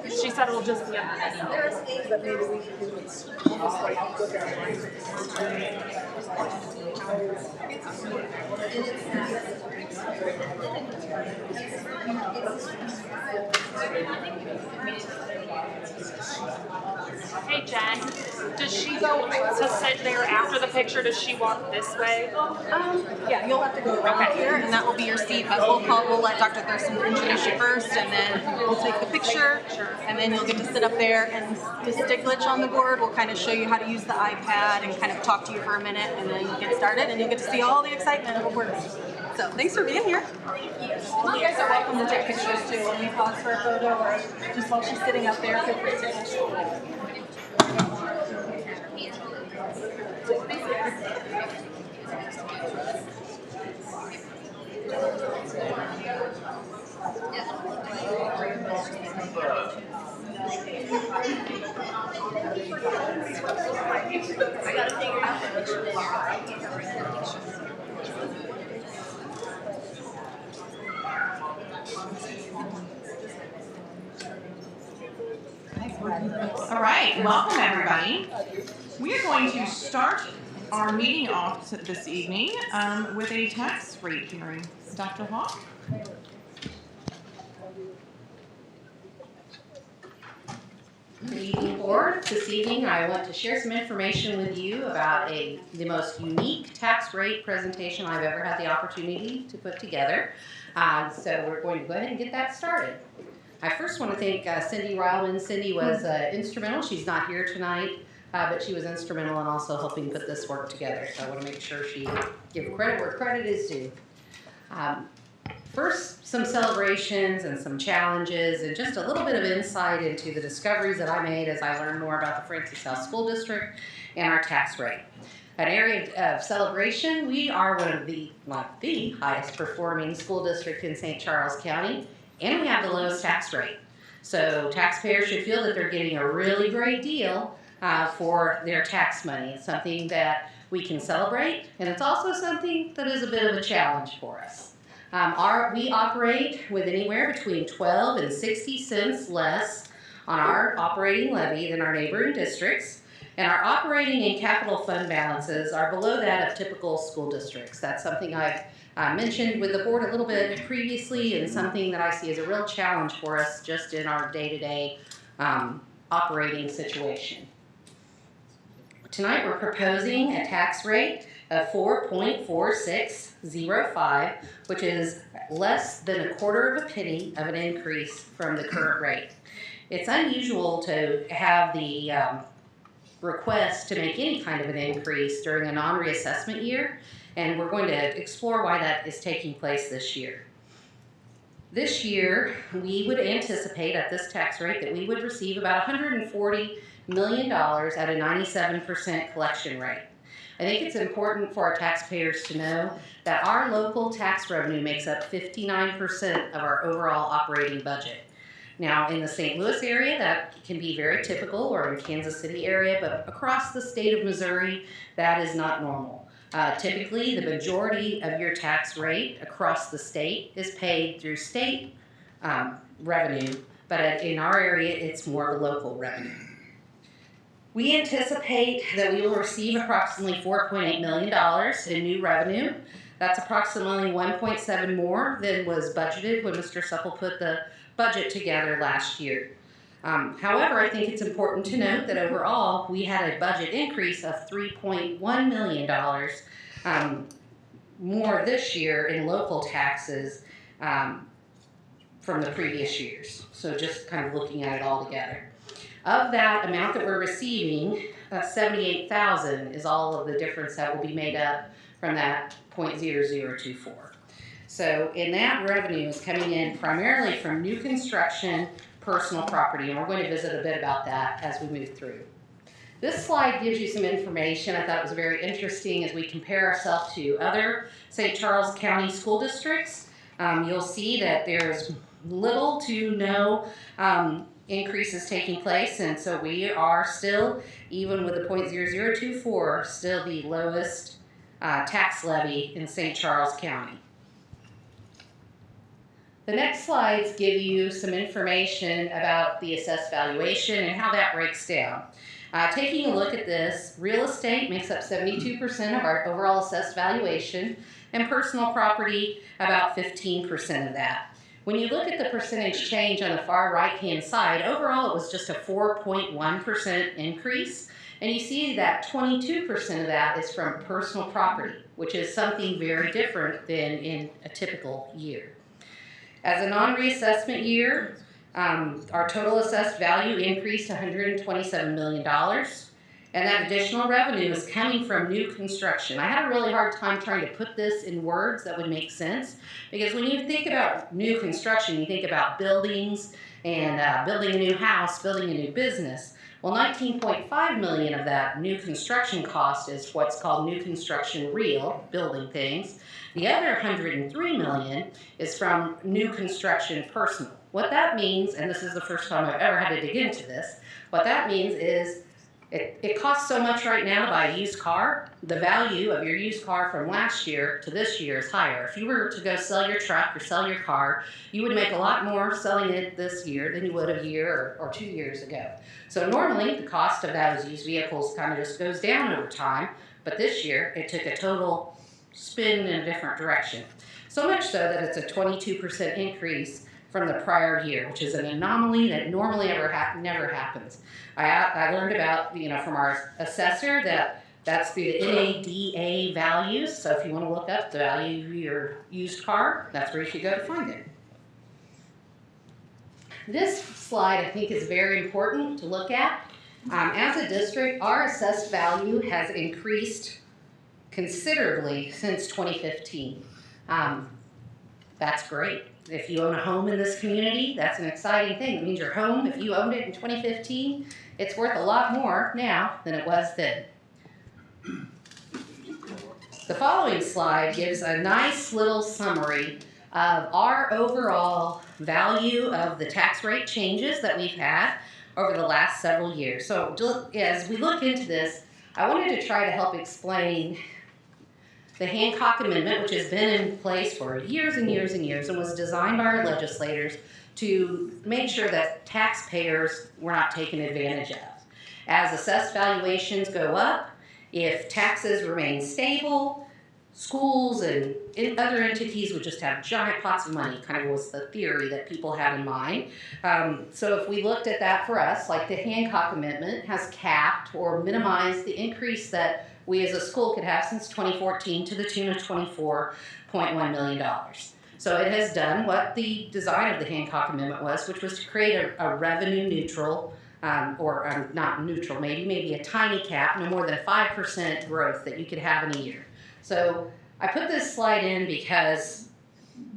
She said it'll just be under But maybe we should do almost like look at Hey Jen, does she go to sit there after the picture? Does she walk this way? Yeah, you'll have to go around here, and that will be your seat. But we'll let Dr. Thurston introduce you first, and then we'll take the picture, and then you'll get to sit up there. And the stick glitch on the board will kind of show you how to use the iPad and kind of talk to you for a minute, and then get started, and you'll get to see all the excitement of what we're doing. So thanks for being here. You guys are welcome to take pictures too. When we pause for a photo, or just while she's sitting up there, feel free to take. All right, welcome everybody. We are going to start our meeting off this evening with a tax rate hearing. Dr. Hawk? Good evening, board. This evening I want to share some information with you about the most unique tax rate presentation I've ever had the opportunity to put together. So we're going to go ahead and get that started. I first want to thank Cindy Ryleman. Cindy was instrumental. She's not here tonight, but she was instrumental in also helping put this work together. So I want to make sure she give credit where credit is due. First, some celebrations and some challenges and just a little bit of insight into the discoveries that I made as I learned more about the Francis South School District and our tax rate. An area of celebration, we are one of the, not the highest performing school district in St. Charles County, and we have the lowest tax rate. So taxpayers should feel that they're getting a really great deal for their tax money. It's something that we can celebrate, and it's also something that is a bit of a challenge for us. We operate with anywhere between 12 and 60 cents less on our operating levy than our neighboring districts, and our operating and capital fund balances are below that of typical school districts. That's something I've mentioned with the board a little bit previously, and something that I see as a real challenge for us just in our day-to-day operating situation. Tonight we're proposing a tax rate of 4.4605, which is less than a quarter of a penny of an increase from the current rate. It's unusual to have the request to make any kind of an increase during a non-reassessment year, and we're going to explore why that is taking place this year. This year, we would anticipate at this tax rate that we would receive about $140 million at a 97% collection rate. I think it's important for our taxpayers to know that our local tax revenue makes up 59% of our overall operating budget. Now, in the St. Louis area, that can be very typical, or in Kansas City area, but across the state of Missouri, that is not normal. Typically, the majority of your tax rate across the state is paid through state revenue, but in our area, it's more of a local revenue. We anticipate that we will receive approximately $4.8 million in new revenue. That's approximately 1.7 more than was budgeted when Mr. Supple put the budget together last year. However, I think it's important to note that overall, we had a budget increase of $3.1 million more this year in local taxes from the previous years. So just kind of looking at it all together. Of that amount that we're receiving, $78,000 is all of the difference that will be made up from that 0.0024. So, and that revenue is coming in primarily from new construction, personal property, and we're going to visit a bit about that as we move through. This slide gives you some information. I thought it was very interesting as we compare ourselves to other St. Charles County school districts. You'll see that there's little to no increases taking place, and so we are still, even with the 0.0024, still the lowest tax levy in St. Charles County. The next slides give you some information about the assessed valuation and how that breaks down. Taking a look at this, real estate makes up 72% of our overall assessed valuation, and personal property about 15% of that. When you look at the percentage change on the far right-hand side, overall it was just a 4.1% increase, and you see that 22% of that is from personal property, which is something very different than in a typical year. As a non-reassessment year, our total assessed value increased $127 million, and that additional revenue is coming from new construction. I had a really hard time trying to put this in words that would make sense, because when you think about new construction, you think about buildings and building a new house, building a new business. Well, $19.5 million of that new construction cost is what's called new construction real, building things. The other $103 million is from new construction personal. What that means, and this is the first time I've ever had to dig into this, what that means is it costs so much right now to buy a used car. The value of your used car from last year to this year is higher. If you were to go sell your truck or sell your car, you would make a lot more selling it this year than you would a year or 2 years ago. So normally the cost of those used vehicles kind of just goes down over time, but this year it took a total spin in a different direction. So much so that it's a 22% increase from the prior year, which is an anomaly that normally never happens. I learned about, from our assessor that's the NADA values. So if you want to look up the value of your used car, that's where you should go to find it. This slide I think is very important to look at. As a district, our assessed value has increased considerably since 2015. That's great. If you own a home in this community, that's an exciting thing. It means your home, if you owned it in 2015, it's worth a lot more now than it was then. The following slide gives a nice little summary of our overall value of the tax rate changes that we've had over the last several years. So as we look into this, I wanted to try to help explain the Hancock Amendment, which has been in place for years and years and years and was designed by our legislators to make sure that taxpayers were not taken advantage of. As assessed valuations go up, if taxes remain stable, schools and other entities would just have giant pots of money, kind of was the theory that people had in mind. So if we looked at that for us, like the Hancock Amendment has capped or minimized the increase that we as a school could have since 2014 to the tune of $24.1 million. So it has done what the design of the Hancock Amendment was, which was to create a revenue neutral, or not neutral, maybe a tiny cap, no more than 5% growth that you could have in a year. So I put this slide in because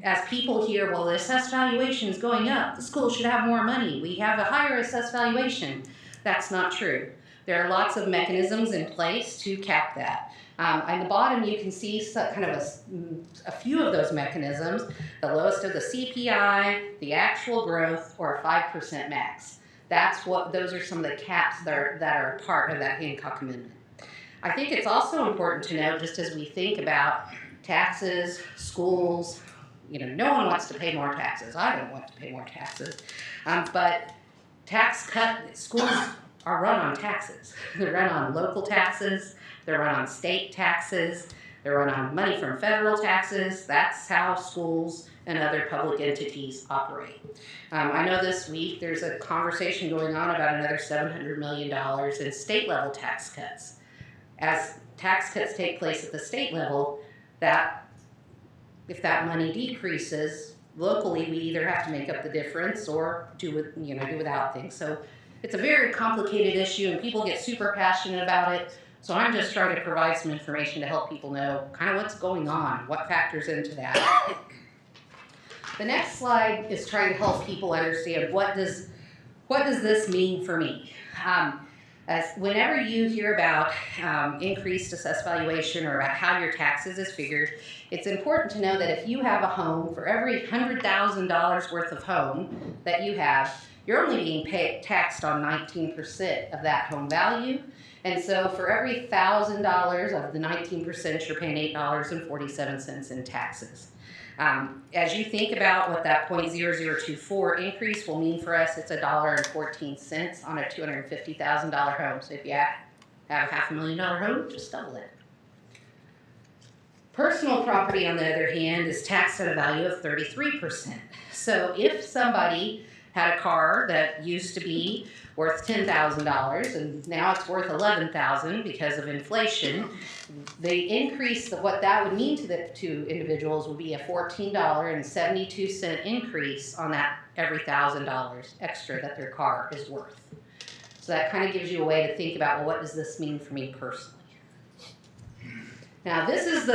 as people hear, well, the assessed valuation is going up, the school should have more money, we have a higher assessed valuation. That's not true. There are lots of mechanisms in place to cap that. On the bottom, you can see kind of a few of those mechanisms, the lowest of the CPI, the actual growth, or a 5% max. Those are some of the caps that are part of that Hancock Amendment. I think it's also important to note, just as we think about taxes, schools, no one wants to pay more taxes. I don't want to pay more taxes. But schools are run on taxes. They're run on local taxes, they're run on state taxes, they're run on money from federal taxes. That's how schools and other public entities operate. I know this week there's a conversation going on about another $700 million in state level tax cuts. As tax cuts take place at the state level, if that money decreases, locally we either have to make up the difference or do without things. So it's a very complicated issue and people get super passionate about it. So I'm just trying to provide some information to help people know kind of what's going on, what factors into that. The next slide is trying to help people understand what does this mean for me. Whenever you hear about increased assessed valuation or about how your taxes is figured, it's important to know that if you have a home, for every $100,000 worth of home that you have, you're only being taxed on 19% of that home value. And so for every $1,000 of the 19%, you're paying $8.47 in taxes. As you think about what that 0.0024 increase will mean for us, it's $1.14 on a $250,000 home. So if you have a $500,000 home, just double it. Personal property, on the other hand, is taxed at a value of 33%. So if somebody had a car that used to be worth $10,000 and now it's worth $11,000 because of inflation, the increase of what that would mean to individuals would be a $14.72 increase on that every $1,000 extra that their car is worth. So that kind of gives you a way to think about, well, what does this mean for me personally? Now, this is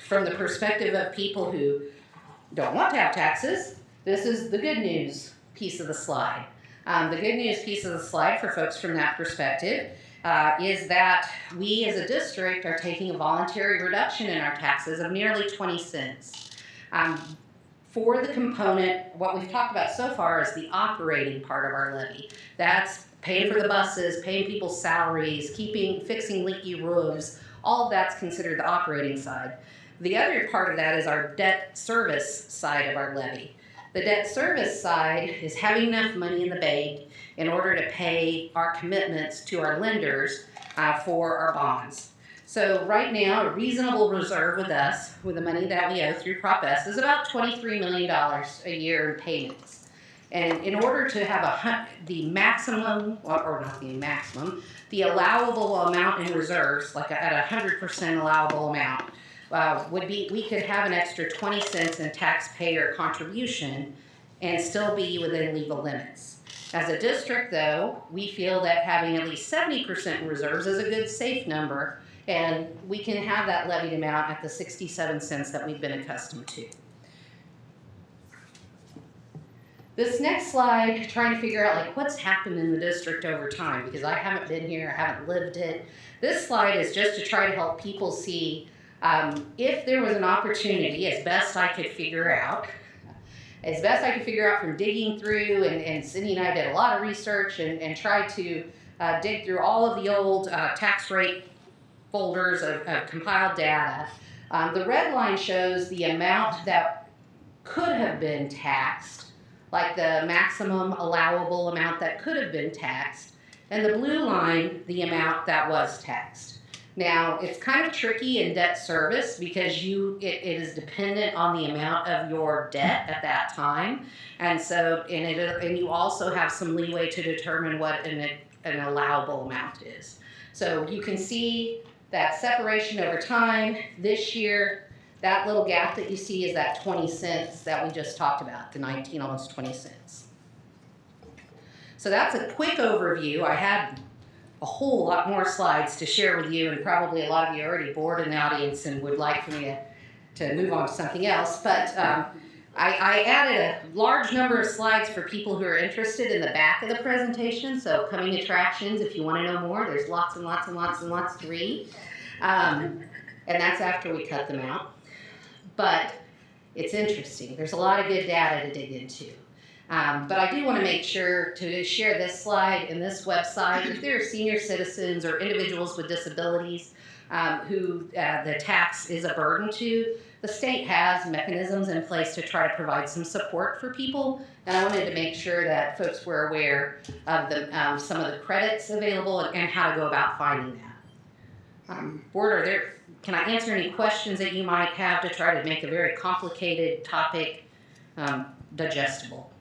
from the perspective of people who don't want to have taxes. This is the good news piece of the slide. The good news piece of the slide for folks from that perspective is that we as a district are taking a voluntary reduction in our taxes of nearly 20 cents. For the component, what we've talked about so far is the operating part of our levy. That's paying for the buses, paying people's salaries, fixing leaky roofs. All of that's considered the operating side. The other part of that is our debt service side of our levy. The debt service side is having enough money in the bank in order to pay our commitments to our lenders for our bonds. So right now, a reasonable reserve with us, with the money that we owe through Prop S, is about $23 million a year in payments. And in order to have the maximum, or not the maximum, the allowable amount in reserves, like at 100% allowable amount, would be, we could have an extra 20 cents in taxpayer contribution and still be within legal limits. As a district, though, we feel that having at least 70% in reserves is a good safe number, and we can have that levied amount at the 67 cents that we've been accustomed to. This next slide, trying to figure out like what's happened in the district over time, because I haven't been here, I haven't lived it. This slide is just to try to help people see if there was an opportunity, as best I could figure out from digging through, and Cindy and I did a lot of research and tried to dig through all of the old tax rate folders of compiled data. The red line shows the amount that could have been taxed, like the maximum allowable amount that could have been taxed, and the blue line, the amount that was taxed. Now, it's kind of tricky in debt service because it is dependent on the amount of your debt at that time, and so and you also have some leeway to determine what an allowable amount is. So you can see that separation over time. This year, that little gap that you see is that 20 cents that we just talked about, the 19, almost 20 cents. So that's a quick overview. I had a whole lot more slides to share with you, and probably a lot of you are already bored in the audience and would like for me to move on to something else. But I added a large number of slides for people who are interested in the back of the presentation. So coming attractions, if you want to know more, there's lots and lots and lots and lots to read. And that's after we cut them out. But it's interesting. There's a lot of good data to dig into. But I do want to make sure to share this slide and this website. If there are senior citizens or individuals with disabilities who the tax is a burden to, the state has mechanisms in place to try to provide some support for people. And I wanted to make sure that folks were aware of some of the credits available and how to go about finding that. Board, can I answer any questions that you might have to try to make a very complicated topic digestible?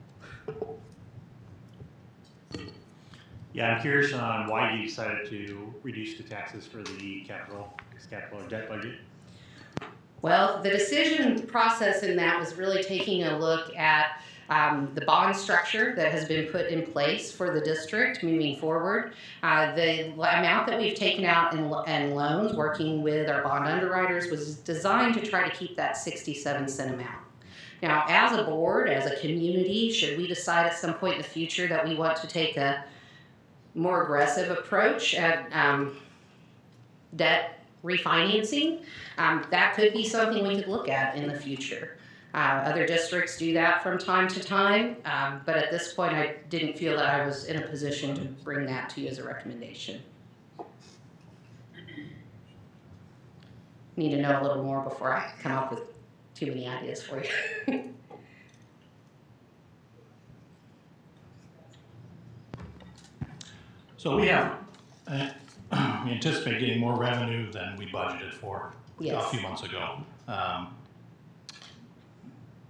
Yeah, I'm curious on why you decided to reduce the taxes for the capital or debt budget. Well, the decision process in that was really taking a look at the bond structure that has been put in place for the district moving forward. The amount that we've taken out in loans working with our bond underwriters was designed to try to keep that 67-cent amount. Now, as a board, as a community, should we decide at some point in the future that we want to take a more aggressive approach at debt refinancing, that could be something we could look at in the future. Other districts do that from time to time, but at this point, I didn't feel that I was in a position to bring that to you as a recommendation. Need to know a little more before I come up with too many ideas for you. So we have, we anticipate getting more revenue than we budgeted for a Yes. few months ago.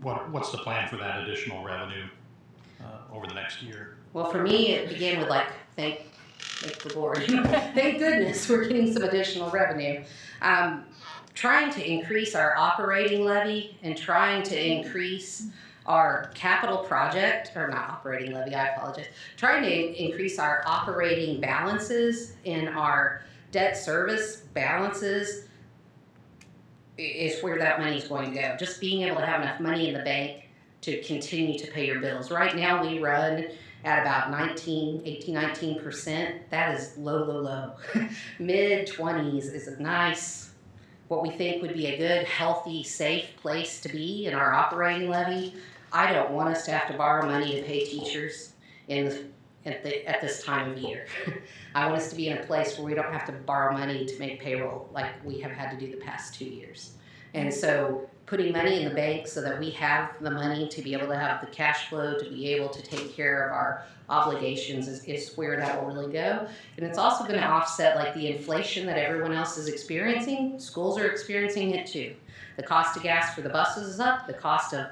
What's the plan for that additional revenue over the next year? Well, for me, it began with like, thank the Lord, thank goodness we're getting some additional revenue. Trying to increase our operating levy and trying to increase our capital project, or not operating levy, I apologize, trying to increase our operating balances and our debt service balances is where that money is going to go. Just being able to have enough money in the bank to continue to pay your bills. Right now we run at about 19%. That is low. Mid 20s is a nice, what we think would be a good, healthy, safe place to be in our operating levy. I don't want us to have to borrow money to pay teachers at this time of year. I want us to be in a place where we don't have to borrow money to make payroll like we have had to do the past 2 years. And so putting money in the bank so that we have the money to be able to have the cash flow to be able to take care of our obligations is where that will really go. And it's also going to offset like the inflation that everyone else is experiencing. Schools are experiencing it too. The cost of gas for the buses is up. The cost to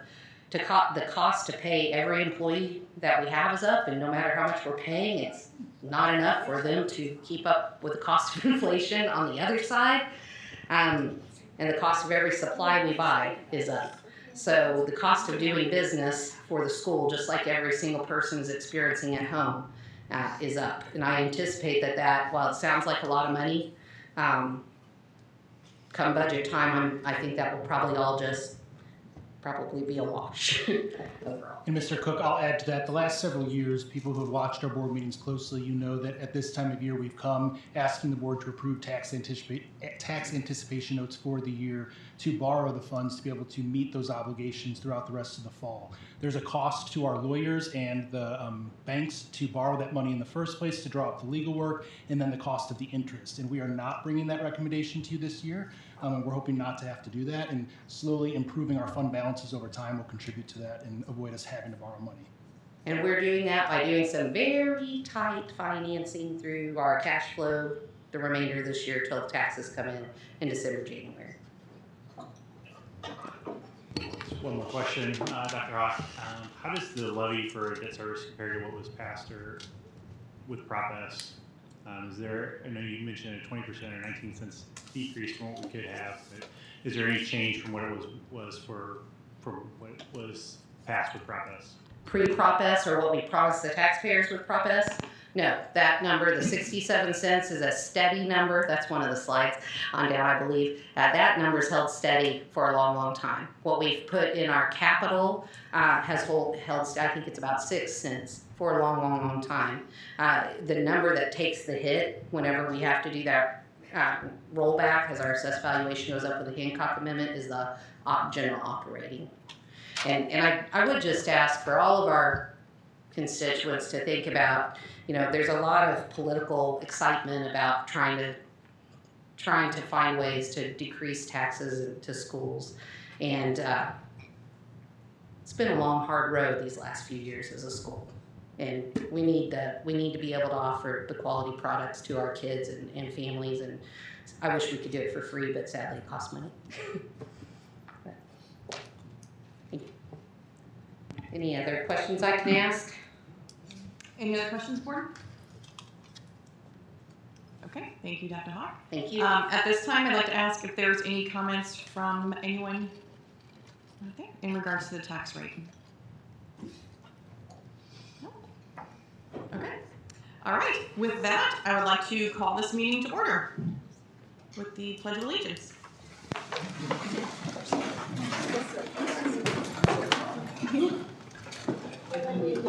pay every employee that we have is up, and no matter how much we're paying, it's not enough for them to keep up with the cost of inflation on the other side. And the cost of every supply we buy is up. So the cost of doing business for the school, just like every single person is experiencing at home, is up. And I anticipate that while it sounds like a lot of money, come budget time, I think that will probably all just probably be a wash overall. And Mr. Cook, I'll add to that. The last several years, people who have watched our board meetings closely, you know that at this time of year, we've come asking the board to approve tax anticipation notes for the year to borrow the funds to be able to meet those obligations throughout the rest of the fall. There's a cost to our lawyers and the banks to borrow that money in the first place to draw up the legal work, and then the cost of the interest. And we are not bringing that recommendation to you this year. And we're hoping not to have to do that, and slowly improving our fund balances over time will contribute to that and avoid us having to borrow money. And we're doing that by doing some very tight financing through our cash flow the remainder of this year till taxes come in December, January. Just one more question, Dr. Hawk. How does the levy for debt service compare to what was passed or with Prop S? Is there, I know you mentioned a 20% or 19 cents decrease from what we could have, but is there any change from what it was for what was passed with Prop S? Pre-Prop S, or what we promised the taxpayers with Prop S? No, that number, the 67 cents, is a steady number. That's one of the slides on down, I believe. That number's held steady for a long time. What we've put in our capital has held, I think it's about 6 cents for a long time. The number that takes the hit whenever we have to do that rollback as our assessed valuation goes up with the Hancock Amendment is the general operating. And I would just ask for all of our constituents to think about, you know, there's a lot of political excitement about trying to find ways to decrease taxes to schools. And it's been a long, hard road these last few years as a school. And we need to be able to offer the quality products to our kids and families. And I wish we could do it for free, but sadly it costs money. Thank you. Any other questions I can ask? Any other questions, board? Okay, thank you, Dr. Hawk. Thank you. At this time, I'd like to ask if there's any comments from anyone in regards to the tax rate. No? Okay. All right. With that, I would like to call this meeting to order with the Pledge of Allegiance.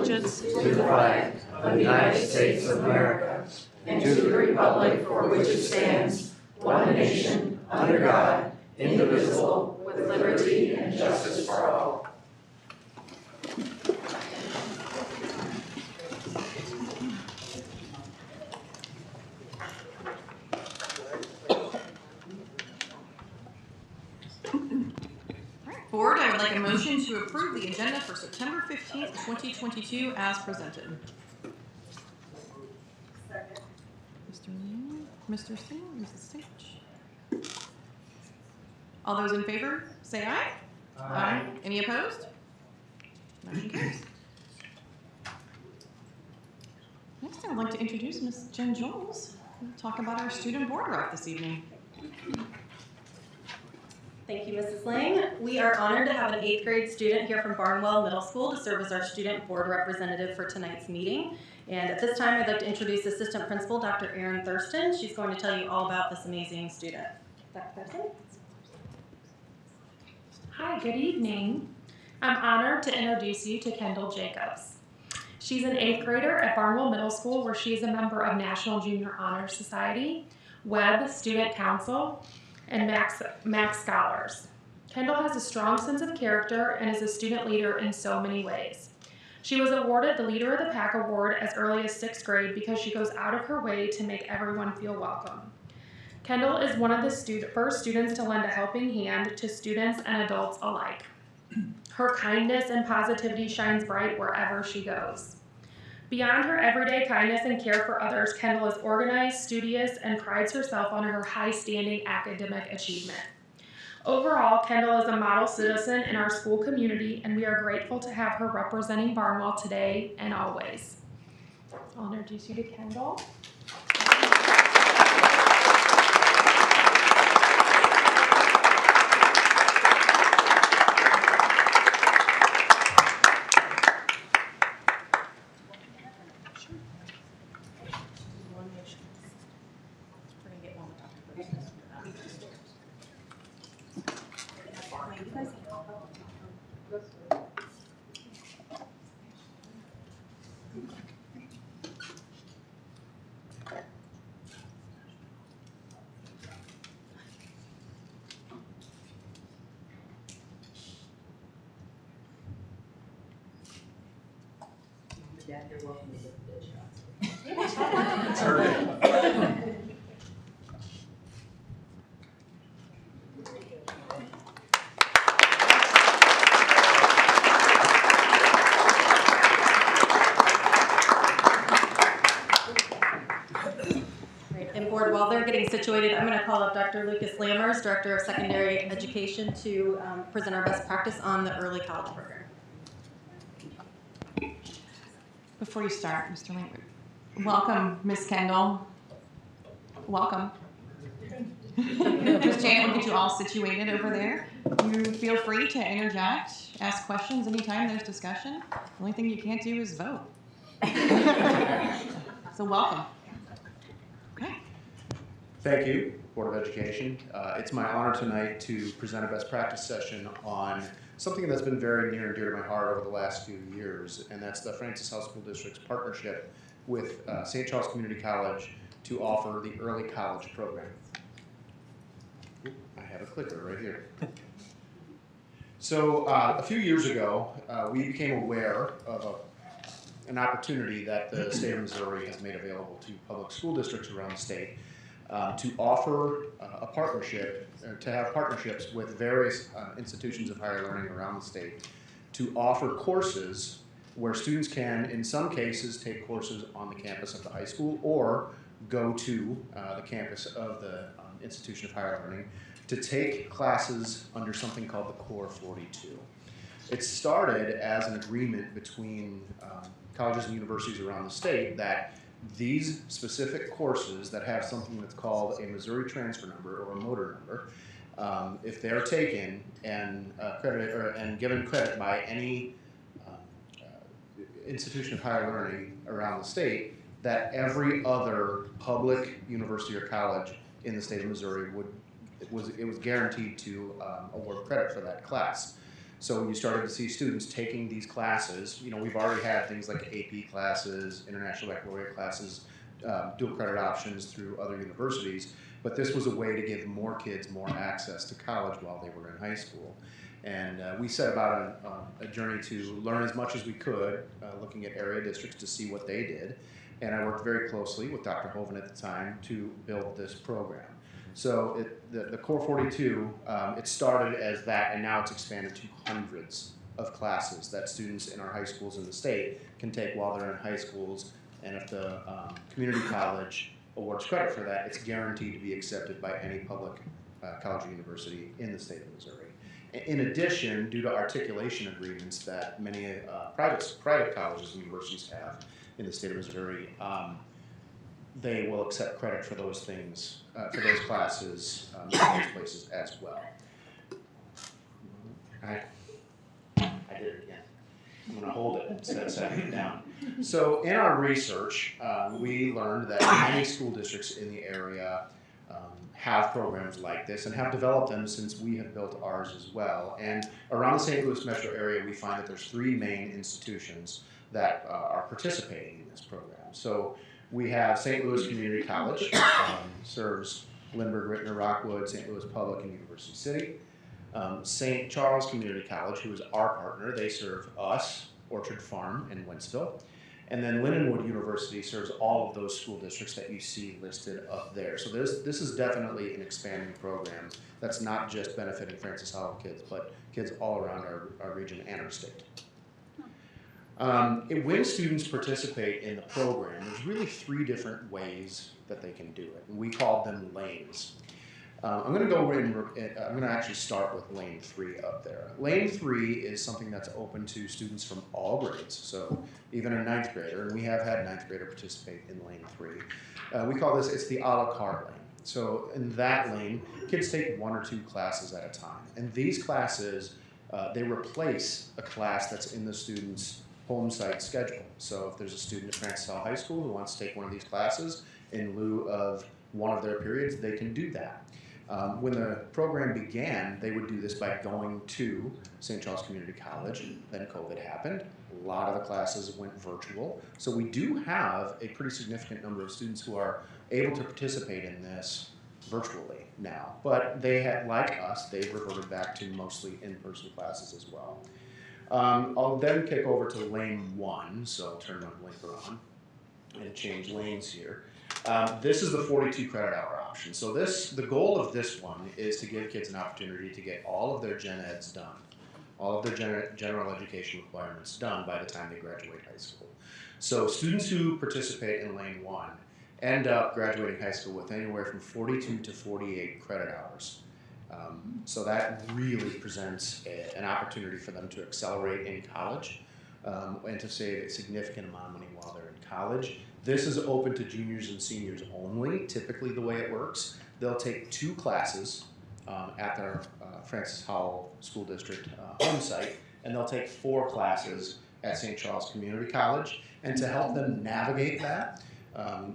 Just to the flag of the United States of America and to the republic for which it stands, one nation, under God, indivisible, with liberty and and justice for all. Board, I would like a motion to approve the agenda for September 15th, 2022 as presented. Mr. Lee, Mr. Singh, Mrs. Stitch. All those in favor, say aye. Aye. Any opposed? Motion carries. Next, I would like to introduce Ms. Jen Jones, who will talk about our student board rep this evening. Thank you, Mrs. Lang. We are honored to have an 8th grade student here from Barnwell Middle School to serve as our student board representative for tonight's meeting. And at this time, I'd like to introduce Assistant Principal Dr. Erin Thurston. She's going to tell you all about this amazing student. Dr. Thurston? Hi, good evening. I'm honored to introduce you to Kendall Jacobs. She's an 8th grader at Barnwell Middle School, where she is a member of National Junior Honor Society, Webb Student Council, and Max Scholars. Kendall has a strong sense of character and is a student leader in so many ways. She was awarded the Leader of the Pack award as early as 6th grade because she goes out of her way to make everyone feel welcome. Kendall is one of the first students to lend a helping hand to students and adults alike. Her kindness and positivity shines bright wherever she goes. Beyond her everyday kindness and care for others, Kendall is organized, studious, and prides herself on her high-standing academic achievement. Overall, Kendall is a model citizen in our school community, and we are grateful to have her representing Barnwell today and always. I'll introduce you to Kendall. Dad, you're welcome to get the shots. And board, while they're getting situated, I'm going to call up Dr. Lucas Lammers, Director of Secondary Education, to present our best practice on the early college program. Before you start, Mr. Langford, welcome, Miss Kendall. Welcome. Ms. Janet will get you all situated over there. You feel free to interject, ask questions anytime there's discussion. The only thing you can't do is vote. So welcome. Okay. Thank you, Board of Education. It's my honor tonight to present a best practice session on something that's been very near and dear to my heart over the last few years, and that's the Francis House School District's partnership with St. Charles Community College to offer the early college program. I have a clicker right here. So a few years ago, we became aware of an opportunity that the state of Missouri has made available to public school districts around the state to offer a partnership, or to have partnerships with various institutions of higher learning around the state to offer courses where students can, in some cases, take courses on the campus of the high school or go to the campus of the institution of higher learning to take classes under something called the Core 42. It started as an agreement between colleges and universities around the state that these specific courses that have something that's called a Missouri transfer number or a motor number, if they're taken and and given credit by any institution of higher learning around the state, that every other public university or college in the state of Missouri it was guaranteed to award credit for that class. So you started to see students taking these classes. You know, we've already had things like AP classes, International Baccalaureate classes, dual credit options through other universities. but this was a way to give more kids more access to college while they were in high school. And we set about a journey to learn as much as we could, looking at area districts to see what they did. And I worked very closely with Dr. Hoven at the time to build this program. So the Core 42, it started as that, and now it's expanded to hundreds of classes that students in our high schools in the state can take while they're in high schools. And if the community college awards credit for that, it's guaranteed to be accepted by any public college or university in the state of Missouri. In addition, due to articulation agreements that many private colleges and universities have in the state of Missouri, they will accept credit for those things, for those classes in those places as well. I did it again. I'm going to hold it instead of setting it down. So in our research, we learned that many school districts in the area have programs like this and have developed them since we have built ours as well. And around the St. Louis metro area, we find that there's 3 main institutions that are participating in this program. So we have St. Louis Community College, serves Lindbergh, Rittner, Rockwood, St. Louis Public, and University City. St. Charles Community College, who is our partner, they serve us, Orchard Farm, and Wentzville. And then Lindenwood University serves all of those school districts that you see listed up there. So this is definitely an expanding program that's not just benefiting Francis Howell kids, but kids all around our region and our state. When students participate in the program, there's really 3 different ways that they can do it, and we call them lanes. I'm going to actually start with lane 3 up there. Lane 3 is something that's open to students from all grades, so even a 9th grader, and we have had a 9th grader participate in lane 3. We call this, it's the a la carte lane. So in that lane, kids take 1 or 2 classes at a time, and these classes, they replace a class that's in the student's home site schedule. So if there's a student at Francis Howell High School who wants to take one of these classes in lieu of one of their periods, they can do that. When the program began, they would do this by going to St. Charles Community College. Then COVID happened. A lot of the classes went virtual. So we do have a pretty significant number of students who are able to participate in this virtually now. But they had, like us, they reverted back to mostly in-person classes as well. I'll then kick over to lane 1, so I'll turn my blinker on and change lanes here. This is the 42 credit hour option. So the goal of this one is to give kids an opportunity to get all of their gen eds done, all of their general education requirements done by the time they graduate high school. So students who participate in lane 1 end up graduating high school with anywhere from 42 to 48 credit hours. So that really presents an opportunity for them to accelerate in college and to save a significant amount of money while they're in college. This is open to juniors and seniors only, typically the way it works. They'll take 2 classes at their Francis Howell School District home site, and they'll take 4 classes at St. Charles Community College. And to help them navigate that,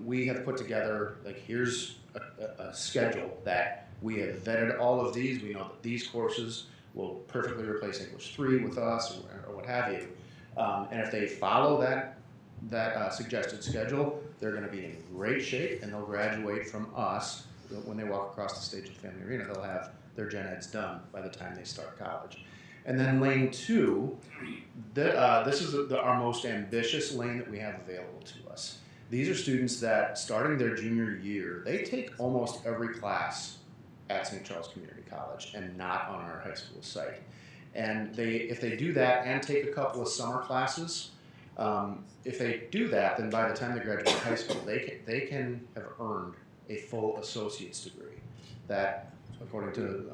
we have put together, like, here's a schedule that we have vetted all of these. We know that these courses will perfectly replace English 3 with us or what have you. And if they follow that suggested schedule, they're going to be in great shape, and they'll graduate from us. When they walk across the stage of Family Arena, they'll have their gen eds done by the time they start college. And then lane 2, this is our most ambitious lane that we have available to us. These are students that, starting their junior year, they take almost every class at St. Charles Community College and not on our high school site. And if they do that and take a couple of summer classes, if they do that, then by the time they graduate high school, they can have earned a full associate's degree. That, according to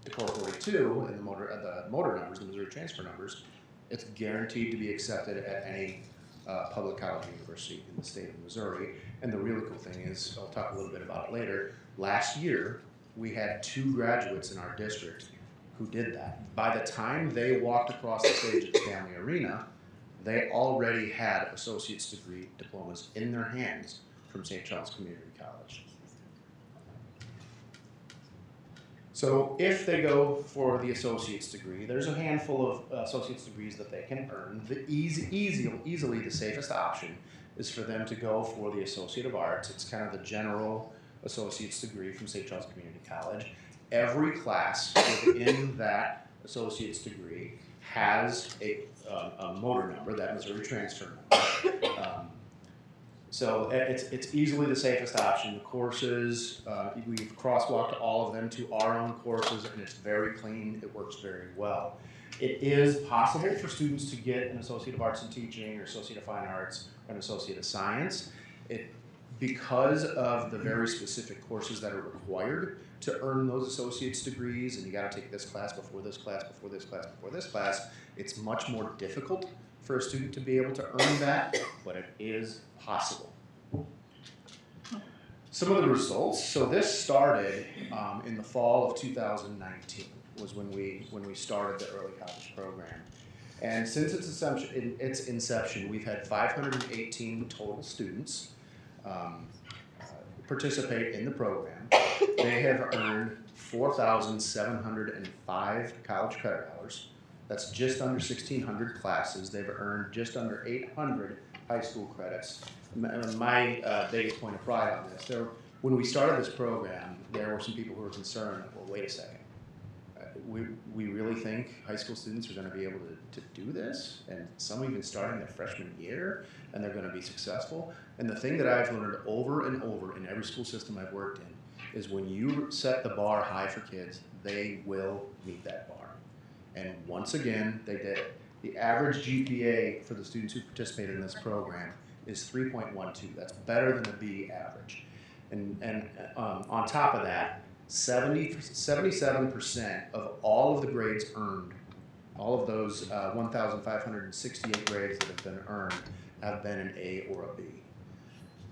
the Core 42 and the motor numbers, the Missouri transfer numbers, it's guaranteed to be accepted at any public college or university in the state of Missouri. And the really cool thing is, I'll talk a little bit about it later, last year we had 2 graduates in our district who did that. By the time they walked across the stage at the Family Arena, they already had associate's degree diplomas in their hands from St. Charles Community College. So if they go for the associate's degree, there's a handful of associate's degrees that they can earn. The easily the safest option is for them to go for the Associate of Arts. It's kind of the general associate's degree from St. Charles Community College. Every class within that associate's degree has a motor number, that Missouri transfer number. So it's easily the safest option. The courses, we've crosswalked all of them to our own courses, and it's very clean. It works very well. It is possible for students to get an Associate of Arts in Teaching or Associate of Fine Arts or an Associate of Science. Because of the very specific courses that are required to earn those associate's degrees, and you got to take this class before this class, before this class, before this class, it's much more difficult for a student to be able to earn that, but it is possible. Some of the results. So this started in the fall of 2019 was when we started the early college program. And since its inception, we've had 518 total students participate in the program. They have earned 4,705 college credit hours. That's just under 1,600 classes. They've earned just under 800 high school credits. My biggest point of pride on this, when we started this program, there were some people who were concerned, well, wait a second. We really think high school students are going to be able to do this, and some even starting their freshman year, and they're going to be successful. And the thing that I've learned over and over in every school system I've worked in is when you set the bar high for kids, they will meet that bar. And once again, they did. The average GPA for the students who participated in this program is 3.12. That's better than the B average. And on top of that, 77% of all of the grades earned, all of those 1,568 grades that have been earned, have been an A or a B.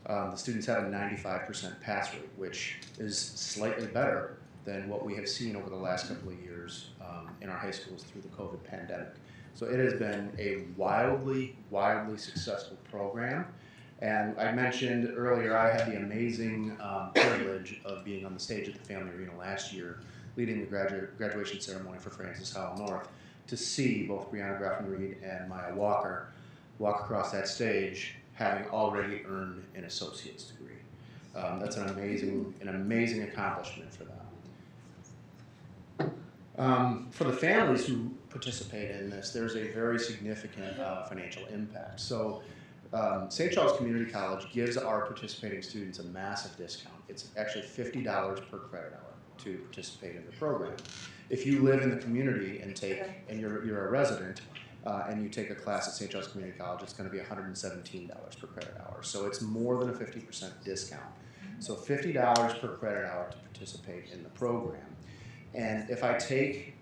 The students have a 95% pass rate, which is slightly better than what we have seen over the last couple of years in our high schools through the COVID pandemic. So it has been a wildly successful program. And I mentioned earlier, I had the amazing privilege of being on the stage at the Family Arena last year, leading the graduation ceremony for Francis Howell North, to see both Brianna Graffin-Reed and Maya Walker walk across that stage having already earned an associate's degree. That's an amazing accomplishment for them. For the families who participate in this, there's a very significant financial impact. So St. Charles Community College gives our participating students a massive discount. It's actually $50 per credit hour to participate in the program. If you live in the community and you're a resident and you take a class at St. Charles Community College, it's going to be $117 per credit hour. So it's more than a 50% discount. So $50 per credit hour to participate in the program. And if I take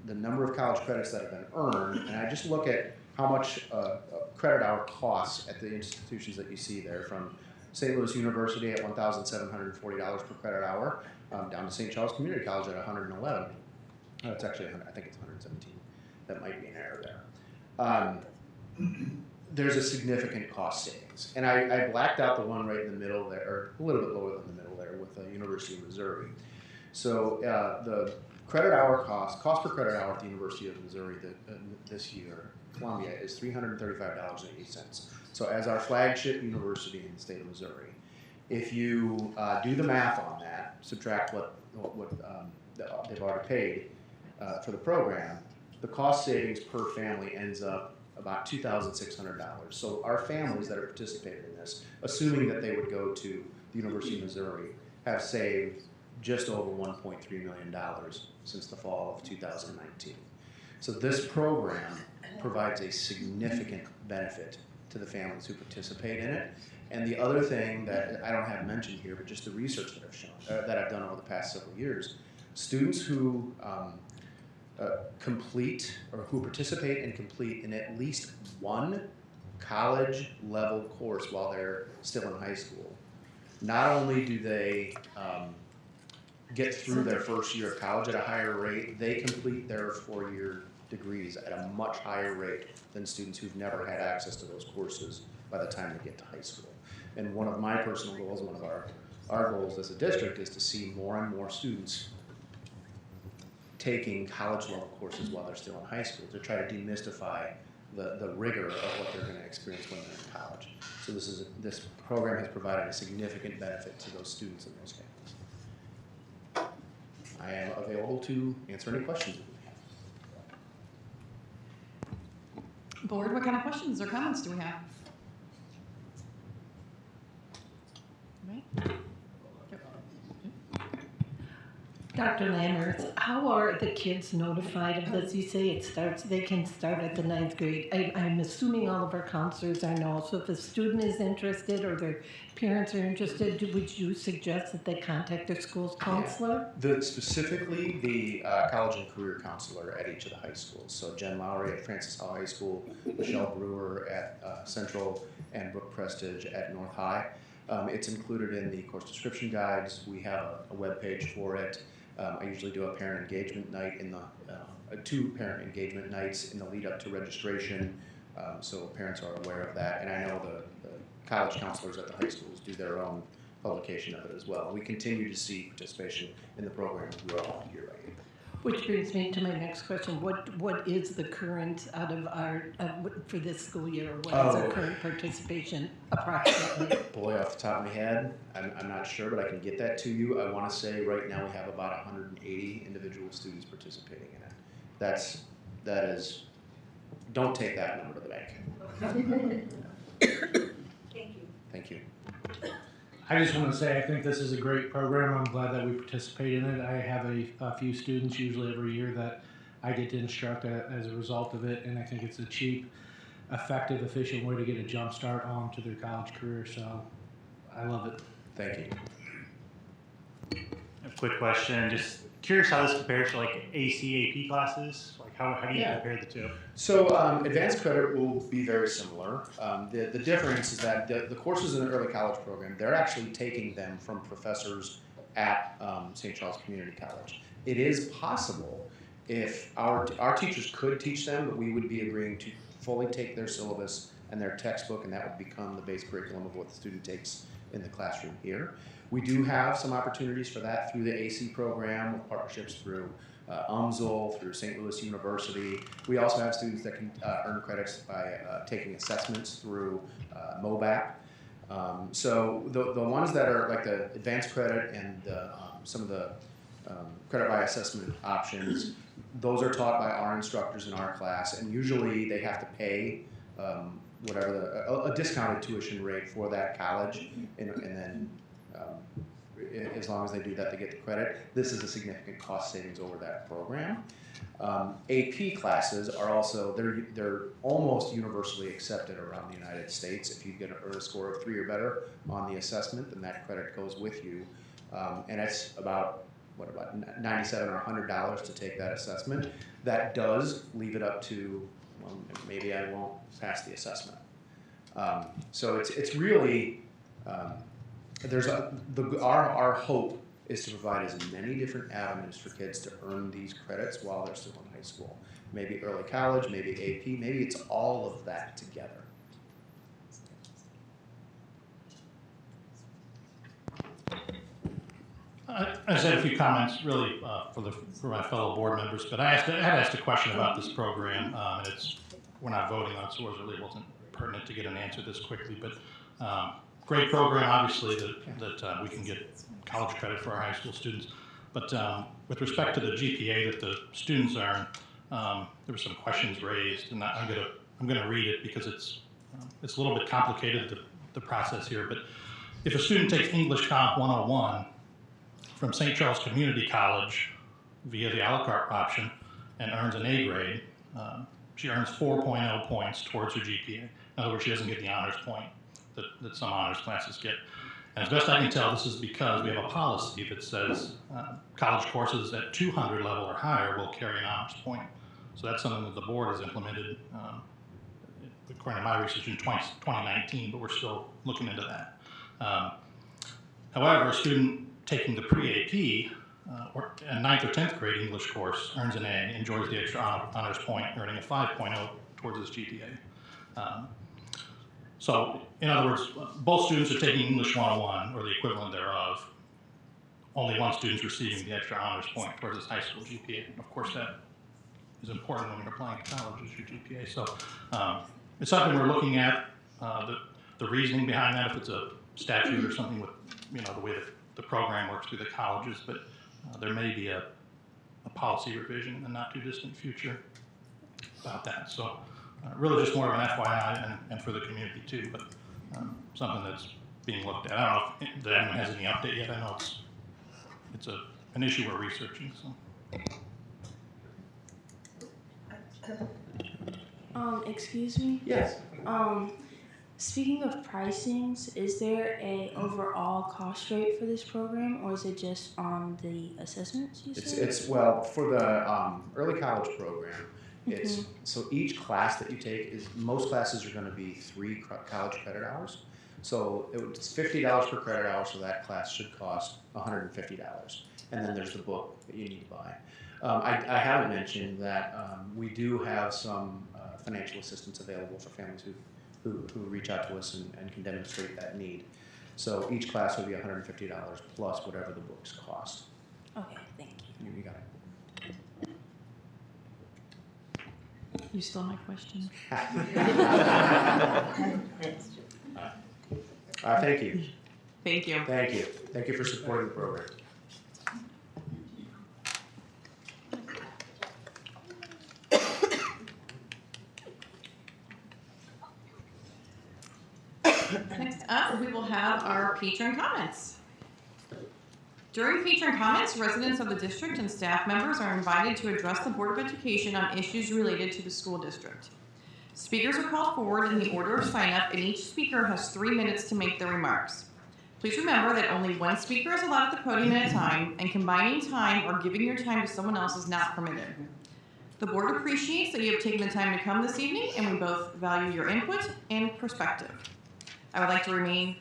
the number of college credits that have been earned, and I just look at how much a credit hour costs at the institutions that you see there, from St. Louis University at $1,740 per credit hour, down to St. Charles Community College at $111. It's actually, I think it's $117. That might be an error there. There's a significant cost savings. And I blacked out the one right in the middle there, or a little bit lower than the middle there, with the University of Missouri. So the credit hour cost per credit hour at the University of Missouri this year, Columbia, is $335.80. So as our flagship university in the state of Missouri, if you do the math on that, subtract what they've already paid for the program, the cost savings per family ends up about $2,600. So our families that are participating in this, assuming that they would go to the University of Missouri, have saved just over $1.3 million since the fall of 2019. So this program provides a significant benefit to the families who participate in it. And the other thing that I don't have mentioned here, but just the research that I've shown, that I've done over the past several years, students who complete or who participate and complete in at least one college level course while they're still in high school, not only do they get through their first year of college at a higher rate, they complete their 4-year degrees at a much higher rate than students who've never had access to those courses by the time they get to high school. And one of my personal goals, one of our goals as a district, is to see more and more students taking college level courses while they're still in high school, to try to demystify the rigor of what they're going to experience when they're in college. So this program has provided a significant benefit to those students in those families. I am available to answer any questions. Board, what kind of questions or comments do we have? Right. Dr. Lammers, how are the kids notified of this? You say they can start at the 9th grade. I'm assuming all of our counselors are know. So if a student is interested or their parents are interested, would you suggest that they contact their school's counselor? Specifically the college and career counselor at each of the high schools. So Jen Lowry at Francis Hall High School, Michelle Brewer at Central, and Brooke Prestige at North High. It's included in the course description guides. We have a web page for it. I usually do a parent engagement night in the 2 parent engagement nights in the lead up to registration, so parents are aware of that. And I know the college counselors at the high schools do their own publication of it as well. We continue to see participation in the program grow year by year. Which brings me to my next question. What is the current out of our, for this school year, what is our current participation approximately? Boy, off the top of my head, I'm not sure, but I can get that to you. I want to say right now we have about 180 individual students participating in it. That is, don't take that number to the bank. Thank you. Thank you. I just want to say I think this is a great program. I'm glad that we participate in it. I have a few students usually every year that I get to instruct as a result of it, and I think it's a cheap, effective, efficient way to get a jump start onto their college career. So I love it. Thank you. A quick question, just curious how this compares to like AC, AP classes. Like how do you compare the two? So advanced credit will be very similar. The difference is that the courses in the early college program, they're actually taking them from professors at St. Charles Community College. It is possible if our teachers could teach them, but we would be agreeing to fully take their syllabus and their textbook, and that would become the base curriculum of what the student takes in the classroom here. We do have some opportunities for that through the AC program with partnerships through UMSL, through St. Louis University. We also have students that can earn credits by taking assessments through MOBAP. So the ones that are like the advanced credit and some of the credit by assessment options, those are taught by our instructors in our class, and usually they have to pay whatever a discounted tuition rate for that college, and then as long as they do that, they get the credit. This is a significant cost savings over that program. AP classes are also, they're almost universally accepted around the United States. If you get a score of 3 or better on the assessment, then that credit goes with you. And it's about $97 or $100 to take that assessment. That does leave it up to, well, maybe I won't pass the assessment. So it's really, our hope is to provide as many different avenues for kids to earn these credits while they're still in high school. Maybe early college, maybe AP, maybe it's all of that together. I just had a few comments, really, for my fellow board members, but I had asked a question about this program, and we're not voting on it, so it really wasn't pertinent to get an answer this quickly, but great program, obviously, that we can get college credit for our high school students. But with respect to the GPA that the students earn, there were some questions raised, and I'm gonna read it because it's a little bit complicated, the process here. But if a student takes English Comp 101 from St. Charles Community College via the a la carte option and earns an A grade, she earns 4.0 points towards her GPA. In other words, she doesn't get the honors point that some honors classes get. And as best I can tell, this is because we have a policy that says college courses at 200 level or higher will carry an honors point. So that's something that the board has implemented, according to my research, in 2019, but we're still looking into that. However, a student taking the pre-AP or a 9th or 10th grade English course earns an A, enjoys the extra honors point, earning a 5.0 towards his GPA. So, in other words, both students are taking English 101 or the equivalent thereof. Only one student's receiving the extra honors point towards his high school GPA. And of course, that is important when you're applying to college, is your GPA. So, it's something we're looking at, the reasoning behind that, if it's a statute or something with, the way that the program works through the colleges. But there may be a policy revision in the not too distant future about that. So really just more of an FYI and for the community too, but something that's being looked at. I don't know if the admin has any update yet. I know it's an issue we're researching. So. Excuse me? Yes. Speaking of pricings, is there a overall cost rate for this program, or is it just on the assessments you said? It's well, for the early college program, it's so each class that you take most classes are going to be 3 college credit hours. So it's $50 per credit hour, so that class should cost $150. And then there's the book that you need to buy. I haven't mentioned that we do have some financial assistance available for families who reach out to us and can demonstrate that need. So each class will be $150 plus whatever the books cost. Okay, thank you. You got it. You stole my question. Thank you. Thank you. Thank you. Thank you for supporting the program. Next up, we will have our patron comments. During patron comments, residents of the district and staff members are invited to address the Board of Education on issues related to the school district. Speakers are called forward in the order of sign-up, and each speaker has 3 minutes to make their remarks. Please remember that only one speaker is allowed at the podium at a time, and combining time or giving your time to someone else is not permitted. The board appreciates that you have taken the time to come this evening, and we both value your input and perspective. I would like to remind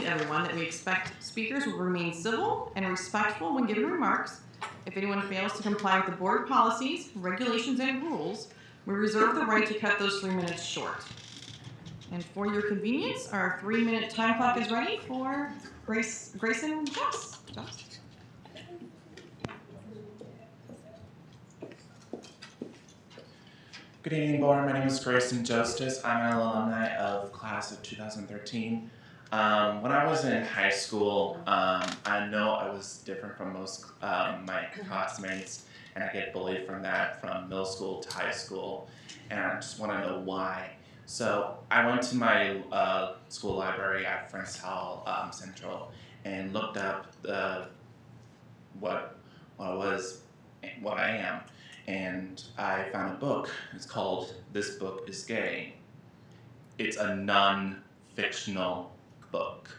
everyone that we expect speakers will remain civil and respectful when giving remarks. If anyone fails to comply with the board policies, regulations, and rules, we reserve the right to cut those 3 minutes short. And for your convenience, our 3-minute time clock is ready for Grayson and Joss. Good evening, board. My name is Grayson Justice. I'm an alumni of class of 2013. When I was in high school, I know I was different from most my classmates, and I get bullied from that from middle school to high school, and I just want to know why. So I went to my school library at Francis Howell Central and looked up what I am. And I found a book. It's called This Book is Gay. It's a non-fictional book.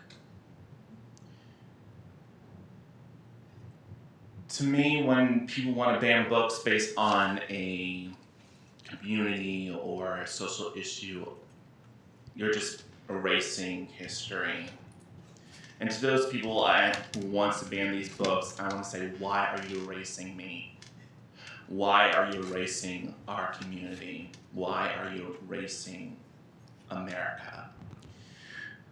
To me, when people want to ban books based on a community or a social issue, you're just erasing history. And to those people who want to ban these books, I want to say, why are you erasing me? Why are you erasing our community? Why are you erasing America?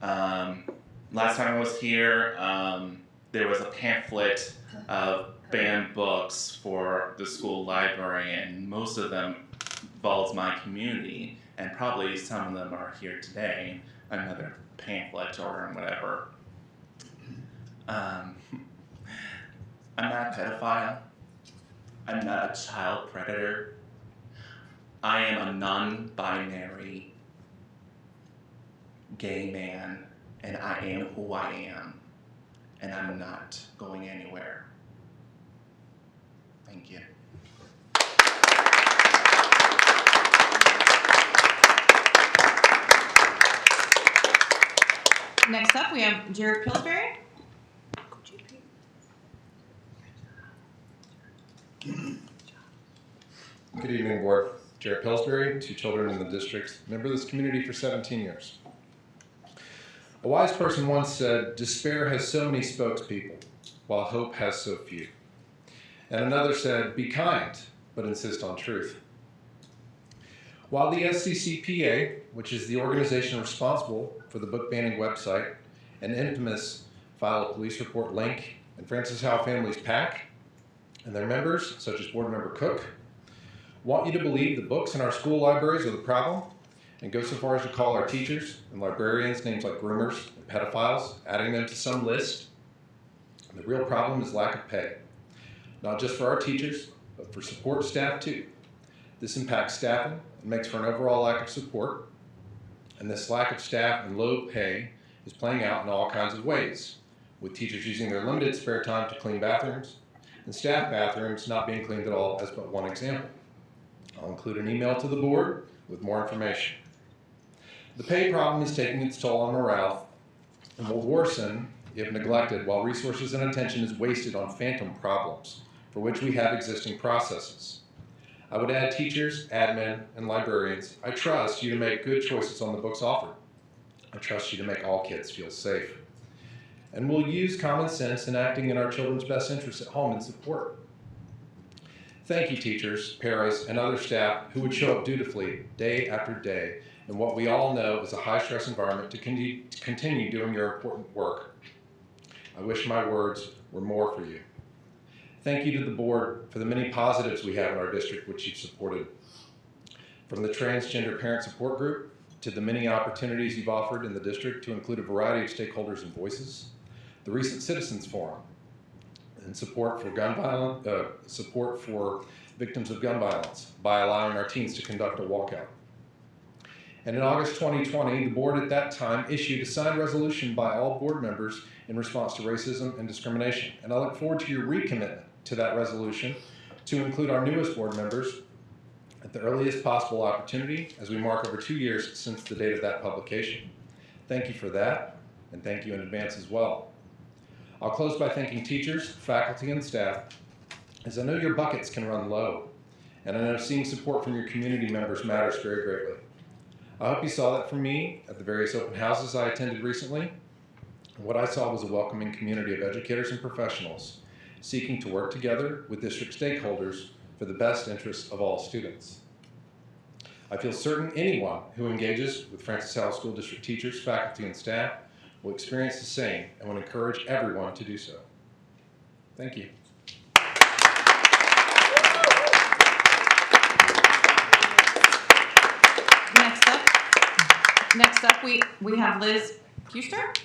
Last time I was here, there was a pamphlet of banned books for the school library, and most of them involves my community, and probably some of them are here today, another pamphlet or whatever. I'm not a pedophile. I'm not a child predator. I am a non-binary gay man, and I am who I am, and I'm not going anywhere. Thank you. Next up, we have Jared Pillsbury. Good evening, board. Jared Pillsbury, 2 children in the district, member of this community for 17 years. A wise person once said, despair has so many spokespeople, while hope has so few. And another said, be kind, but insist on truth. While the SCCPA, which is the organization responsible for the book banning website, and infamous File a Police Report link, and Francis Howell Families PAC, and their members, such as Board Member Cook, want you to believe the books in our school libraries are the problem, and go so far as to call our teachers and librarians names like groomers and pedophiles, adding them to some list. The real problem is lack of pay, not just for our teachers, but for support staff too. This impacts staffing and makes for an overall lack of support, and this lack of staff and low pay is playing out in all kinds of ways, with teachers using their limited spare time to clean bathrooms, and staff bathrooms not being cleaned at all as but one example. I'll include an email to the board with more information. The pay problem is taking its toll on morale and will worsen if neglected, while resources and attention is wasted on phantom problems for which we have existing processes. I would add teachers, admin, and librarians. I trust you to make good choices on the books offered. I trust you to make all kids feel safe. And we'll use common sense in acting in our children's best interests at home and support. Thank you, teachers, paras, and other staff who would show up dutifully day after day in what we all know is a high-stress environment to continue doing your important work. I wish my words were more for you. Thank you to the board for the many positives we have in our district which you've supported. From the Transgender Parent Support Group to the many opportunities you've offered in the district to include a variety of stakeholders and voices, the recent Citizens Forum, and support for victims of gun violence by allowing our teens to conduct a walkout. And in August 2020, the board at that time issued a signed resolution by all board members in response to racism and discrimination. And I look forward to your recommitment to that resolution to include our newest board members at the earliest possible opportunity as we mark over 2 years since the date of that publication. Thank you for that, and thank you in advance as well. I'll close by thanking teachers, faculty, and staff, as I know your buckets can run low, and I know seeing support from your community members matters very greatly. I hope you saw that from me at the various open houses I attended recently. What I saw was a welcoming community of educators and professionals seeking to work together with district stakeholders for the best interests of all students. I feel certain anyone who engages with Francis Howell School District teachers, faculty, and staff will experience the same and would encourage everyone to do so. Thank you. Next up, we have Liz Kuster.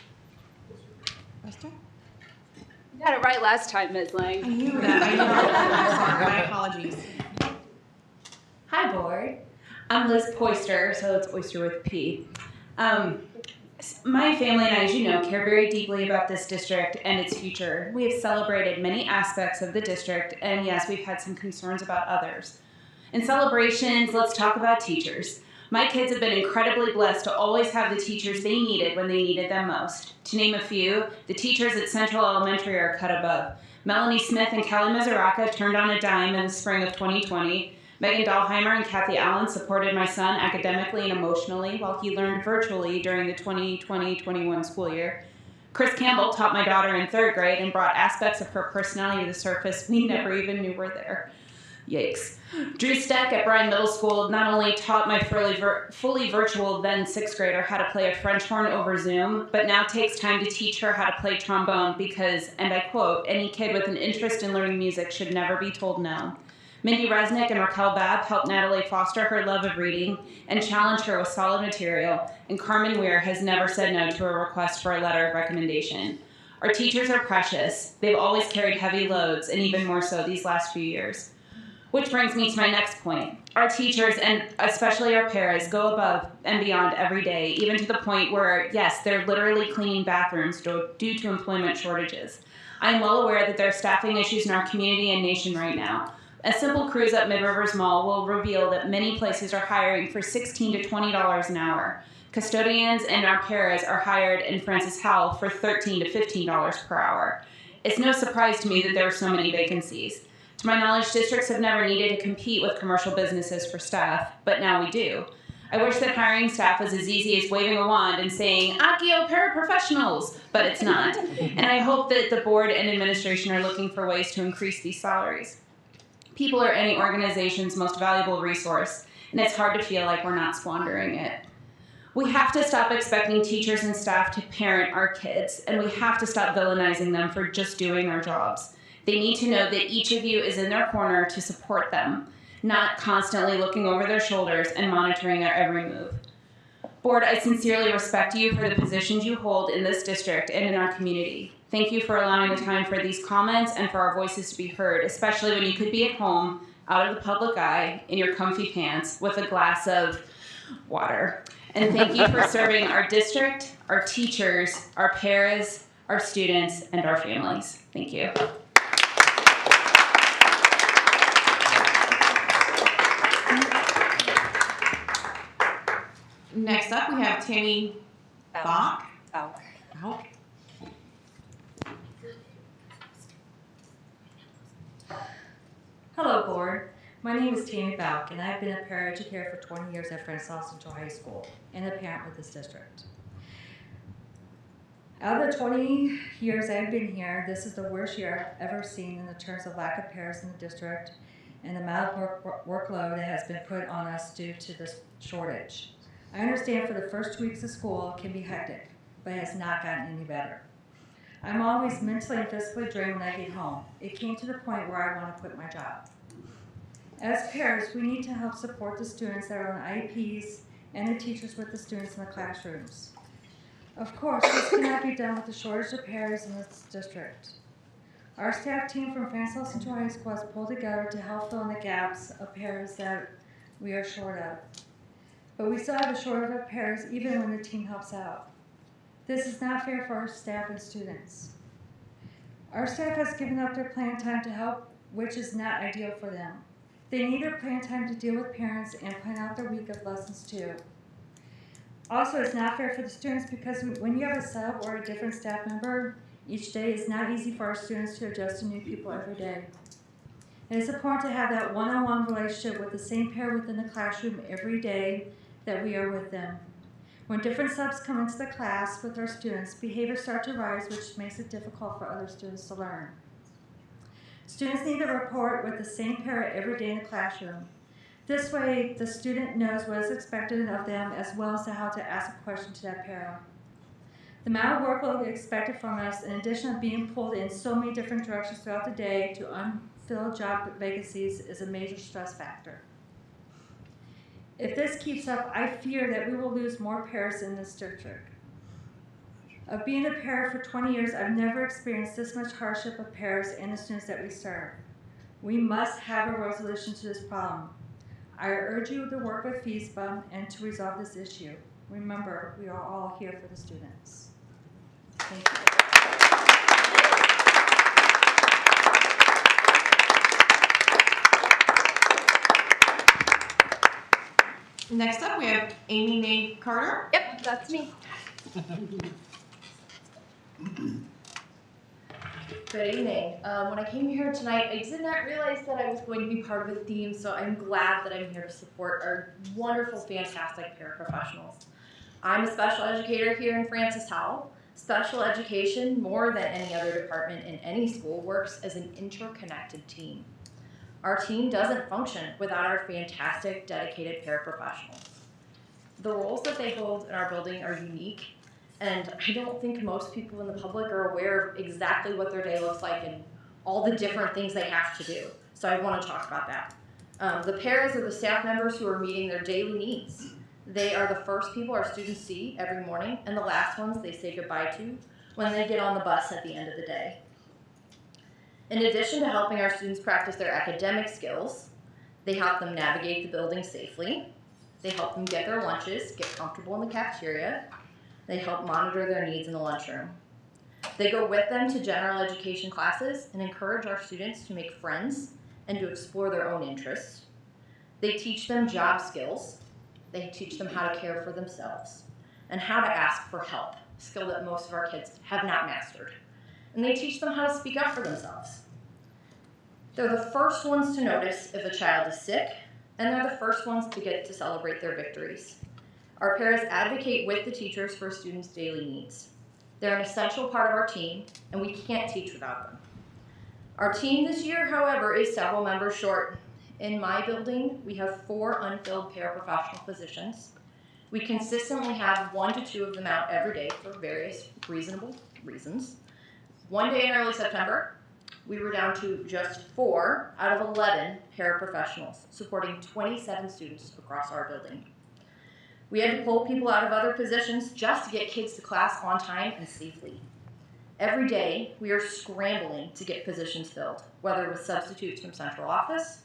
You got it right last time, Ms. Lang. I knew that. I know. Sorry, my apologies. Hi, board. I'm Liz Poyster, so it's Oyster with P. My family and I, as you know, care very deeply about this district and its future. We have celebrated many aspects of the district, and yes, we've had some concerns about others. In celebrations, let's talk about teachers. My kids have been incredibly blessed to always have the teachers they needed when they needed them most. To name a few, the teachers at Central Elementary are cut above. Melanie Smith and Kelly Mazuraka turned on a dime in the spring of 2020. Megan Dahlheimer and Kathy Allen supported my son academically and emotionally while he learned virtually during the 2020-21 school year. Chris Campbell taught my daughter in 3rd grade and brought aspects of her personality to the surface we never even knew were there. Yikes. Drew Steck at Bryan Middle School not only taught my fully virtual then 6th grader how to play a French horn over Zoom, but now takes time to teach her how to play trombone because, and I quote, any kid with an interest in learning music should never be told no. Mindy Resnick and Raquel Babb helped Natalie foster her love of reading and challenge her with solid material, and Carmen Weir has never said no to a request for a letter of recommendation. Our teachers are precious. They've always carried heavy loads, and even more so these last few years. Which brings me to my next point. Our teachers, and especially our paras, go above and beyond every day, even to the point where, yes, they're literally cleaning bathrooms due to employment shortages. I am well aware that there are staffing issues in our community and nation right now. A simple cruise at Mid-Rivers Mall will reveal that many places are hiring for $16 to $20 an hour. Custodians and our paras are hired in Francis Howell for $13 to $15 per hour. It's no surprise to me that there are so many vacancies. To my knowledge, districts have never needed to compete with commercial businesses for staff, but now we do. I wish that hiring staff was as easy as waving a wand and saying, Accio paraprofessionals, but it's not. And I hope that the board and administration are looking for ways to increase these salaries. People are any organization's most valuable resource, and it's hard to feel like we're not squandering it. We have to stop expecting teachers and staff to parent our kids, and we have to stop villainizing them for just doing their jobs. They need to know that each of you is in their corner to support them, not constantly looking over their shoulders and monitoring their every move. Board, I sincerely respect you for the positions you hold in this district and in our community. Thank you for allowing the time for these comments and for our voices to be heard, especially when you could be at home, out of the public eye, in your comfy pants, with a glass of water. And thank you for serving our district, our teachers, our paras, our students, and our families. Thank you. Next up, we have Tammy Bach. Bach. Hello, Board. My name is Tammy Bauck, and I've been a paraeducator for 20 years at Francois Central High School and a parent with this district. Out of the 20 years I've been here, this is the worst year I've ever seen in the terms of lack of paras in the district and the amount of workload that has been put on us due to this shortage. I understand for the first 2 weeks of school it can be hectic, but it has not gotten any better. I'm always mentally and physically drained when I get home. It came to the point where I want to quit my job. As parents, we need to help support the students that are on IEPs and the teachers with the students in the classrooms. Of course, this cannot be done with the shortage of paras in this district. Our staff team from Francois Central High School has pulled together to help fill in the gaps of paras that we are short of. But we still have a shortage of paras even when the team helps out. This is not fair for our staff and students. Our staff has given up their planned time to help, which is not ideal for them. They need their planned time to deal with parents and plan out their week of lessons too. Also, it's not fair for the students because when you have a sub or a different staff member, each day is not easy for our students to adjust to new people every day. It is important to have that one-on-one relationship with the same pair within the classroom every day that we are with them. When different subs come into the class with our students, behaviors start to rise, which makes it difficult for other students to learn. Students need to report with the same para every day in the classroom. This way, the student knows what is expected of them as well as to how to ask a question to that para. The amount of workload expected from us, in addition to being pulled in so many different directions throughout the day to unfilled job vacancies, is a major stress factor. If this keeps up, I fear that we will lose more paras in this district. Of being a para for 20 years, I've never experienced this much hardship of paras and the students that we serve. We must have a resolution to this problem. I urge you to work with FESPA and to resolve this issue. Remember, we are all here for the students. Thank you. Next up, we have Amy Mae Carter. Yep, that's me. Good evening. When I came here tonight, I did not realize that I was going to be part of a theme, so I'm glad that I'm here to support our wonderful, fantastic paraprofessionals. I'm a special educator here in Francis Howell. Special education, more than any other department in any school, works as an interconnected team. Our team doesn't function without our fantastic, dedicated paraprofessionals. The roles that they hold in our building are unique, and I don't think most people in the public are aware of exactly what their day looks like and all the different things they have to do. So I want to talk about that. The paras are the staff members who are meeting their daily needs. They are the first people our students see every morning, and the last ones they say goodbye to when they get on the bus at the end of the day. In addition to helping our students practice their academic skills, they help them navigate the building safely. They help them get their lunches, get comfortable in the cafeteria. They help monitor their needs in the lunchroom. They go with them to general education classes and encourage our students to make friends and to explore their own interests. They teach them job skills. They teach them how to care for themselves and how to ask for help, a skill that most of our kids have not mastered. And they teach them how to speak up for themselves. They're the first ones to notice if a child is sick, and they're the first ones to get to celebrate their victories. Our paras advocate with the teachers for students' daily needs. They're an essential part of our team, and we can't teach without them. Our team this year, however, is several members short. In my building, we have 4 unfilled paraprofessional positions. We consistently have 1 to 2 of them out every day for various reasonable reasons. One day in early September, we were down to just 4 out of 11 paraprofessionals, supporting 27 students across our building. We had to pull people out of other positions just to get kids to class on time and safely. Every day, we are scrambling to get positions filled, whether with substitutes from central office,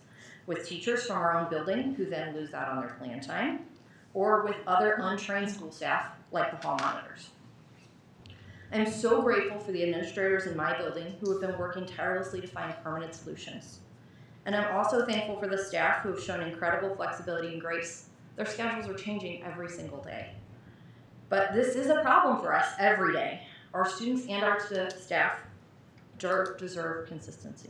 with teachers from our own building who then lose out on their plan time, or with other untrained school staff like the hall monitors. I'm so grateful for the administrators in my building who have been working tirelessly to find permanent solutions. And I'm also thankful for the staff who have shown incredible flexibility and grace. Their schedules are changing every single day. But this is a problem for us every day. Our students and our staff deserve consistency.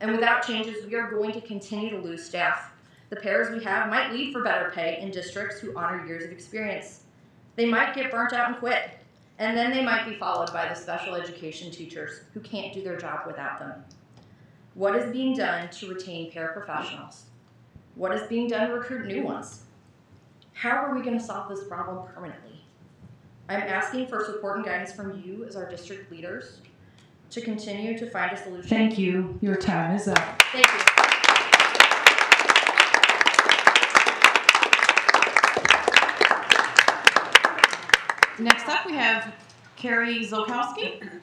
And without changes, we are going to continue to lose staff. The pairs we have might leave for better pay in districts who honor years of experience. They might get burnt out and quit. And then they might be followed by the special education teachers who can't do their job without them. What is being done to retain paraprofessionals? What is being done to recruit new ones? How are we going to solve this problem permanently? I'm asking for support and guidance from you as our district leaders to continue to find a solution. Thank you. Your time is up. Thank you. Next up, we have Carrie Zolkowski.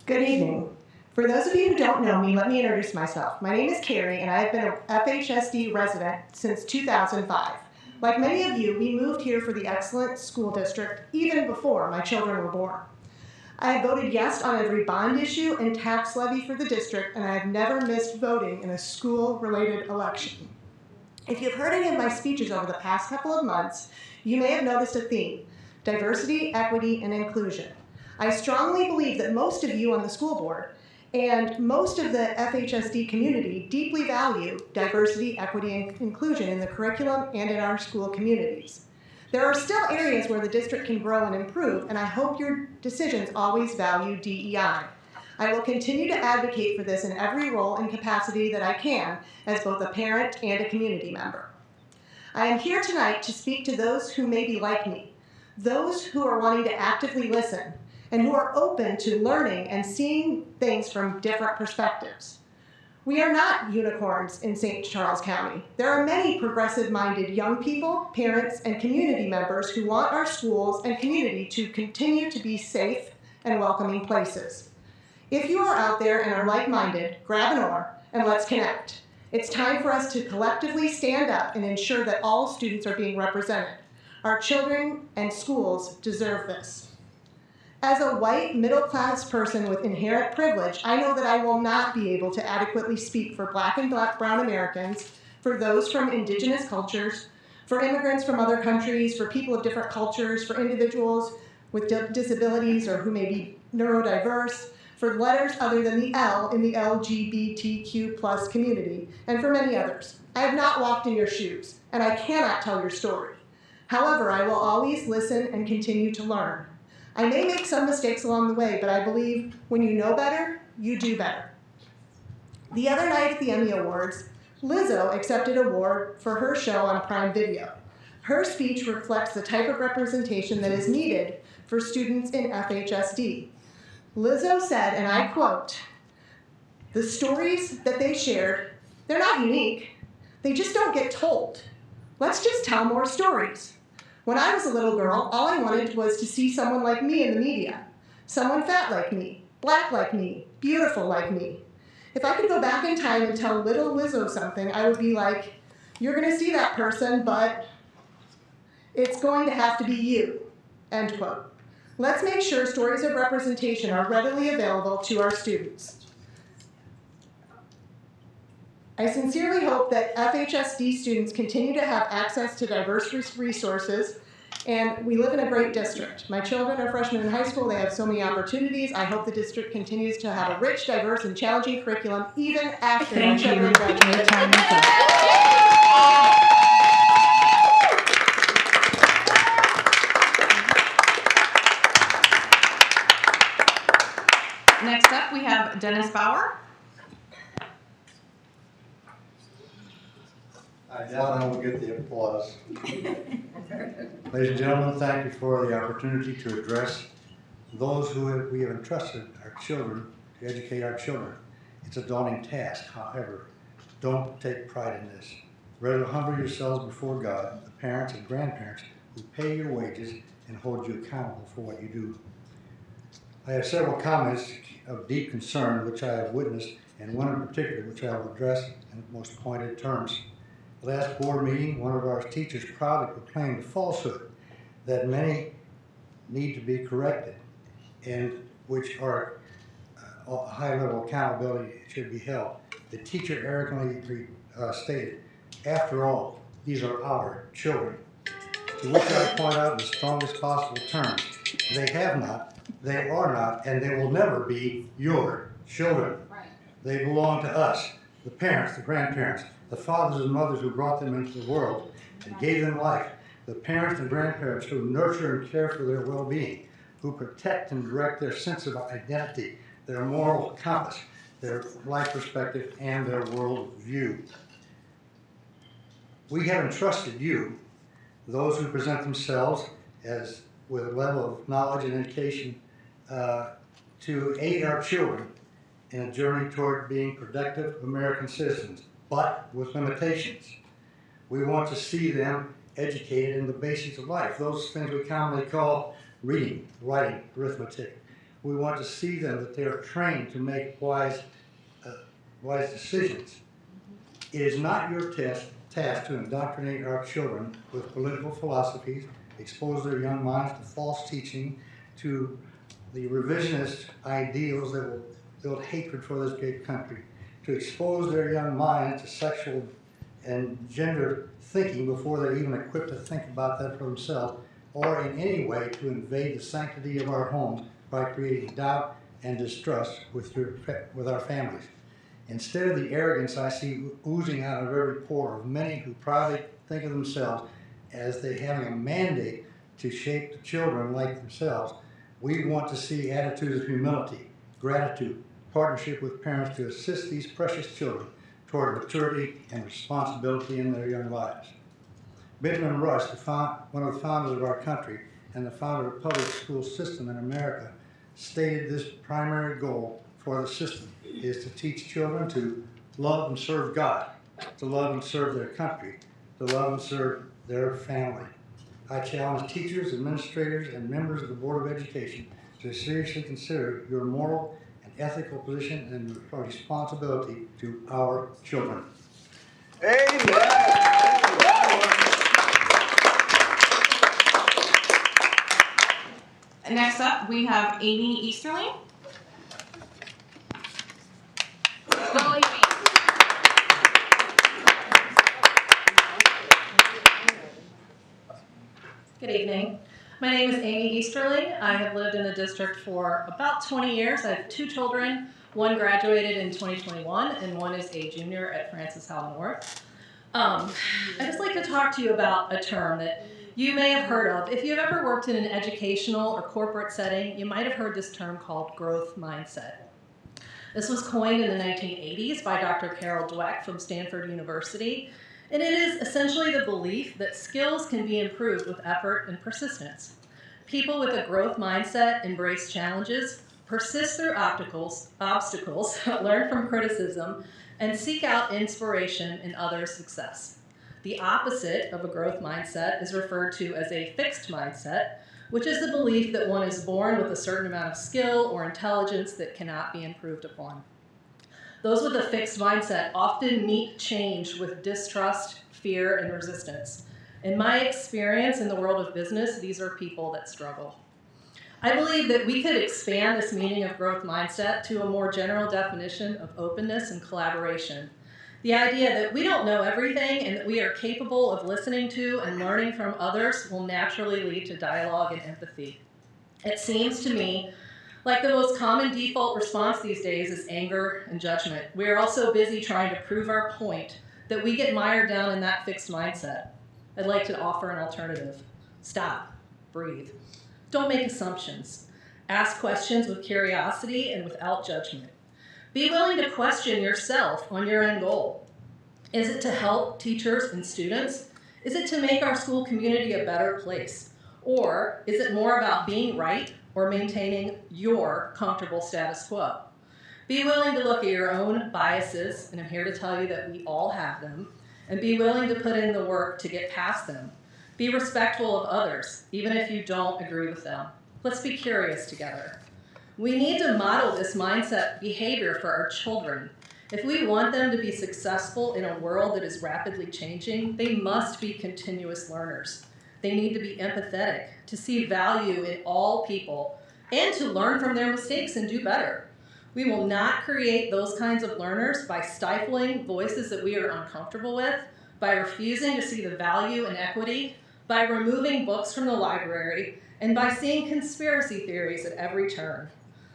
Good evening. For those of you who don't know me, let me introduce myself. My name is Carrie, and I have been a FHSD resident since 2005. Like many of you, we moved here for the excellent school district even before my children were born. I have voted yes on every bond issue and tax levy for the district, and I have never missed voting in a school-related election. If you've heard any of my speeches over the past couple of months, you may have noticed a theme: diversity, equity, and inclusion. I strongly believe that most of you on the school board and most of the FHSD community deeply value diversity, equity, and inclusion in the curriculum and in our school communities. There are still areas where the district can grow and improve, and I hope your decisions always value DEI. I will continue to advocate for this in every role and capacity that I can as both a parent and a community member. I am here tonight to speak to those who may be like me, those who are wanting to actively listen, and who are open to learning and seeing things from different perspectives. We are not unicorns in St. Charles County. There are many progressive-minded young people, parents, and community members who want our schools and community to continue to be safe and welcoming places. If you are out there and are like-minded, grab an oar and let's connect. It's time for us to collectively stand up and ensure that all students are being represented. Our children and schools deserve this. As a white, middle-class person with inherent privilege, I know that I will not be able to adequately speak for Black and brown Americans, for those from indigenous cultures, for immigrants from other countries, for people of different cultures, for individuals with disabilities or who may be neurodiverse, for letters other than the L in the LGBTQ+ community, and for many others. I have not walked in your shoes, and I cannot tell your story. However, I will always listen and continue to learn. I may make some mistakes along the way, but I believe when you know better, you do better. The other night at the Emmy Awards, Lizzo accepted an award for her show on Prime Video. Her speech reflects the type of representation that is needed for students in FHSD. Lizzo said, and I quote, "The stories that they shared, they're not unique. They just don't get told. Let's just tell more stories. When I was a little girl, all I wanted was to see someone like me in the media. Someone fat like me, black like me, beautiful like me. If I could go back in time and tell little Lizzo something, I would be like, you're going to see that person, but it's going to have to be you." End quote. Let's make sure stories of representation are readily available to our students. I sincerely hope that FHSD students continue to have access to diverse resources, and we live in a great district. My children are freshmen in high school. They have so many opportunities. I hope the district continues to have a rich, diverse, and challenging curriculum even after my children graduate. Next up, we have Dennis Bauer. I doubt I will get the applause. Ladies and gentlemen, thank you for the opportunity to address those who we have entrusted our children to educate our children. It's a daunting task. However, don't take pride in this. Rather humble yourselves before God, the parents and grandparents who pay your wages and hold you accountable for what you do. I have several comments of deep concern which I have witnessed, and one in particular which I will address in the most pointed terms. Last board meeting, one of our teachers proudly proclaimed a falsehood that many need to be corrected, and which are a high level of accountability should be held. The teacher arrogantly stated, "After all, these are our children." To which I point out in the strongest possible terms, they have not, they are not, and they will never be your children. They belong to us, the parents, the grandparents, the fathers and mothers who brought them into the world and gave them life, the parents and grandparents who nurture and care for their well-being, who protect and direct their sense of identity, their moral compass, their life perspective, and their world view. We have entrusted you, those who present themselves as with a level of knowledge and education, to aid our children in a journey toward being productive American citizens, but with limitations. We want to see them educated in the basics of life, those things we commonly call reading, writing, arithmetic. We want to see them that they are trained to make wise decisions. It is not your task to indoctrinate our children with political philosophies, expose their young minds to false teaching, to the revisionist ideals that will build hatred for this great country, to expose their young minds to sexual and gender thinking before they're even equipped to think about that for themselves, or in any way to invade the sanctity of our homes by creating doubt and distrust with our families. Instead of the arrogance I see oozing out of every pore of many who proudly think of themselves as they having a mandate to shape the children like themselves, we want to see attitudes of humility, gratitude, partnership with parents to assist these precious children toward maturity and responsibility in their young lives. Benjamin Rush, one of the founders of our country and the founder of the public school system in America, stated this primary goal for the system is to teach children to love and serve God, to love and serve their country, to love and serve their family. I challenge teachers, administrators, and members of the Board of Education to seriously consider your moral and ethical position and responsibility to our children. Next up, we have Amy Easterling. Good evening. My name is Amy Easterling. I have lived in the district for about 20 years. I have 2 children. One graduated in 2021 and one is a junior at Francis Howell North. I'd just like to talk to you about a term that you may have heard of. If you've ever worked in an educational or corporate setting, you might have heard this term called growth mindset. This was coined in the 1980s by Dr. Carol Dweck from Stanford University, and it is essentially the belief that skills can be improved with effort and persistence. People with a growth mindset embrace challenges, persist through obstacles, learn from criticism, and seek out inspiration in others' success. The opposite of a growth mindset is referred to as a fixed mindset, which is the belief that one is born with a certain amount of skill or intelligence that cannot be improved upon. Those with a fixed mindset often meet change with distrust, fear, and resistance. In my experience in the world of business, these are people that struggle. I believe that we could expand this meaning of growth mindset to a more general definition of openness and collaboration. The idea that we don't know everything and that we are capable of listening to and learning from others will naturally lead to dialogue and empathy. It seems to me like the most common default response these days is anger and judgment. We are also busy trying to prove our point that we get mired down in that fixed mindset. I'd like to offer an alternative. Stop, breathe. Don't make assumptions. Ask questions with curiosity and without judgment. Be willing to question yourself on your end goal. Is it to help teachers and students? Is it to make our school community a better place? Or is it more about being right or maintaining your comfortable status quo? Be willing to look at your own biases, and I'm here to tell you that we all have them, and be willing to put in the work to get past them. Be respectful of others, even if you don't agree with them. Let's be curious together. We need to model this mindset behavior for our children. If we want them to be successful in a world that is rapidly changing, they must be continuous learners. They need to be empathetic, to see value in all people, and to learn from their mistakes and do better. We will not create those kinds of learners by stifling voices that we are uncomfortable with, by refusing to see the value in equity, by removing books from the library, and by seeing conspiracy theories at every turn.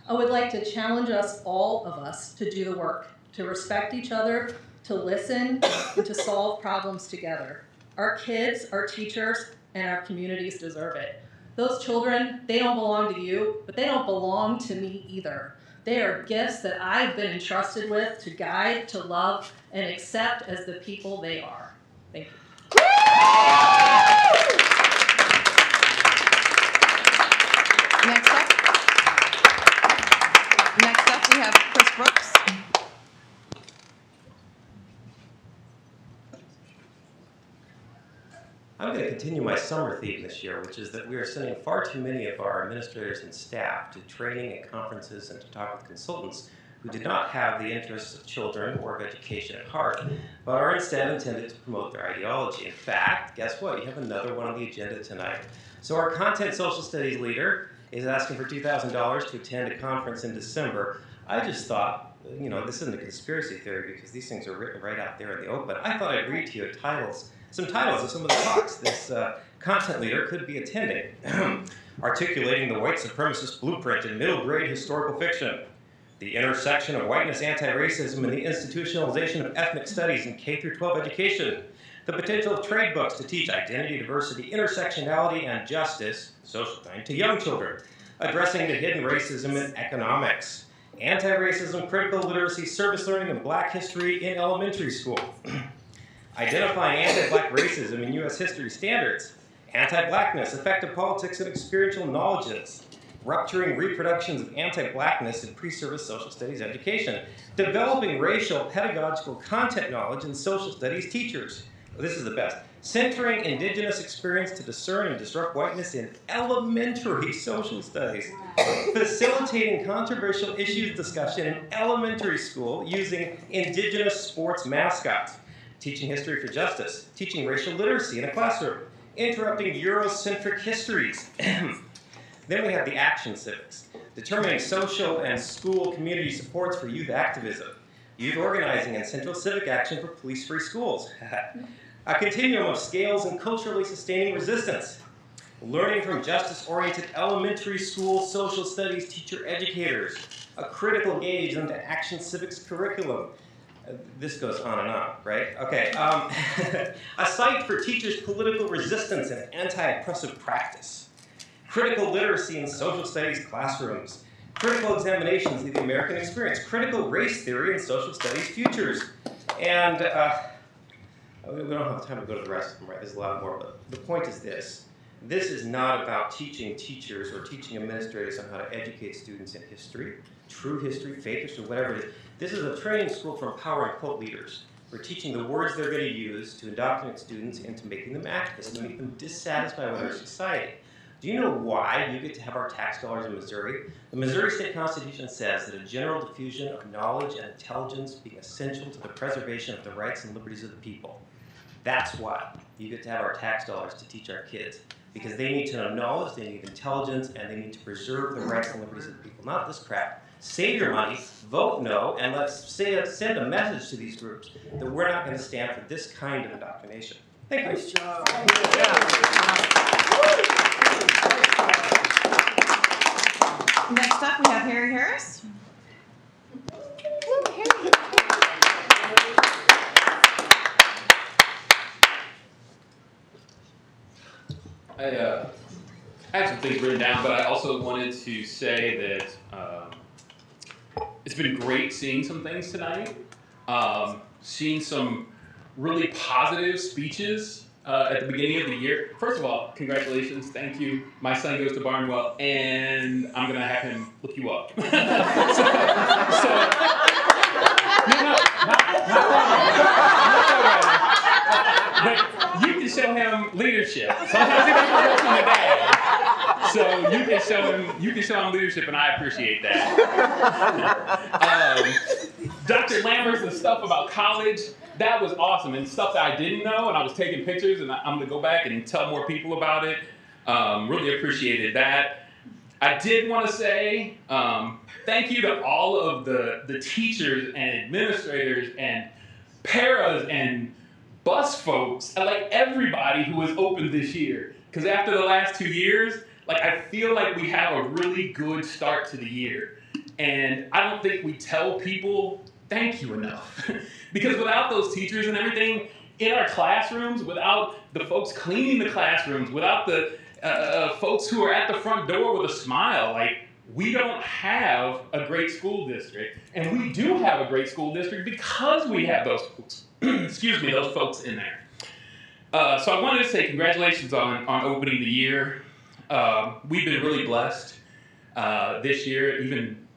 I would like to challenge us, all of us, to do the work, to respect each other, to listen, and to solve problems together. Our kids, our teachers, and our communities deserve it. Those children, they don't belong to you, but they don't belong to me either. They are gifts that I've been entrusted with to guide, to love, and accept as the people they are. Thank you. Next up we have Chris Brooks. I'm going to continue my summer theme this year, which is that we are sending far too many of our administrators and staff to training and conferences and to talk with consultants who did not have the interests of children or of education at heart, but are instead intended to promote their ideology. In fact, guess what? You have another one on the agenda tonight. So our content social studies leader is asking for $2,000 to attend a conference in December. I just thought, you know, this isn't a conspiracy theory because these things are written right out there in the open. I thought I'd read to you some titles of some of the talks this content leader could be attending. Articulating the white supremacist blueprint in middle grade historical fiction. The intersection of whiteness, anti-racism, and the institutionalization of ethnic studies in K-12 education. The potential of trade books to teach identity, diversity, intersectionality, and justice, social thing, to young children. Addressing the hidden racism in economics. Anti-racism, critical literacy, service learning, and black history in elementary school. Identifying anti-black racism in U.S. history standards. Anti-blackness, effective politics and experiential knowledges. Rupturing reproductions of anti-blackness in pre-service social studies education. Developing racial pedagogical content knowledge in social studies teachers. This is the best. Centering indigenous experience to discern and disrupt whiteness in elementary social studies. Facilitating controversial issues discussion in elementary school using indigenous sports mascots. Teaching history for justice. Teaching racial literacy in a classroom. Interrupting Eurocentric histories. Then we have the action civics. Determining social and school community supports for youth activism. Youth organizing and central civic action for police-free schools. A continuum of scales and culturally sustaining resistance. Learning from justice-oriented elementary school social studies teacher educators. A critical gaze into action civics curriculum. This goes on and on, right? Okay. A site for teachers' political resistance and anti-oppressive practice. Critical literacy in social studies classrooms. Critical examinations of the American experience. Critical race theory and social studies futures. And we don't have time to go to the rest of them, right? There's a lot more, but the point is this. This is not about teaching teachers or teaching administrators on how to educate students in history, true history, fake history, whatever it is. This is a training school for empowering cult leaders. We're teaching the words they're going to use to indoctrinate students into making them activists and make them dissatisfied with our society. Do you know why you get to have our tax dollars in Missouri? The Missouri State Constitution says that a general diffusion of knowledge and intelligence being essential to the preservation of the rights and liberties of the people. That's why you get to have our tax dollars to teach our kids. Because they need to know knowledge, they need intelligence, and they need to preserve the rights and liberties of the people, not this crap. Save your money, vote no, and let's send a message to these groups that we're not going to stand for this kind of indoctrination. Thank you. Nice job. Next up, we have Harry Harris. I have some things written down, but I also wanted to say that it's been great seeing some things tonight, seeing some really positive speeches at the beginning of the year. First of all, congratulations, thank you. My son goes to Barnwell, and I'm gonna have him look you up. leadership. Sometimes he doesn't go from the dad. So you can show him leadership, and I appreciate that. Dr. Lambert's the stuff about college, that was awesome, and stuff that I didn't know, and I was taking pictures, and I'm gonna go back and tell more people about it. Really appreciated that. I did want to say thank you to all of the teachers and administrators and paras and bus folks, like everybody who was open this year. Because after the last 2 years, like I feel like we have a really good start to the year. And I don't think we tell people thank you enough. Because without those teachers and everything in our classrooms, without the folks cleaning the classrooms, without the folks who are at the front door with a smile, like we don't have a great school district. And we do have a great school district because we have those folks, excuse me, those folks in there. So I wanted to say congratulations on opening the year. We've been really blessed this year, even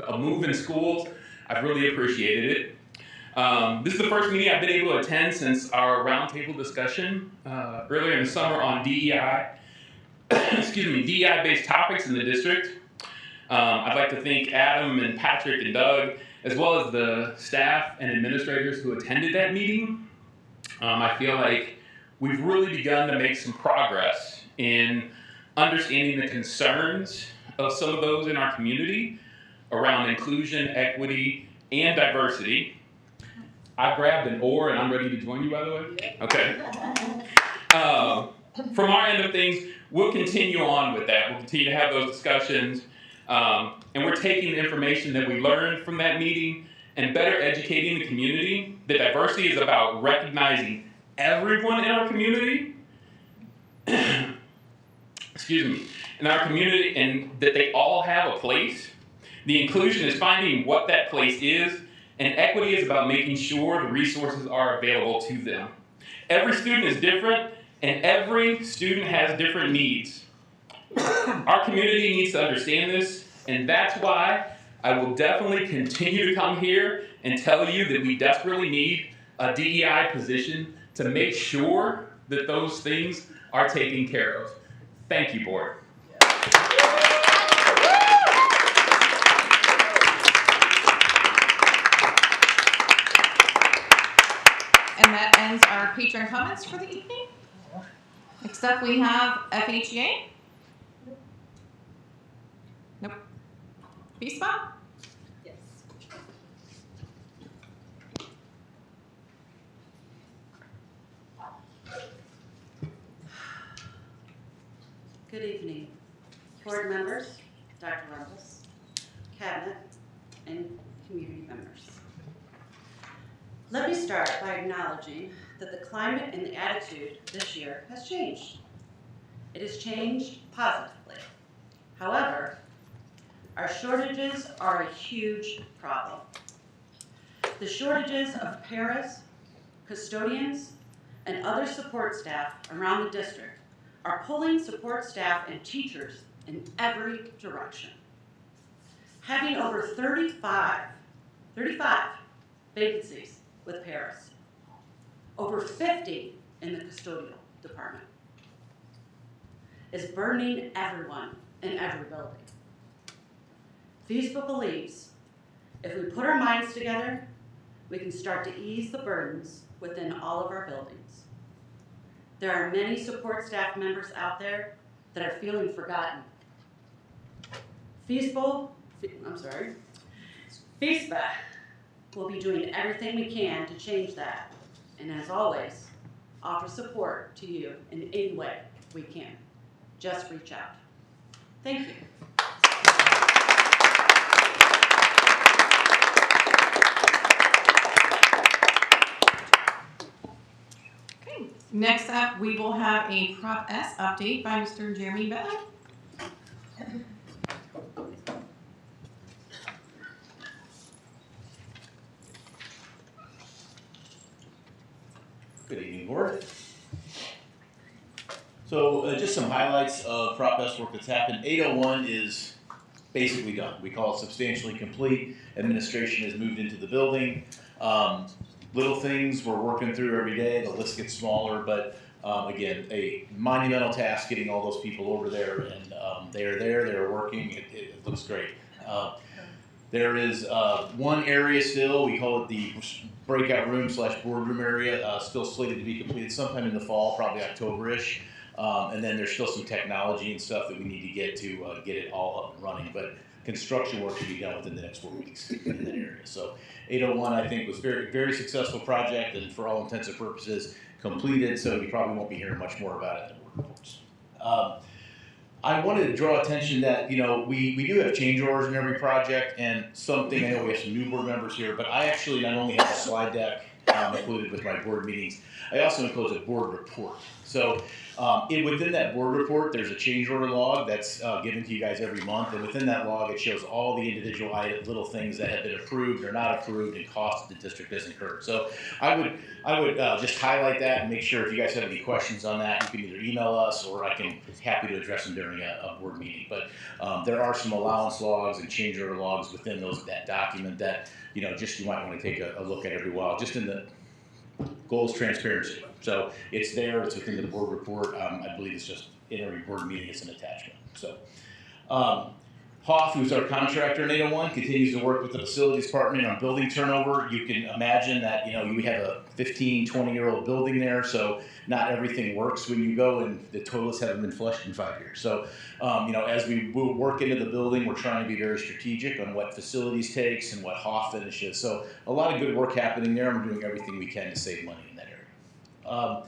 a move in schools. I've really appreciated it. This is the first meeting I've been able to attend since our roundtable discussion earlier in the summer on DEI, excuse me, DEI-based topics in the district. I'd like to thank Adam and Patrick and Doug, as well as the staff and administrators who attended that meeting. I feel like we've really begun to make some progress in understanding the concerns of some of those in our community around inclusion, equity, and diversity. I grabbed an oar and I'm ready to join you, by the way. Okay. From our end of things, we'll continue on with that. We'll continue to have those discussions. And we're taking the information that we learned from that meeting and better educating the community. The diversity is about recognizing everyone in our community, excuse me, in our community, and that they all have a place. The inclusion is finding what that place is, and equity is about making sure the resources are available to them. Every student is different, and every student has different needs. Our community needs to understand this, and that's why I will definitely continue to come here and tell you that we desperately need a DEI position to make sure that those things are taken care of. Thank you, board. And that ends our patron comments for the evening. Next up, we have FHEA. Nope. FESPA? Yes. Good evening, board members, Dr. Rumpus, cabinet, and community members. Let me start by acknowledging that the climate and the attitude this year has changed. It has changed positively. However, our shortages are a huge problem. The shortages of paras, custodians, and other support staff around the district are pulling support staff and teachers in every direction. Having over 35 vacancies with paras, over 50 in the custodial department, is burdening everyone in every building. FESPA believes if we put our minds together, we can start to ease the burdens within all of our buildings. There are many support staff members out there that are feeling forgotten. FESPA will be doing everything we can to change that, and as always, offer support to you in any way we can. Just reach out. Thank you. Next up, we will have a Prop S update by Mr. Jeremy Bell. Good evening, board. So just some highlights of Prop S work that's happened. 801 is basically done. We call it substantially complete. Administration has moved into the building. Little things we're working through every day. The list gets smaller, but Again, a monumental task getting all those people over there, and they're working, it looks great. There is one area still, we call it the breakout room / boardroom area, still slated to be completed sometime in the fall, probably October-ish. And then there's still some technology and stuff that we need to get it all up and running. But construction work should be done within the next 4 weeks in that area. So 801, I think, was very, very successful project, and for all intents and purposes, completed. So you probably won't be hearing much more about it in the board reports. I wanted to draw attention that, we do have change orders in every project, and something, I know we have some new board members here, but I actually not only have a slide deck included with my board meetings, I also include a board report. So within that board report, there's a change order log that's given to you guys every month, and within that log, it shows all the individual little things that have been approved or not approved and costs the district has incurred. So I would just highlight that and make sure if you guys have any questions on that, you can either email us or I can happy to address them during a board meeting. But there are some allowance logs and change order logs within that document that just you might want to take a look at every while, just in the goal is transparency. So it's there, it's within the board report. I believe it's just in every board meeting, it's an attachment. So Hoff, who's our contractor in 801, continues to work with the facilities department on building turnover. You can imagine that, we have a 15, 20-year-old building there, so not everything works when you go, and the toilets haven't been flushed in 5 years. So, as we work into the building, we're trying to be very strategic on what facilities takes and what Hoff finishes. So a lot of good work happening there, and we're doing everything we can to save money in that area.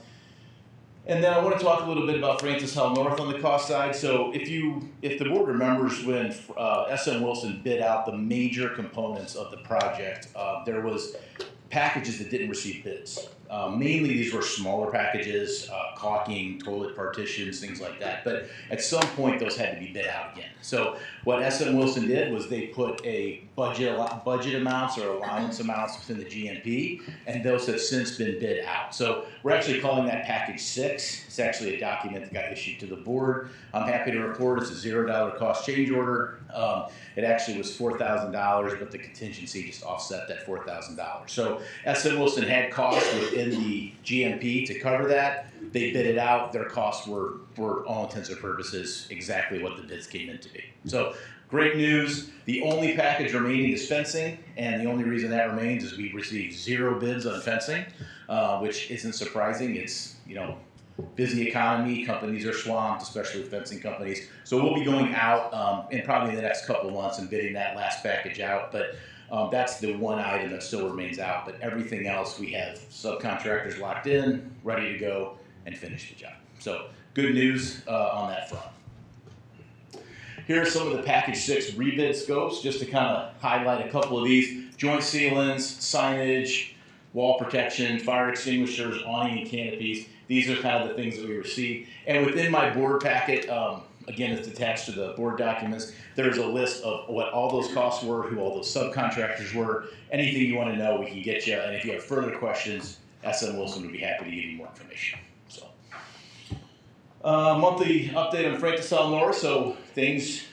And then I want to talk a little bit about Francis Howell North on the cost side. So if the board remembers when SM Wilson bid out the major components of the project, there was packages that didn't receive bids. Mainly these were smaller packages, caulking, toilet partitions, things like that. But at some point those had to be bid out again. So what SM Wilson did was they put a budget amounts or allowance amounts within the GMP, and those have since been bid out. So we're actually calling that package 6. It's actually a document that got issued to the board. I'm happy to report it's a $0 cost change order. It actually was $4,000, but the contingency just offset that $4,000. So SM Wilson had costs within the GMP to cover that. They bid it out. Their costs were, for all intents and purposes, exactly what the bids came in to be. So great news. The only package remaining is fencing, and the only reason that remains is we received 0 bids on fencing, which isn't surprising. It's, busy economy, companies are swamped, especially fencing companies. So we'll be going out in probably the next couple of months and bidding that last package out. But that's the one item that still remains out. But everything else, we have subcontractors locked in, ready to go, and finish the job. So good news on that front. Here are some of the package 6 rebid scopes, just to kind of highlight a couple of these. Joint sealants, signage, wall protection, fire extinguishers, awning and canopies. These are kind of the things that we received. And within my board packet, again, it's attached to the board documents, there's a list of what all those costs were, who all those subcontractors were. Anything you want to know, we can get you. And if you have further questions, SM Wilson would be happy to give you more information. So, monthly update on Francis Howell North. So things,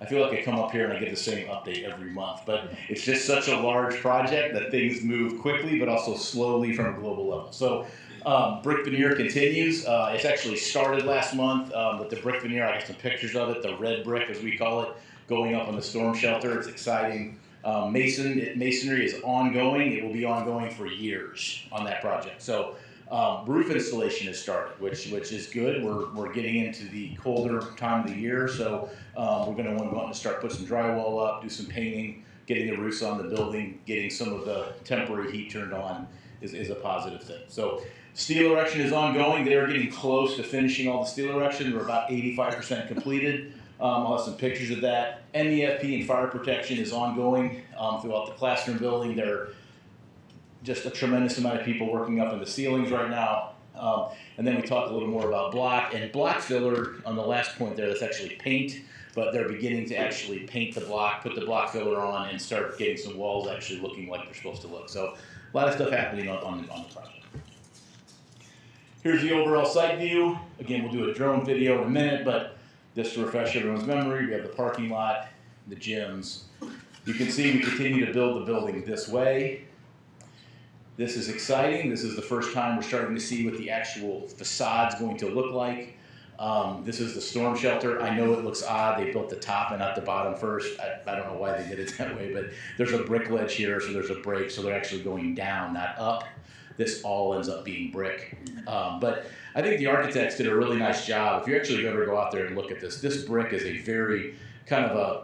I feel like I come up here and I get the same update every month, but it's just such a large project that things move quickly, but also slowly from a global level. So brick veneer continues. It's actually started last month, but the brick veneer, I got some pictures of it, the red brick as we call it, going up on the storm shelter. It's exciting. Masonry is ongoing. It will be ongoing for years on that project. So roof installation has started, which is good. We're getting into the colder time of the year, so we're going to want to start putting some drywall up, do some painting, getting the roofs on the building, getting some of the temporary heat turned on is a positive thing. So steel erection is ongoing. They're getting close to finishing all the steel erection. We're about 85% completed. I'll have some pictures of that. MEFP and fire protection is ongoing throughout the classroom building. There are just a tremendous amount of people working up in the ceilings right now. And then we talked a little more about block. And block filler, on the last point there, that's actually paint. But they're beginning to actually paint the block, put the block filler on, and start getting some walls actually looking like they're supposed to look. So a lot of stuff happening on the project. Here's the overall site view. Again, we'll do a drone video in a minute, but just to refresh everyone's memory, we have the parking lot, the gyms. You can see we continue to build the building this way. This is exciting. This is the first time we're starting to see what the actual facade's going to look like. This is the storm shelter. I know it looks odd. They built the top and not the bottom first. I don't know why they did it that way, but there's a brick ledge here, so there's a break, so they're actually going down, not up. This all ends up being brick. But I think the architects did a really nice job. If you actually ever go out there and look at this brick is a very kind of a,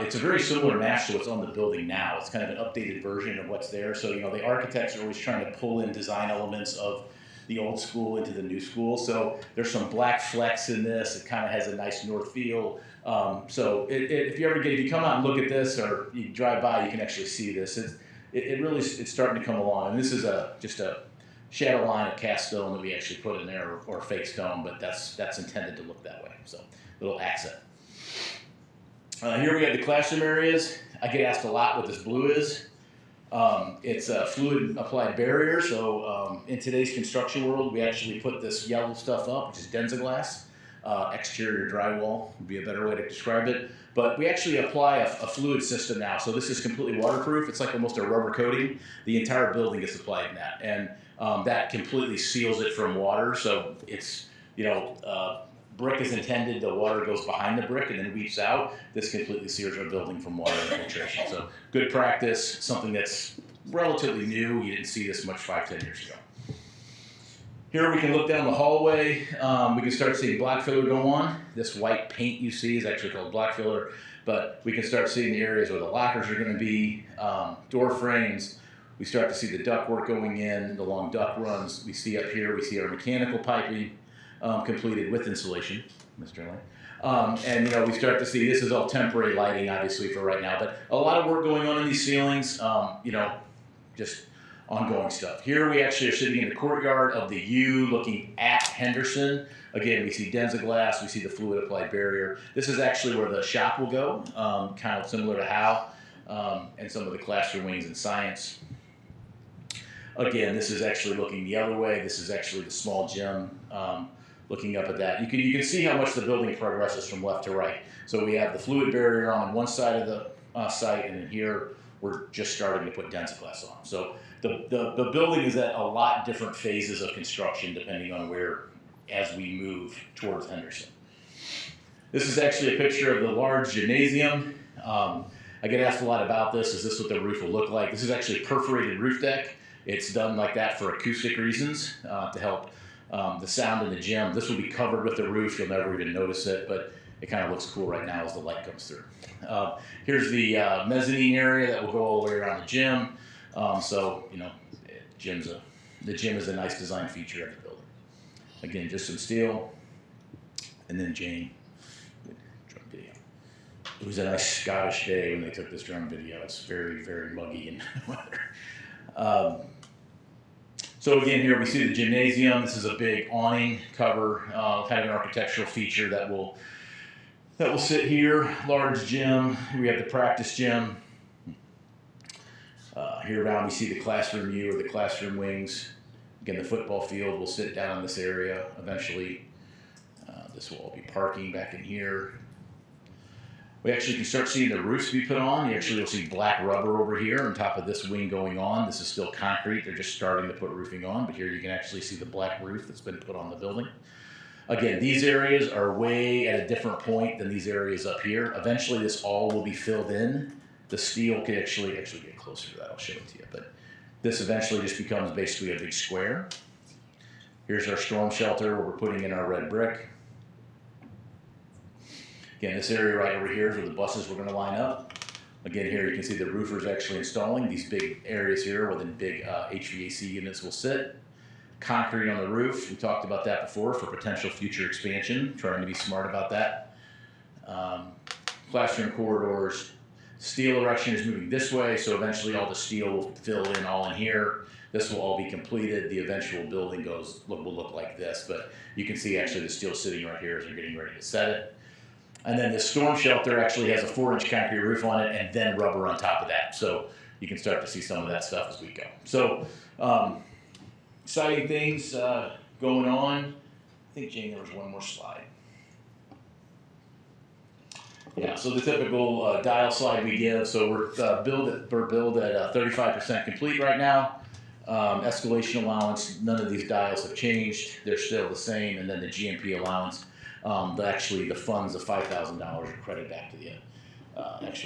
it's a very similar match to what's on the building now. It's kind of an updated version of what's there. So, you know, the architects are always trying to pull in design elements of the old school into the new school. So there's some black flecks in this. It kind of has a nice north feel. So if you come out and look at this, or you drive by, you can actually see this. It really, it's starting to come along. And this is just a shadow line of cast stone that we actually put in there, or fake stone, but that's intended to look that way. So little accent. Here we have the classroom areas. I get asked a lot what this blue is. It's a fluid applied barrier. So in today's construction world, we actually put this yellow stuff up, which is Densaglass. Exterior drywall would be a better way to describe it. But we actually apply a fluid system now. So this is completely waterproof. It's like almost a rubber coating. The entire building is applied in that. And that completely seals it from water. So it's, you know, brick is intended, the water goes behind the brick and then weeps out. This completely seals our building from water infiltration. So good practice, something that's relatively new. You didn't see this much 5-10 years ago. Here we can look down the hallway. We can start seeing black filler go on. This white paint you see is actually called black filler, but we can start seeing the areas where the lockers are going to be, door frames. We start to see the ductwork going in, the long duct runs. We see up here, we see our mechanical piping completed with insulation, Mr. Lane. And you know, we start to see, this is all temporary lighting obviously for right now, but a lot of work going on in these ceilings, you know, just ongoing stuff. Here we actually are sitting in the courtyard of the U looking at Henderson. Again, we see Densaglass, we see the fluid applied barrier. This is actually where the shop will go, kind of similar to Howe, and some of the classroom wings in science. Again, this is actually looking the other way. This is actually the small gym, looking up at that. You can see how much the building progresses from left to right. So we have the fluid barrier on one side of the site, and then here we're just starting to put Densaglass on. So the building is at a lot different phases of construction depending on where, as we move towards Henderson. This is actually a picture of the large gymnasium. I get asked a lot about this. Is this what the roof will look like? This is actually a perforated roof deck. It's done like that for acoustic reasons to help the sound in the gym. This will be covered with the roof. You'll never even notice it, but it kind of looks cool right now as the light comes through. Here's the mezzanine area that will go all the way around the gym. So, you know, the gym is a nice design feature of the building. Again, just some steel. And then Jane, drum video. It was a nice Scottish day when they took this drum video. It's very, very muggy in weather. So again, here we see the gymnasium. This is a big awning cover, kind of an architectural feature that will sit here. Large gym. We have the practice gym. Here around we see the classroom U, or the classroom wings. Again, the football field will sit down in this area eventually. This will all be parking back in here. We actually can start seeing the roofs be put on. You actually will see black rubber over here on top of this wing going on. This is still concrete. They're just starting to put roofing on, but here you can actually see the black roof that's been put on the building. Again, these areas are way at a different point than these areas up here. Eventually this all will be filled in. The steel can actually get closer to that. I'll show it to you. But this eventually just becomes basically a big square. Here's our storm shelter where we're putting in our red brick. Again, this area right over here is where the buses were going to line up. Again, here you can see the roofers actually installing these big areas here where the big HVAC units will sit. Concrete on the roof. We talked about that before for potential future expansion, trying to be smart about that. Classroom corridors. Steel erection is moving this way, so eventually all the steel will fill in all in here. This will all be completed. The eventual building will look like this, but you can see actually the steel sitting right here as they're getting ready to set it. And then the storm shelter actually has a 4-inch concrete roof on it and then rubber on top of that. So you can start to see some of that stuff as we go. So exciting things going on. I think, Jane, there was one more slide. Yeah, so the typical dial slide we give. So we're billed at 35% complete right now. Escalation allowance, none of these dials have changed. They're still the same. And then the GMP allowance, the funds of $5,000 are credited back to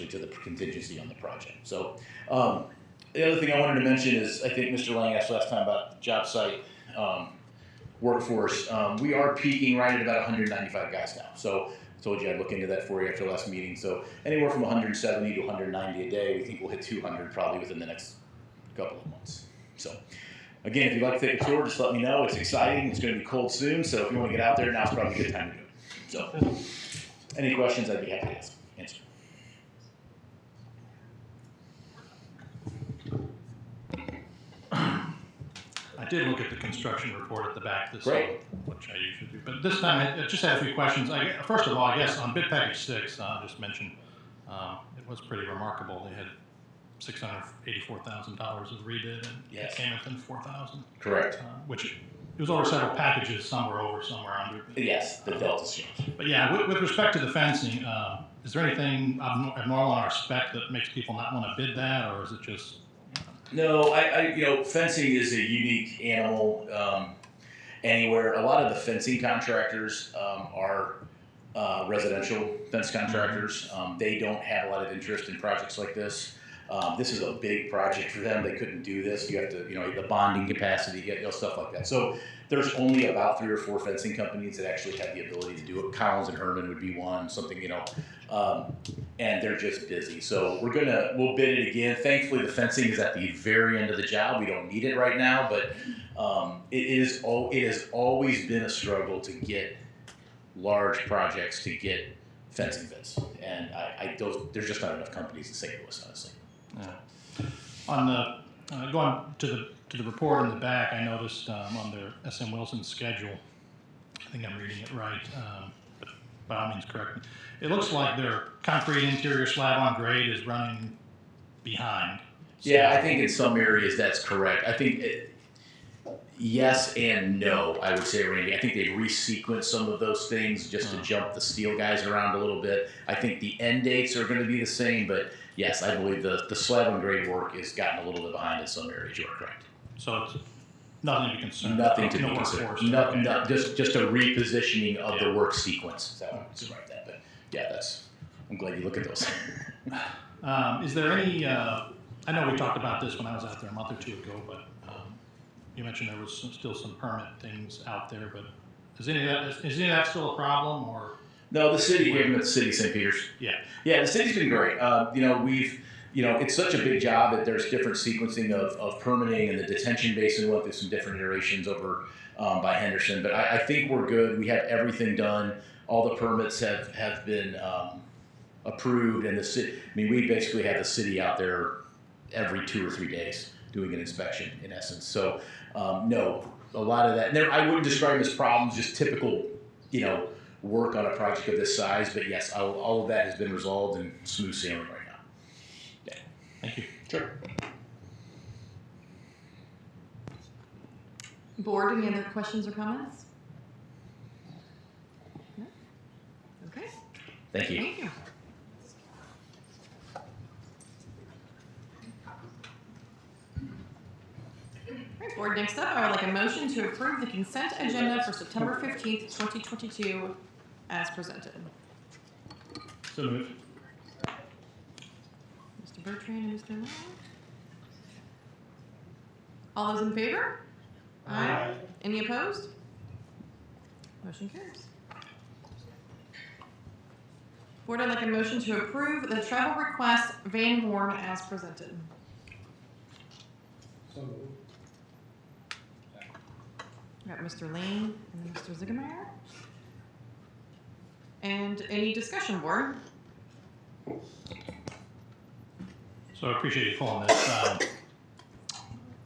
to the contingency on the project. So the other thing I wanted to mention is, I think Mr. Lang asked last time about job site workforce. We are peaking right at about 195 guys now. So I told you I'd look into that for you after last meeting. So anywhere from 170 to 190 a day. We think we'll hit 200 probably within the next couple of months. So again, if you'd like to take a tour, just let me know. It's exciting. It's going to be cold soon. So if you want to get out there, now's probably a good time to do it. So any questions, I'd be happy to answer. I did look at the construction report at the back this Great. Which I usually do. But this time, I just had a few questions. First of all, I guess on bid package 6, just mentioned, it was pretty remarkable. They had $684,000 of rebid, and Yes. it came within $4,000. Correct. Which it was over several packages. Some were over, some were under. Yes, the delta's changed. But yeah, with respect to the fencing, is there anything abnormal in our spec that makes people not want to bid that, or is it just? No, fencing is a unique animal anywhere. A lot of the fencing contractors are residential fence contractors. They don't have a lot of interest in projects like this. This is a big project for them. They couldn't do this. You have to, the bonding capacity, stuff like that. So there's only about 3 or 4 fencing companies that actually have the ability to do it. Collins and Herman would be one, and they're just busy. So we'll bid it again. Thankfully, the fencing is at the very end of the job. We don't need it right now, but it has always been a struggle to get large projects to get fencing bids, and there's just not enough companies to say to us, honestly. Yeah. On the going to the report in the back, I noticed on the SM Wilson schedule, I think I'm reading it right, but by all means correct me. It looks like their concrete interior slab on grade is running behind. Yeah, I think in some areas that's correct. I think yes and no, I would say, Randy. I think they resequenced some of those things just to jump the steel guys around a little bit. I think the end dates are going to be the same, but yes, I believe the slab on grade work has gotten a little bit behind in some areas. You are correct. So it's nothing to be concerned. Nothing to be no concerned. No, just a repositioning of the work sequence. So I would describe that, but yeah, I'm glad you look at those. Is there any? I know we talked about this when I was out there a month or 2 ago, but you mentioned there was still some permit things out there. But is any of that still a problem, or? No, the city, even at the city of St. Peters. Yeah, the city's been great. It's such a big job that there's different sequencing of permitting, and the detention basin went through some different iterations over by Henderson. But I think we're good. We have everything done. All the permits have been approved, and the city. We basically have the city out there every 2 or 3 days doing an inspection, in essence. So no, a lot of that. I wouldn't describe it as problems, just typical, work on a project of this size. But yes, all of that has been resolved and smooth sailing right now. Yeah. Thank you. Sure. Board, any other questions or comments? No? Okay. Thank you. Thank you. All right, board, next up, I would like a motion to approve the consent agenda for September 15th, 2022 as presented. So moved. Mr. Bertrand and Mr. Long. All those in favor? Aye. Any opposed? Motion carries. Board, I'd like a motion to approve the travel request Van Horn as presented. So moved. We got Mr. Lane and then Mr. Ziegemeyer. And any discussion, board? So I appreciate you pulling this.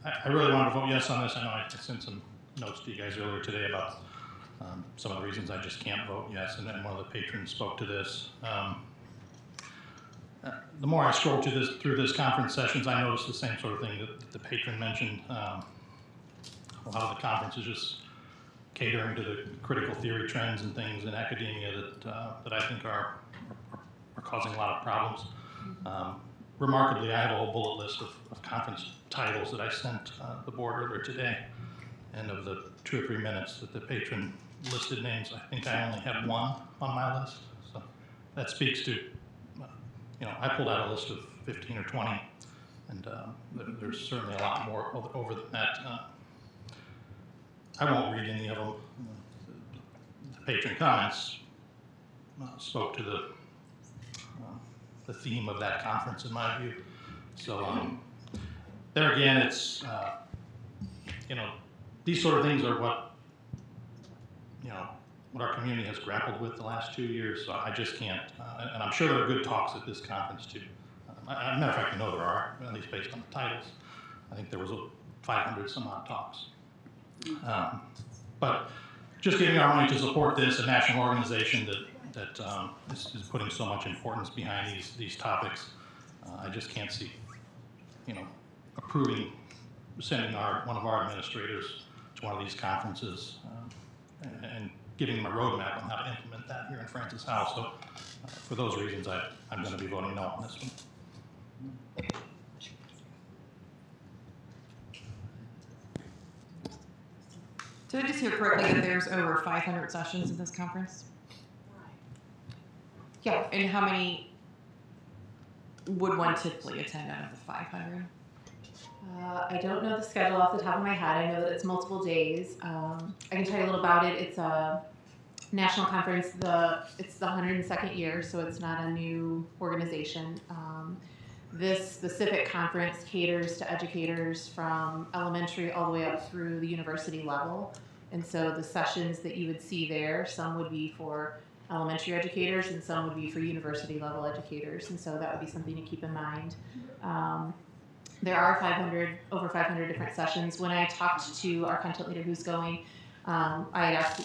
I really wanted to vote yes on this. I know I sent some notes to you guys earlier today about some of the reasons I just can't vote yes, and then one of the patrons spoke to this. The more I scroll through this conference sessions, I noticed the same sort of thing that the patron mentioned. A lot of the conference is just catering to the critical theory trends and things in academia that I think are causing a lot of problems. Remarkably, I have a whole bullet list of conference titles that I sent the board earlier today. And of the 2 or 3 minutes that the patron listed names, I think I only have one on my list. So that speaks to, I pulled out a list of 15 or 20, and there's certainly a lot more over than that. I won't read any of them. The patron comments spoke to the theme of that conference, in my view. So there again, it's these sort of things are what our community has grappled with the last 2 years. So I just can't, and I'm sure there are good talks at this conference too. As a matter of fact, I know there are, at least based on the titles. I think there was 500 some odd talks. But just giving our money to support this, a national organization that is putting so much importance behind these topics, I just can't see, approving sending one of our administrators to one of these conferences and giving them a roadmap on how to implement that here in Francis House. So for those reasons, I'm going to be voting no on this one. Did I just hear correctly that there's over 500 sessions in this conference? Yeah, and how many would one typically attend out of the 500? I don't know the schedule off the top of my head. I know that it's multiple days. I can tell you a little about it. It's a national conference. It's the 102nd year, so it's not a new organization. This specific conference caters to educators from elementary all the way up through the university level. And so the sessions that you would see there, some would be for elementary educators and some would be for university level educators. And so that would be something to keep in mind. There are over 500 different sessions. When I talked to our content leader who's going, I had asked,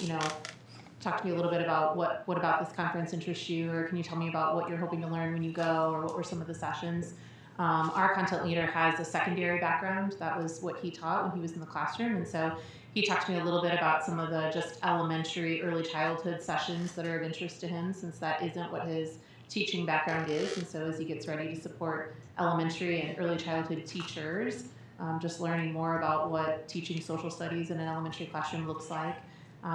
talk to me a little bit about what about this conference interests you, or can you tell me about what you're hoping to learn when you go, or what were some of the sessions. Our content leader has a secondary background. That was what he taught when he was in the classroom, and so he talked to me a little bit about some of the just elementary, early childhood sessions that are of interest to him, since that isn't what his teaching background is. And so as he gets ready to support elementary and early childhood teachers, just learning more about what teaching social studies in an elementary classroom looks like.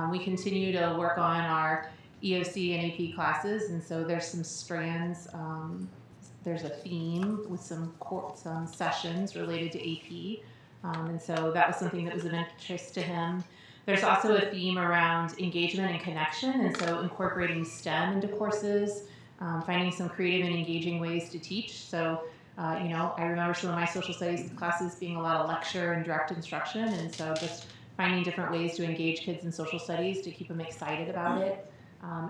We continue to work on our EOC and AP classes, and so there's some strands. There's a theme with some sessions related to AP, and so that was something that was of interest to him. There's also a theme around engagement and connection, and so incorporating STEM into courses, finding some creative and engaging ways to teach. So, I remember some of my social studies classes being a lot of lecture and direct instruction, and so just finding different ways to engage kids in social studies to keep them excited about it.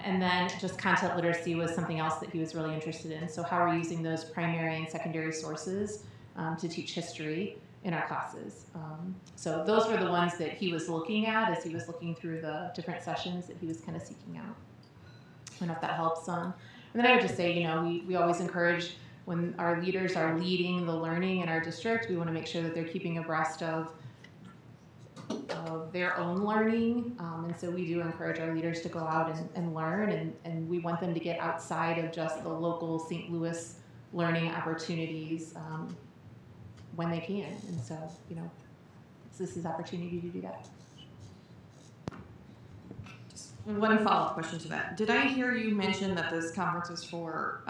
And then just content literacy was something else that he was really interested in. So how we're using those primary and secondary sources to teach history in our classes. So those were the ones that he was looking at as he was looking through the different sessions that he was kind of seeking out. I don't know if that helps. And then I would just say, we always encourage when our leaders are leading the learning in our district, we want to make sure that they're keeping abreast of their own learning, and so we do encourage our leaders to go out and learn, and we want them to get outside of just the local St. Louis learning opportunities when they can, and so this is opportunity to do that. Just one follow-up question to that. Did I hear you mention that this conference is for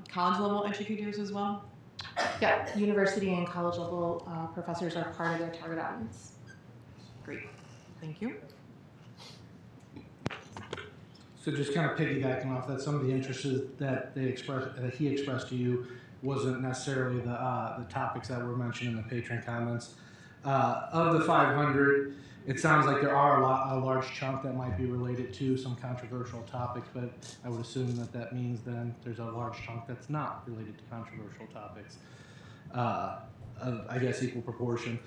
college level educators as well? Yeah, university and college level professors are part of their target audience. Great, thank you. So just kind of piggybacking off that, some of the interests that he expressed to you wasn't necessarily the topics that were mentioned in the patron comments. Of the 500, it sounds like there are a large chunk that might be related to some controversial topics, but I would assume that means then there's a large chunk that's not related to controversial topics. Of, I guess, equal proportion.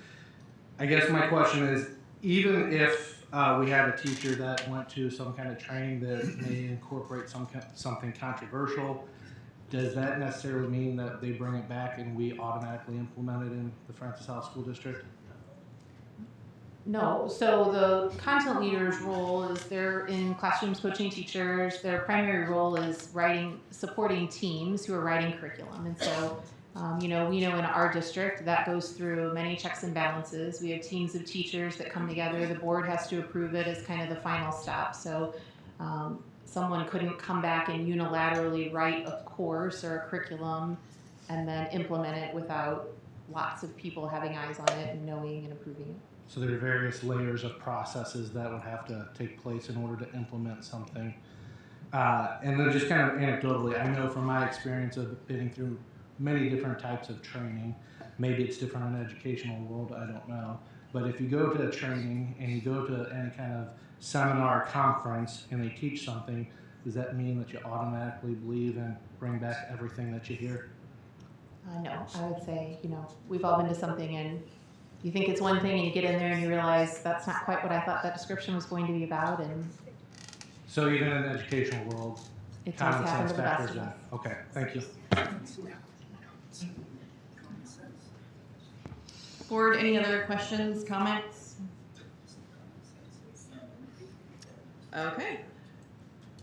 I guess my question is, even if we have a teacher that went to some kind of training that may incorporate something controversial, does that necessarily mean that they bring it back and we automatically implement it in the Francis House School District? No, so the content leader's role is they're in classrooms coaching teachers. Their primary role is supporting teams who are writing curriculum. And so We know in our district that goes through many checks and balances. We have teams of teachers that come together. The board has to approve it as kind of the final step. So someone couldn't come back and unilaterally write a course or a curriculum and then implement it without lots of people having eyes on it and knowing and approving it. So there are various layers of processes that would have to take place in order to implement something. And then just kind of anecdotally, I know from my experience of getting through many different types of training, maybe it's different in the educational world, I don't know. But if you go to a training and you go to any kind of seminar, conference, and they teach something, does that mean that you automatically believe and bring back everything that you hear? No, I would say, we've all been to something and you think it's one thing and you get in there and you realize that's not quite what I thought that description was going to be about. And so even in the educational world, it does happen to the best of us. Okay, thank you. Board, any other questions, comments? Okay.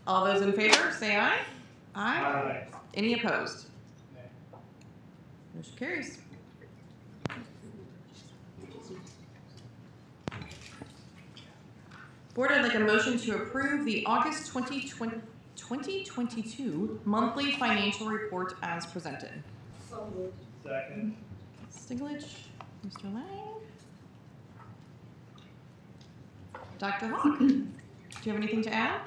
All those in favor, say aye. Aye. Any opposed? Motion carries. Board, I'd like a motion to approve the August 2022 monthly financial report as presented. So moved. Second. Stiglich, Mr. Lang. Dr. Hawk, do you have anything to add?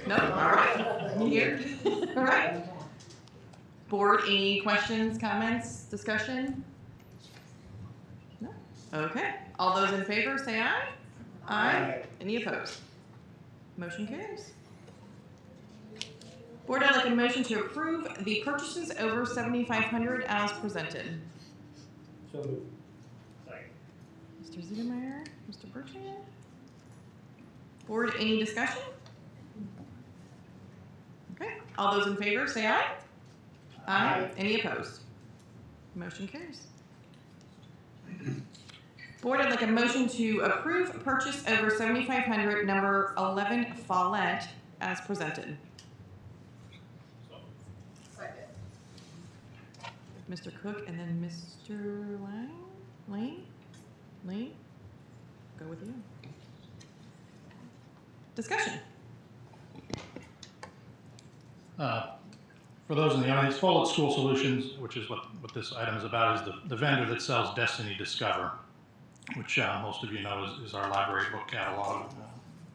No? All right. Here? All right. Board, any questions, comments, discussion? No? Okay. All those in favor say aye. Aye. Any opposed? Motion carries. Board, I'd like a motion to approve the purchases over $7,500 as presented. So moved. Second. Mr. Ziedemeyer, Mr. Bertrand. Board, any discussion? Okay. All those in favor say aye. Aye. Any opposed? Motion carries. Board, I'd like a motion to approve purchase over $7,500 number 11 Follette as presented. Second. Mr. Cook and then Mr. Lane? Go with you. Discussion. For those in the audience, Follett School Solutions, which is what this item is about, is the vendor that sells Destiny Discover, which most of you know is our library book catalog,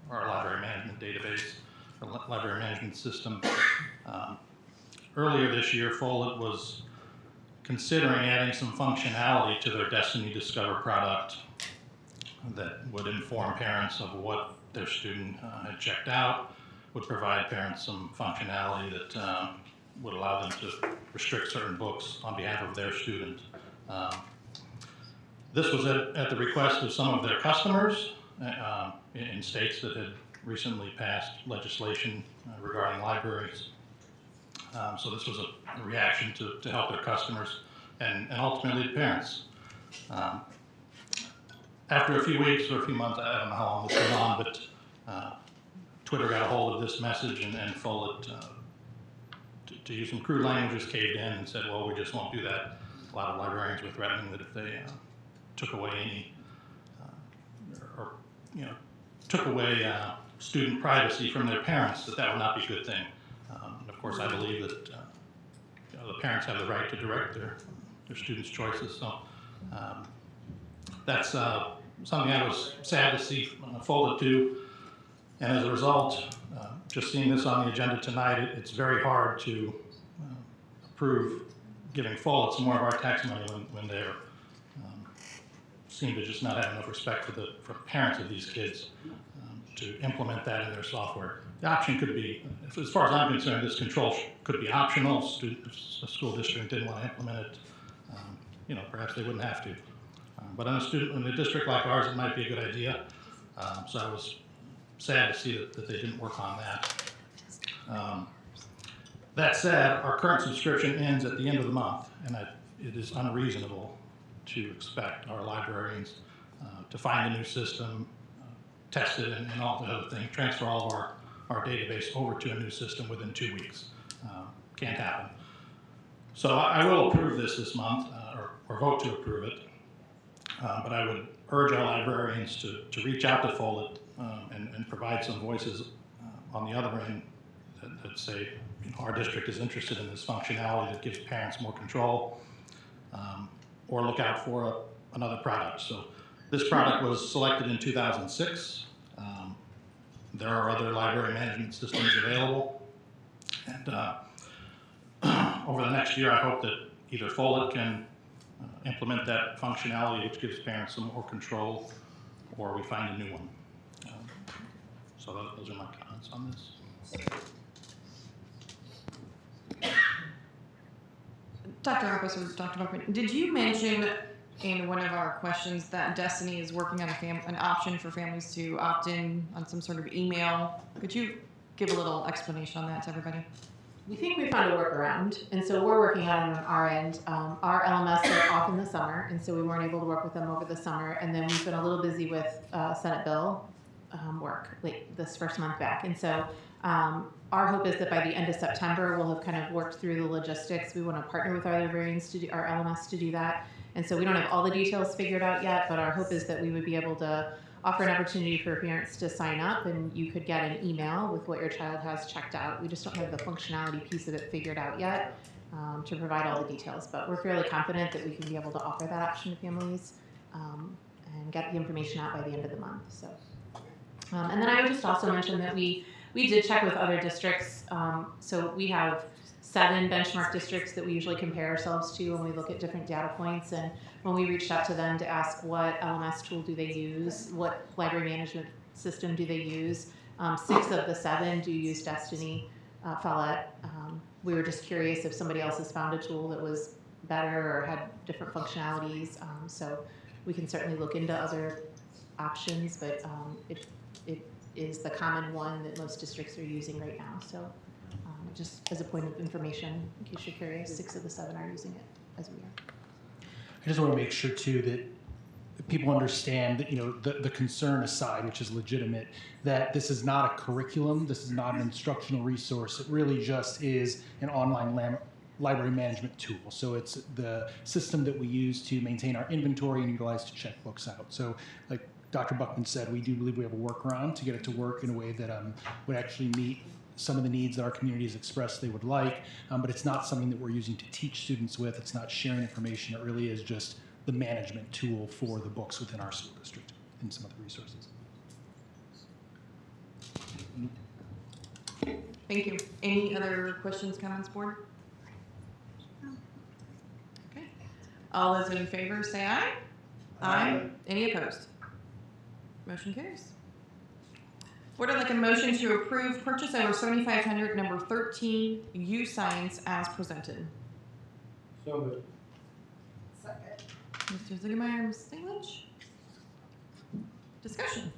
our library management database, our library management system. Earlier this year, Follett was considering adding some functionality to their Destiny Discover product that would inform parents of what their student had checked out, would provide parents some functionality that would allow them to restrict certain books on behalf of their student. This was at the request of some of their customers in states that had recently passed legislation regarding libraries. So this was a reaction to help their customers and ultimately the parents. After a few weeks or a few months, I don't know how long this went on, but Twitter got a hold of this message and Follett, to use some crude language, just caved in and said, well, we just won't do that. A lot of librarians were threatening that if they took away any, took away student privacy from their parents, that would not be a good thing. And of course, I believe that the parents have the right to direct their students' choices. So that's something I was sad to see Follett do. And as a result, just seeing this on the agenda tonight, it's very hard to approve giving Follett some more of our tax money when they're seem to just not have enough respect for parents of these kids to implement that in their software. The option could be, as far as I'm concerned, this control could be optional. If a school district didn't want to implement it, perhaps they wouldn't have to. But in a district like ours, it might be a good idea. So I was sad to see that they didn't work on that. That said, our current subscription ends at the end of the month, and it is unreasonable to expect our librarians to find a new system, test it, and all the other things, transfer all of our database over to a new system within 2 weeks. Can't happen. So I will approve this month, or vote to approve it. But I would urge our librarians to reach out to Follett and provide some voices on the other end that say, our district is interested in this functionality that gives parents more control, or look out for another product. So this product was selected in 2006. There are other library management systems available. And over the next year, I hope that either Follett can implement that functionality, which gives parents some more control, or we find a new one. So those are my comments on this. Dr. Hoppus or Dr. Buckman, did you mention in one of our questions that Destiny is working on an option for families to opt in on some sort of email? Could you give a little explanation on that to everybody? We think we found a workaround, and so we're working on it on our end. Our LMS are off in the summer, and so we weren't able to work with them over the summer, and then we've been a little busy with Senate bill work this first month back. And so our hope is that by the end of September, we'll have kind of worked through the logistics. We want to partner with our librarians to do our LMS to do that. And so we don't have all the details figured out yet, but our hope is that we would be able to offer an opportunity for parents to sign up, and you could get an email with what your child has checked out. We just don't have the functionality piece of it figured out yet to provide all the details, but we're fairly confident that we can be able to offer that option to families and get the information out by the end of the month. So, and then I would just also mention that we did check with other districts. So we have 7 benchmark districts that we usually compare ourselves to when we look at different data points. And when we reached out to them to ask what LMS tool do they use, what library management system do they use, 6 of the 7 do use Destiny Follett. We were just curious if somebody else has found a tool that was better or had different functionalities. So we can certainly look into other options, but it is the common one that most districts are using right now. So just as a point of information, in case you're curious, 6 of the 7 are using it as we are. I just want to make sure too that people understand that, you know, the concern aside, which is legitimate, that this is not a curriculum, this is not an instructional resource. It really just is an online library management tool. So it's the system that we use to maintain our inventory and utilize to check books out. So like Dr. Buckman said, we do believe we have a workaround to get it to work in a way that would actually meet some of the needs that our community has expressed they would like, but it's not something that we're using to teach students with. It's not sharing information. It really is just the management tool for the books within our school district and some other resources. Thank you. Any other questions, comments, board? Okay. All those in favor say aye. Aye. Any opposed? Motion carries. Board, I'd like a motion to approve purchase order 7500 number 13 U Science as presented. So moved. Second. Mr. Ziegemeier, Ms. Stingledge. Discussion.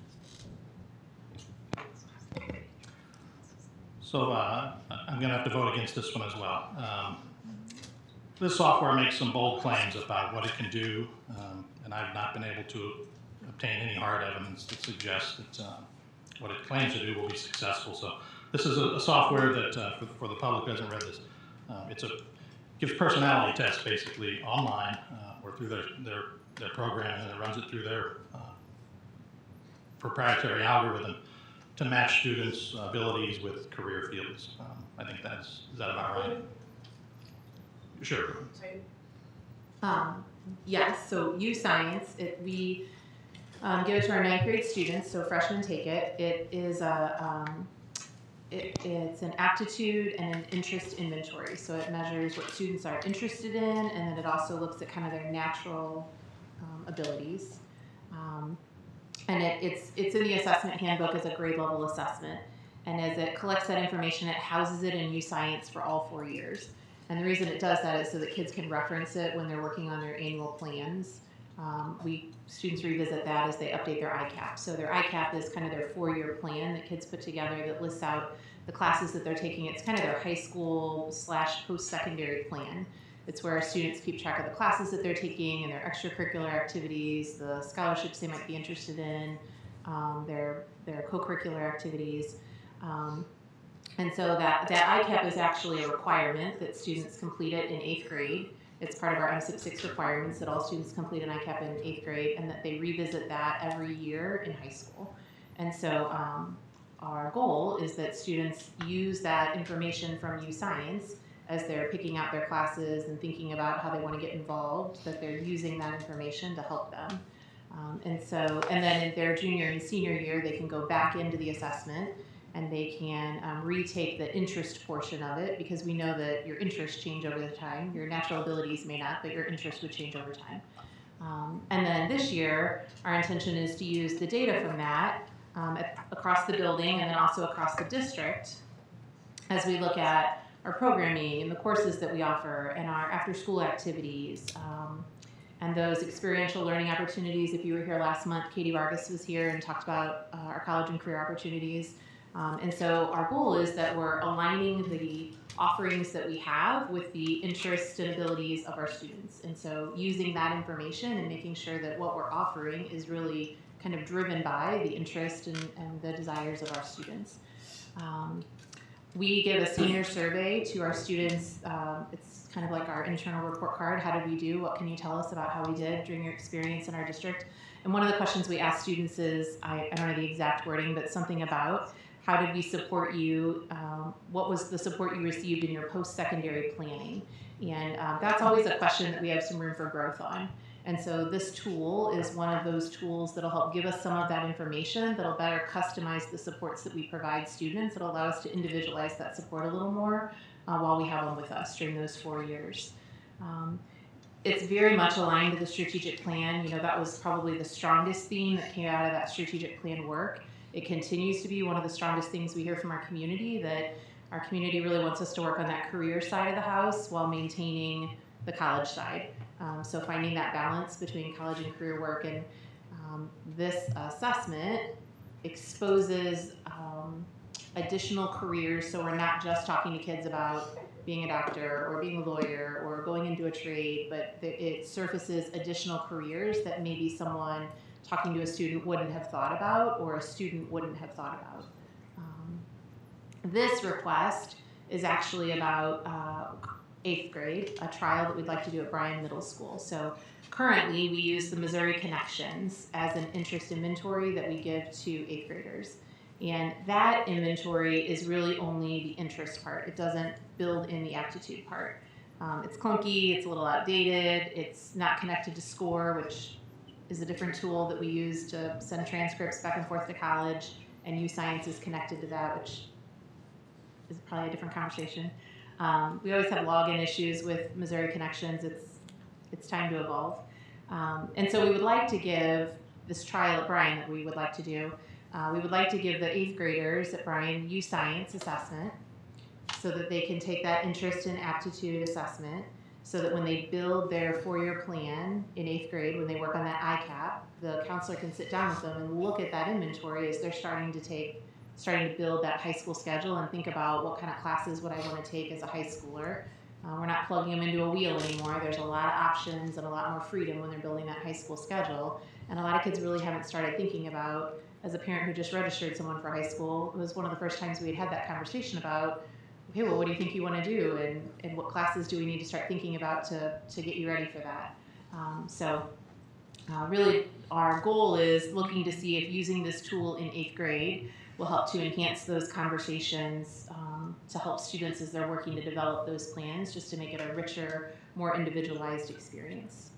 So I'm going to have to vote against this one as well. This software makes some bold claims about what it can do, and I've not been able to obtain any hard evidence that suggests that what it claims to do will be successful. So this is a software that, for the public who hasn't read this, gives personality tests basically online or through their program, and it runs it through their proprietary algorithm to match students' abilities with career fields. I think is that about right? Sure. Yes, so U Science, we give it to our 9th grade students, so freshmen take it. It is it's an aptitude and an interest inventory. So it measures what students are interested in, and then it also looks at kind of their natural abilities. And it's in the assessment handbook as a grade level assessment. And as it collects that information, it houses it in U Science for all 4 years. And the reason it does that is so that kids can reference it when they're working on their annual plans. Students revisit that as they update their ICAP. So their ICAP is kind of their 4-year plan that kids put together that lists out the classes that they're taking. It's kind of their high school / post-secondary plan. It's where students keep track of the classes that they're taking and their extracurricular activities, the scholarships they might be interested in, their co-curricular activities. And so that ICAP is actually a requirement that students complete it in 8th grade. It's part of our MSIP 6 requirements that all students complete an ICAP in 8th grade and that they revisit that every year in high school. And so our goal is that students use that information from UScience as they're picking out their classes and thinking about how they want to get involved, that they're using that information to help them. And then in their junior and senior year, they can go back into the assessment and they can retake the interest portion of it, because we know that your interests change over the time. Your natural abilities may not, but your interests would change over time. And then this year, our intention is to use the data from that across the building and then also across the district as we look at our programming and the courses that we offer and our after-school activities and those experiential learning opportunities. If you were here last month, Katie Vargas was here and talked about our college and career opportunities. And so our goal is that we're aligning the offerings that we have with the interests and abilities of our students. And so using that information and making sure that what we're offering is really kind of driven by the interest and the desires of our students. We give a senior survey to our students. It's kind of like our internal report card. How did we do? What can you tell us about how we did during your experience in our district? And one of the questions we ask students is, I don't know the exact wording, but something about how did we support you? What was the support you received in your post-secondary planning? And that's always a question that we have some room for growth on. And so this tool is one of those tools that'll help give us some of that information, that'll better customize the supports that we provide students. It'll allow us to individualize that support a little more while we have them with us during those 4 years. It's very much aligned to the strategic plan. You know, that was probably the strongest theme that came out of that strategic plan work. It continues to be one of the strongest things we hear from our community, that our community really wants us to work on that career side of the house while maintaining the college side. So finding that balance between college and career work, and this assessment exposes additional careers, so we're not just talking to kids about being a doctor or being a lawyer or going into a trade, but it surfaces additional careers that maybe someone talking to a student wouldn't have thought about, or a student wouldn't have thought about. This request is actually about 8th grade, a trial that we'd like to do at Bryan Middle School. So currently we use the Missouri Connections as an interest inventory that we give to 8th graders. And that inventory is really only the interest part. It doesn't build in the aptitude part. It's clunky, it's a little outdated, it's not connected to SCORE, which is a different tool that we use to send transcripts back and forth to college, and UScience is connected to that, which is probably a different conversation. We always have login issues with Missouri Connections. It's time to evolve. And so we would like to give this trial at Bryan that we would like to do. We would like to give the 8th graders at Bryan UScience assessment so that they can take that interest and aptitude assessment, so that when they build their 4-year plan in 8th grade, when they work on that ICAP, the counselor can sit down with them and look at that inventory as they're starting to build that high school schedule and think about what kind of classes would I want to take as a high schooler. We're not plugging them into a wheel anymore. There's a lot of options and a lot more freedom when they're building that high school schedule. And a lot of kids really haven't started thinking about, as a parent who just registered someone for high school, it was one of the first times we had that conversation about, okay, well, what do you think you want to do, and what classes do we need to start thinking about to get you ready for that? Really, our goal is looking to see if using this tool in 8th grade will help to enhance those conversations, to help students as they're working to develop those plans, just to make it a richer, more individualized experience.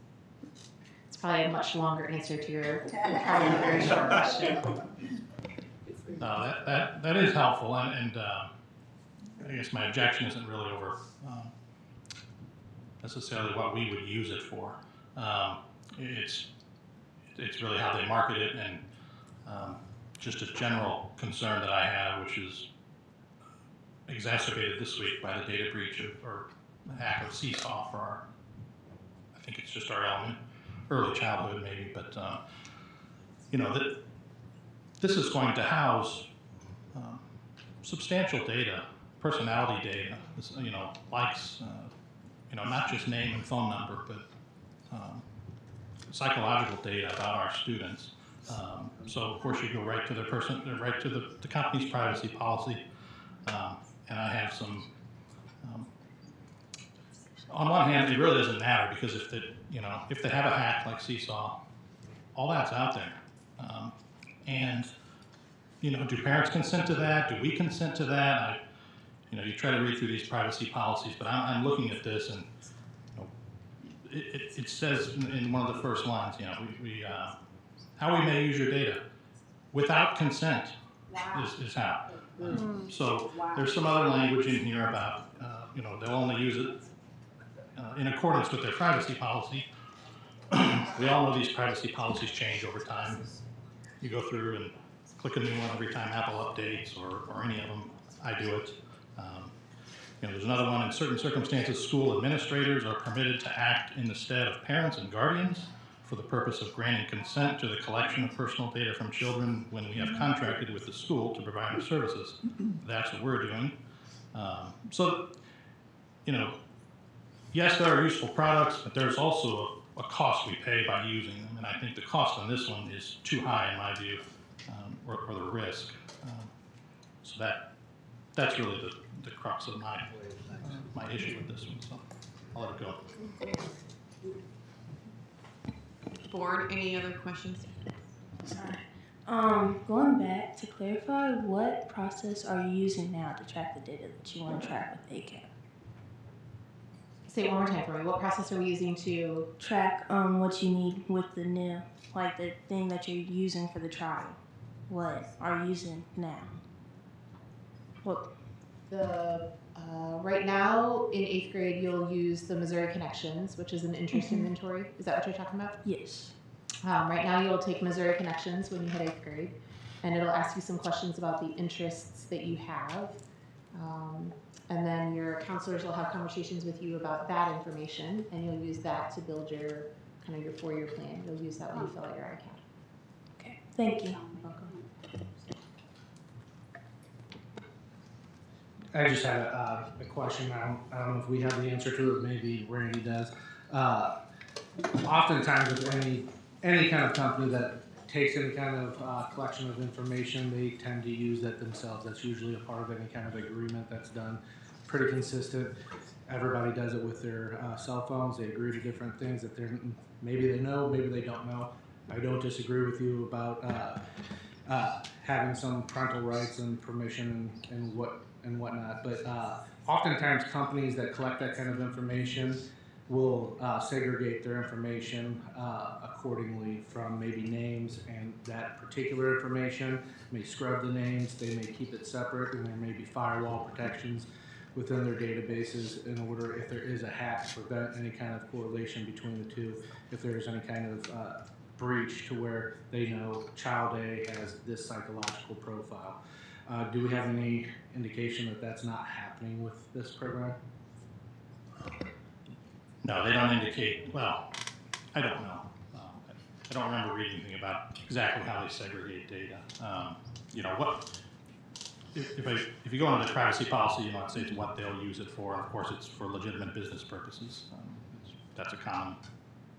It's probably a much longer answer to your probably very short question. No, that is helpful, and I guess my objection isn't really over necessarily what we would use it for. It's really how they market it, and just a general concern that I have, which is exacerbated this week by the data breach or the hack of Seesaw for our, I think it's just our early childhood maybe, but you know, this is going to house substantial data, personality data, you know, likes, you know, not just name and phone number, but psychological data about our students. So of course you go right to their right to the company's privacy policy. And I have some, on one hand, it really doesn't matter because if they have a hack like Seesaw, all that's out there. And do parents consent to that? Do we consent to that? You try to read through these privacy policies, but I'm looking at this and it says in one of the first lines, how we may use your data without consent is how. So there's some other language in here about, they'll only use it in accordance with their privacy policy. We all know these privacy policies change over time. You go through and click a new one every time Apple updates or any of them. I do it. There's another one. In certain circumstances, school administrators are permitted to act in the stead of parents and guardians for the purpose of granting consent to the collection of personal data from children when we have contracted with the school to provide our services. That's what we're doing. Yes, there are useful products, but there's also a cost we pay by using them, and I think the cost on this one is too high in my view, or the risk. So that's really the crux of my issue with this one. So I'll let it go. Board, any other questions? Sorry. Going back to clarify, what process are you using now to track the data that you want to track with ACAP? Say it one more time for me. What process are we using to track what you need with the NIM, like the thing that you're using for the trial? What are you using now? Right now in 8th grade, you'll use the Missouri Connections, which is an interest inventory. Is that what you're talking about? Yes. Right now, you'll take Missouri Connections when you hit 8th grade, and it'll ask you some questions about the interests that you have. And then your counselors will have conversations with you about that information, and you'll use that to build your 4-year plan. You'll use that when you fill out your ICAP. Okay, thank you. You're welcome. I just had a question. I don't know if we have the answer to it. Maybe Randy does. Oftentimes, with any kind of company that takes any kind of collection of information, they tend to use that themselves. That's usually a part of any kind of agreement that's done. Pretty consistent. Everybody does it with their cell phones. They agree to different things that maybe they know, maybe they don't know. I don't disagree with you about having some parental rights and permission and whatnot. But oftentimes companies that collect that kind of information will segregate their information accordingly from maybe names, and that particular information may scrub the names, they may keep it separate, and there may be firewall protections within their databases in order, if there is a hack, to prevent any kind of correlation between the two. If there is any kind of breach to where they know child A has this psychological profile. Do we have any indication that that's not happening with this program? No, they don't indicate. Well, I don't know. I don't remember reading anything about exactly how they segregate data. If you go into the privacy policy, it states what they'll use it for, and of course it's for legitimate business purposes. That's a common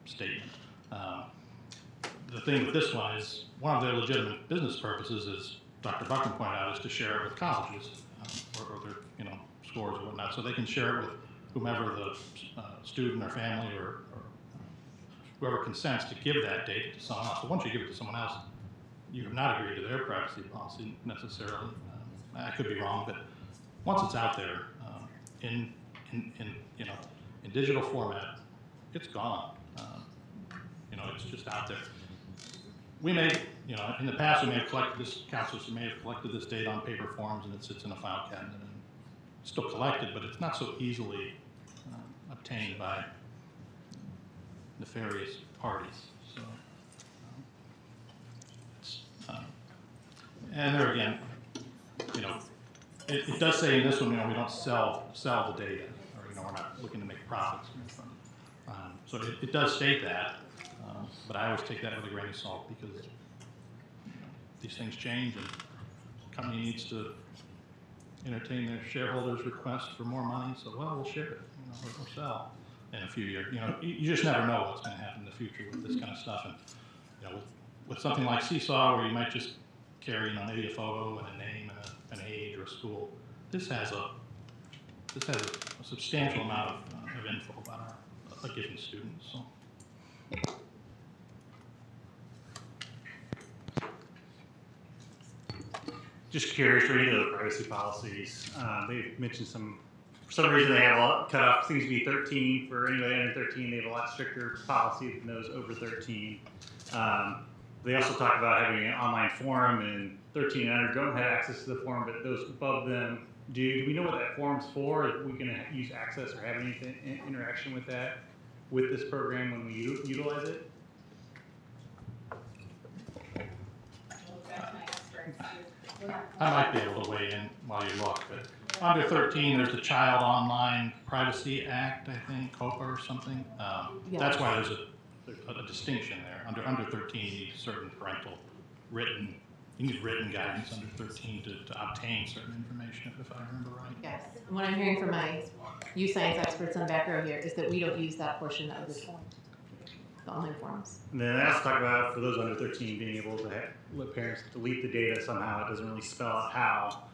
statement. The thing with this one is one of their legitimate business purposes, as Dr. Buckman pointed out, is to share it with colleges or their scores or whatnot, so they can share it with whomever the student or family or whoever consents to give that data to someone else. So once you give it to someone else, you have not agreed to their privacy policy necessarily. I could be wrong, but once it's out there in digital format, it's gone. It's just out there. We may, in the past, we may have collected this, counselors may have collected this data on paper forms, and it sits in a file cabinet and it's still collected, but it's not so easily obtained by nefarious parties. So, and there again, it does say in this one, we don't sell the data, or we're not looking to make profits from it. So it does state that, but I always take that with a grain of salt because these things change, and the company needs to entertain their shareholders' request for more money. So, we'll share it, or sell in a few years. You just never know what's going to happen in the future with this kind of stuff. And with something like Seesaw, where you might just carry maybe a photo and a name and an age or a school, this has a substantial amount of info about a given student. So. Just curious, reading the privacy policies, they've mentioned for some reason they have a cutoff, seems to be 13 for anybody under 13. They have a lot stricter policy than those over 13. They also talk about having an online forum, and 13 and under don't have access to the forum, but those above them do. Do we know what that forum's for? If we can use access or have anything interaction with that, with this program when we utilize it? I might be able to weigh in while you look, but under 13, there's the Child Online Privacy Act, I think, COPA or something. That's why there's a distinction there. Under 13, you need certain parental written guidance under 13 to obtain certain information, if I remember right. Yes. And what I'm hearing from my youth science experts on back row here is that we don't use that portion of the online forums. And then I also talk about, for those under 13, being able to let parents delete the data somehow. It doesn't really spell out how.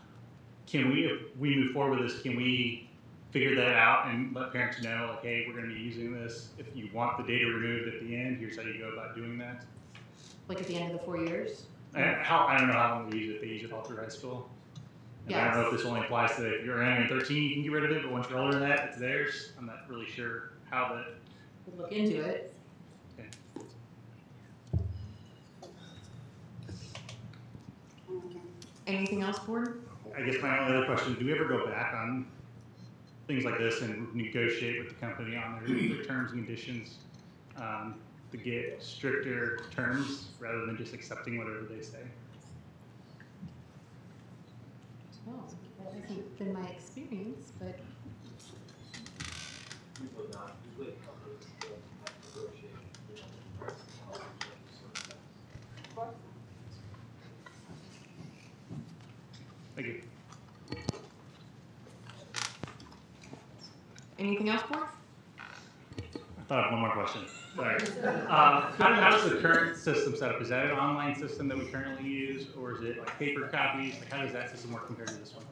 Can we, if we move forward with this, can we figure that out and let parents know, like, hey, we're going to be using this. If you want the data removed at the end, here's how you go about doing that. Like at the end of the 4 years? I don't know how long we use it. They use it all through high school. And I don't know if this only applies to if you're under 13, you can get rid of it, but once you're older than that, it's theirs. I'm not really sure how that. We'll look into it. Okay. Anything else, board? I guess my only other question, do we ever go back on things like this and negotiate with the company on their terms and conditions to get stricter terms rather than just accepting whatever they say? Well, that hasn't been my experience, but Thank you. anything else, board? I thought of one more question. Sorry. How does the current system set up? Is that an online system that we currently use, or is it like paper copies? Like, how does that system work compared to this one?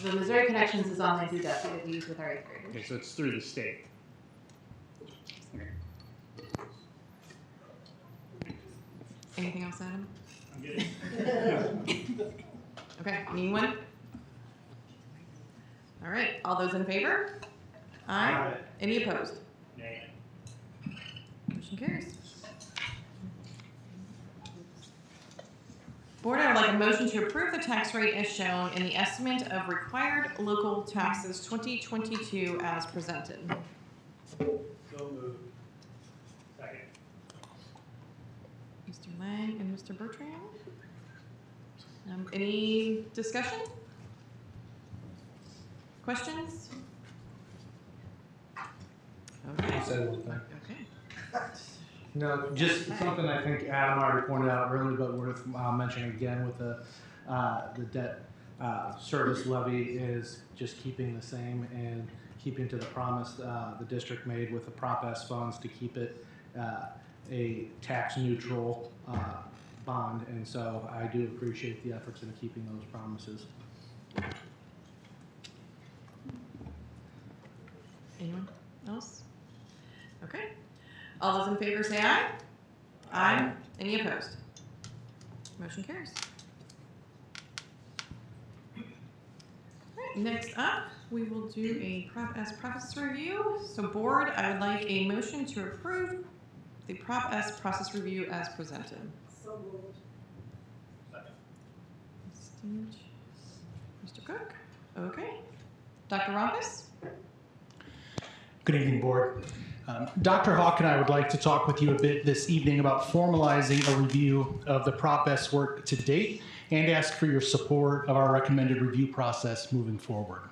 The Missouri Connections is online through DESI that we use with our 8th graders. Okay, so it's through the state. Okay. Anything else, Adam? I'm good. Okay, anyone? All right, all those in favor? Aye. Any opposed? Nay. Motion carries. Board, I would like a motion to approve the tax rate as shown in the estimate of required local taxes 2022 as presented. So moved. Second. Mr. Lang and Mr. Bertrand. Any discussion? Questions? Okay. I'll say one thing. Okay. No, just something I think Adam already pointed out earlier, but worth mentioning again with the debt service levy is just keeping the same and keeping to the promise the district made with the Prop S funds to keep it a tax neutral bond, and so I do appreciate the efforts in keeping those promises. Anyone else? Okay. All those in favor say aye. Aye. Any opposed? Motion carries. All right, next up, we will do a Prop S process review. So board, I would like a motion to approve the Prop S process review as presented. So moved. Mr. Cook? Okay. Dr. Rompus? Good evening, board. Dr. Hawk and I would like to talk with you a bit this evening about formalizing a review of the Prop S work to date and ask for your support of our recommended review process moving forward.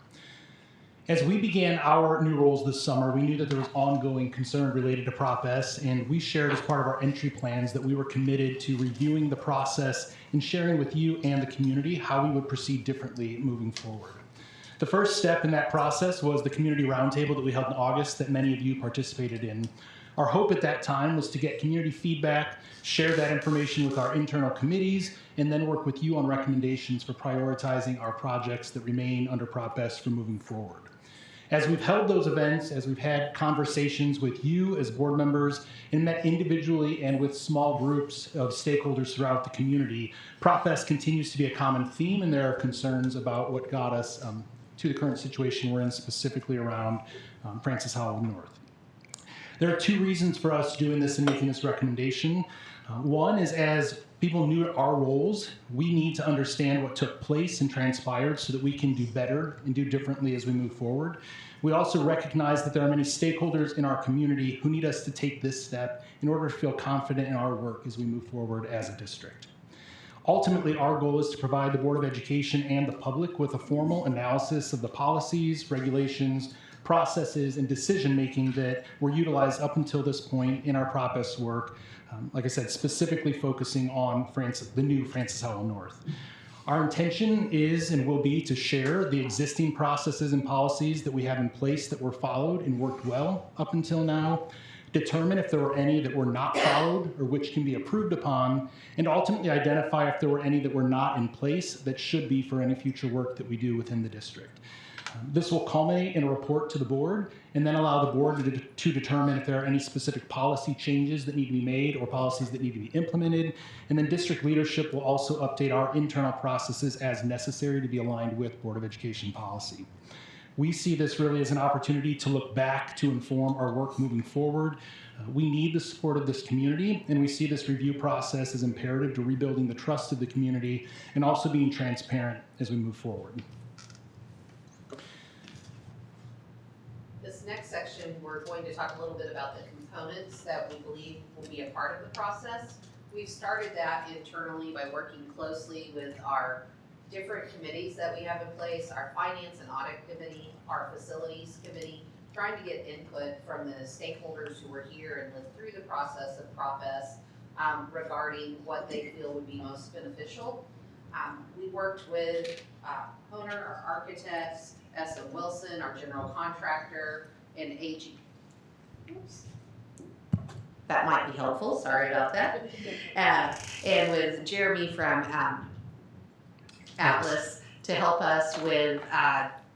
As we began our new roles this summer, we knew that there was ongoing concern related to Prop S, and we shared as part of our entry plans that we were committed to reviewing the process and sharing with you and the community how we would proceed differently moving forward. The first step in that process was the community roundtable that we held in August that many of you participated in. Our hope at that time was to get community feedback, share that information with our internal committees, and then work with you on recommendations for prioritizing our projects that remain under Prop S for moving forward. As we've held those events, as we've had conversations with you as board members and met individually and with small groups of stakeholders throughout the community, Prop S continues to be a common theme, and there are concerns about what got us to the current situation we're in, specifically around Francis Howell North. There are two reasons for us doing this and making this recommendation. One is, as people knew our roles, we need to understand what took place and transpired so that we can do better and do differently as we move forward. We also recognize that there are many stakeholders in our community who need us to take this step in order to feel confident in our work as we move forward as a district. Ultimately, our goal is to provide the Board of Education and the public with a formal analysis of the policies, regulations, processes, and decision-making that were utilized up until this point in our Prop S work, like I said, specifically focusing on the new Francis Howell North. Our intention is and will be to share the existing processes and policies that we have in place that were followed and worked well up until now, determine if there were any that were not followed or which can be improved upon, and ultimately identify if there were any that were not in place that should be for any future work that we do within the district. This will culminate in a report to the board and then allow the board to determine if there are any specific policy changes that need to be made or policies that need to be implemented. And then district leadership will also update our internal processes as necessary to be aligned with Board of Education policy. We see this really as an opportunity to look back to inform our work moving forward. We need the support of this community, and we see this review process as imperative to rebuilding the trust of the community and also being transparent as we move forward. This next section, we're going to talk a little bit about the components that we believe will be a part of the process. We've started that internally by working closely with our different committees that we have in place, our Finance and Audit Committee, our Facilities Committee, trying to get input from the stakeholders who were here and lived through the process of Prop S regarding what they feel would be most beneficial. We worked with Honer, our architects, S.M. Wilson, our general contractor, and AG. Oops. That might be helpful, sorry about that. And with Jeremy from Atlas to help us with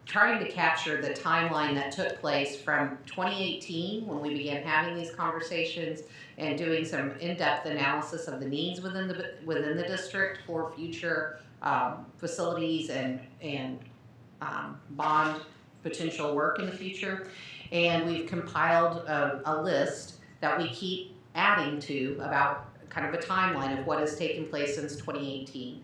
trying to capture the timeline that took place from 2018 when we began having these conversations and doing some in-depth analysis of the needs within the district for future facilities and bond potential work in the future. And we've compiled a list that we keep adding to about kind of a timeline of what has taken place since 2018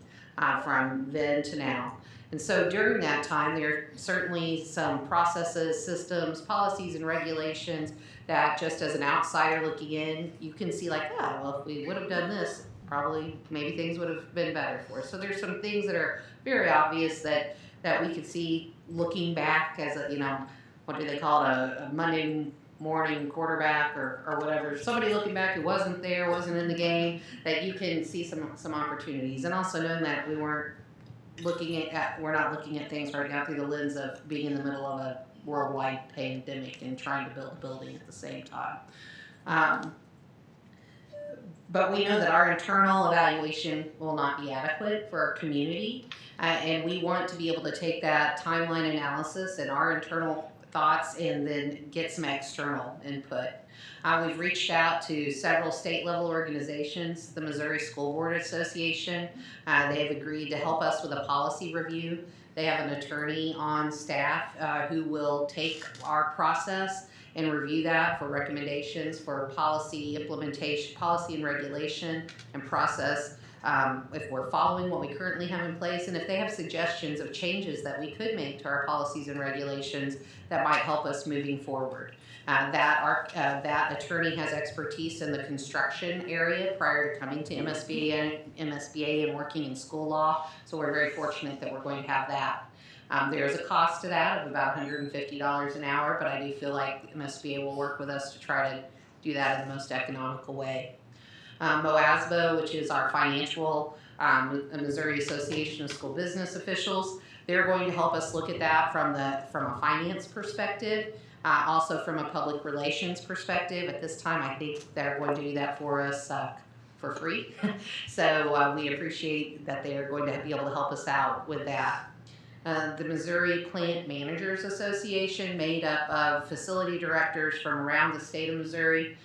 from then to now. And so during that time, there are certainly some processes, systems, policies, and regulations that just as an outsider looking in, you can see like, oh, well, if we would have done this, probably maybe things would have been better for us. So there's some things that are very obvious that we could see looking back as a, what do they call it, a Monday morning quarterback or whatever, somebody looking back who wasn't there, wasn't in the game, that you can see some opportunities. And also knowing that we're not looking at things right now through the lens of being in the middle of a worldwide pandemic and trying to build a building at the same time. But we know that our internal evaluation will not be adequate for our community, and we want to be able to take that timeline analysis and our internal thoughts and then get some external input. We've reached out to several state-level organizations, the Missouri School Board Association. They have agreed to help us with a policy review. They have an attorney on staff who will take our process and review that for recommendations for policy implementation, policy and regulation and process, if we're following what we currently have in place, and if they have suggestions of changes that we could make to our policies and regulations that might help us moving forward. That attorney has expertise in the construction area prior to coming to MSBA and working in school law, so we're very fortunate that we're going to have that. There is a cost to that of about $150 an hour, but I do feel like MSBA will work with us to try to do that in the most economical way. MOASBA, which is our financial, Missouri Association of School Business Officials, they're going to help us look at that from a finance perspective. Also from a public relations perspective, at this time, I think they're going to do that for us for free. So we appreciate that they are going to be able to help us out with that. The Missouri Plant Managers Association, made up of facility directors from around the state of Missouri,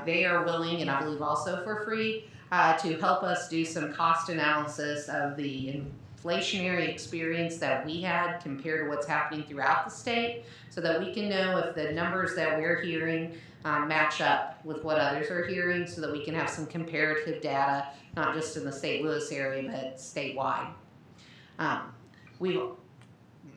they are willing, and I believe also for free, to help us do some cost analysis of the inflationary experience that we had compared to what's happening throughout the state, so that we can know if the numbers that we're hearing match up with what others are hearing, so that we can have some comparative data, not just in the St. Louis area, but statewide.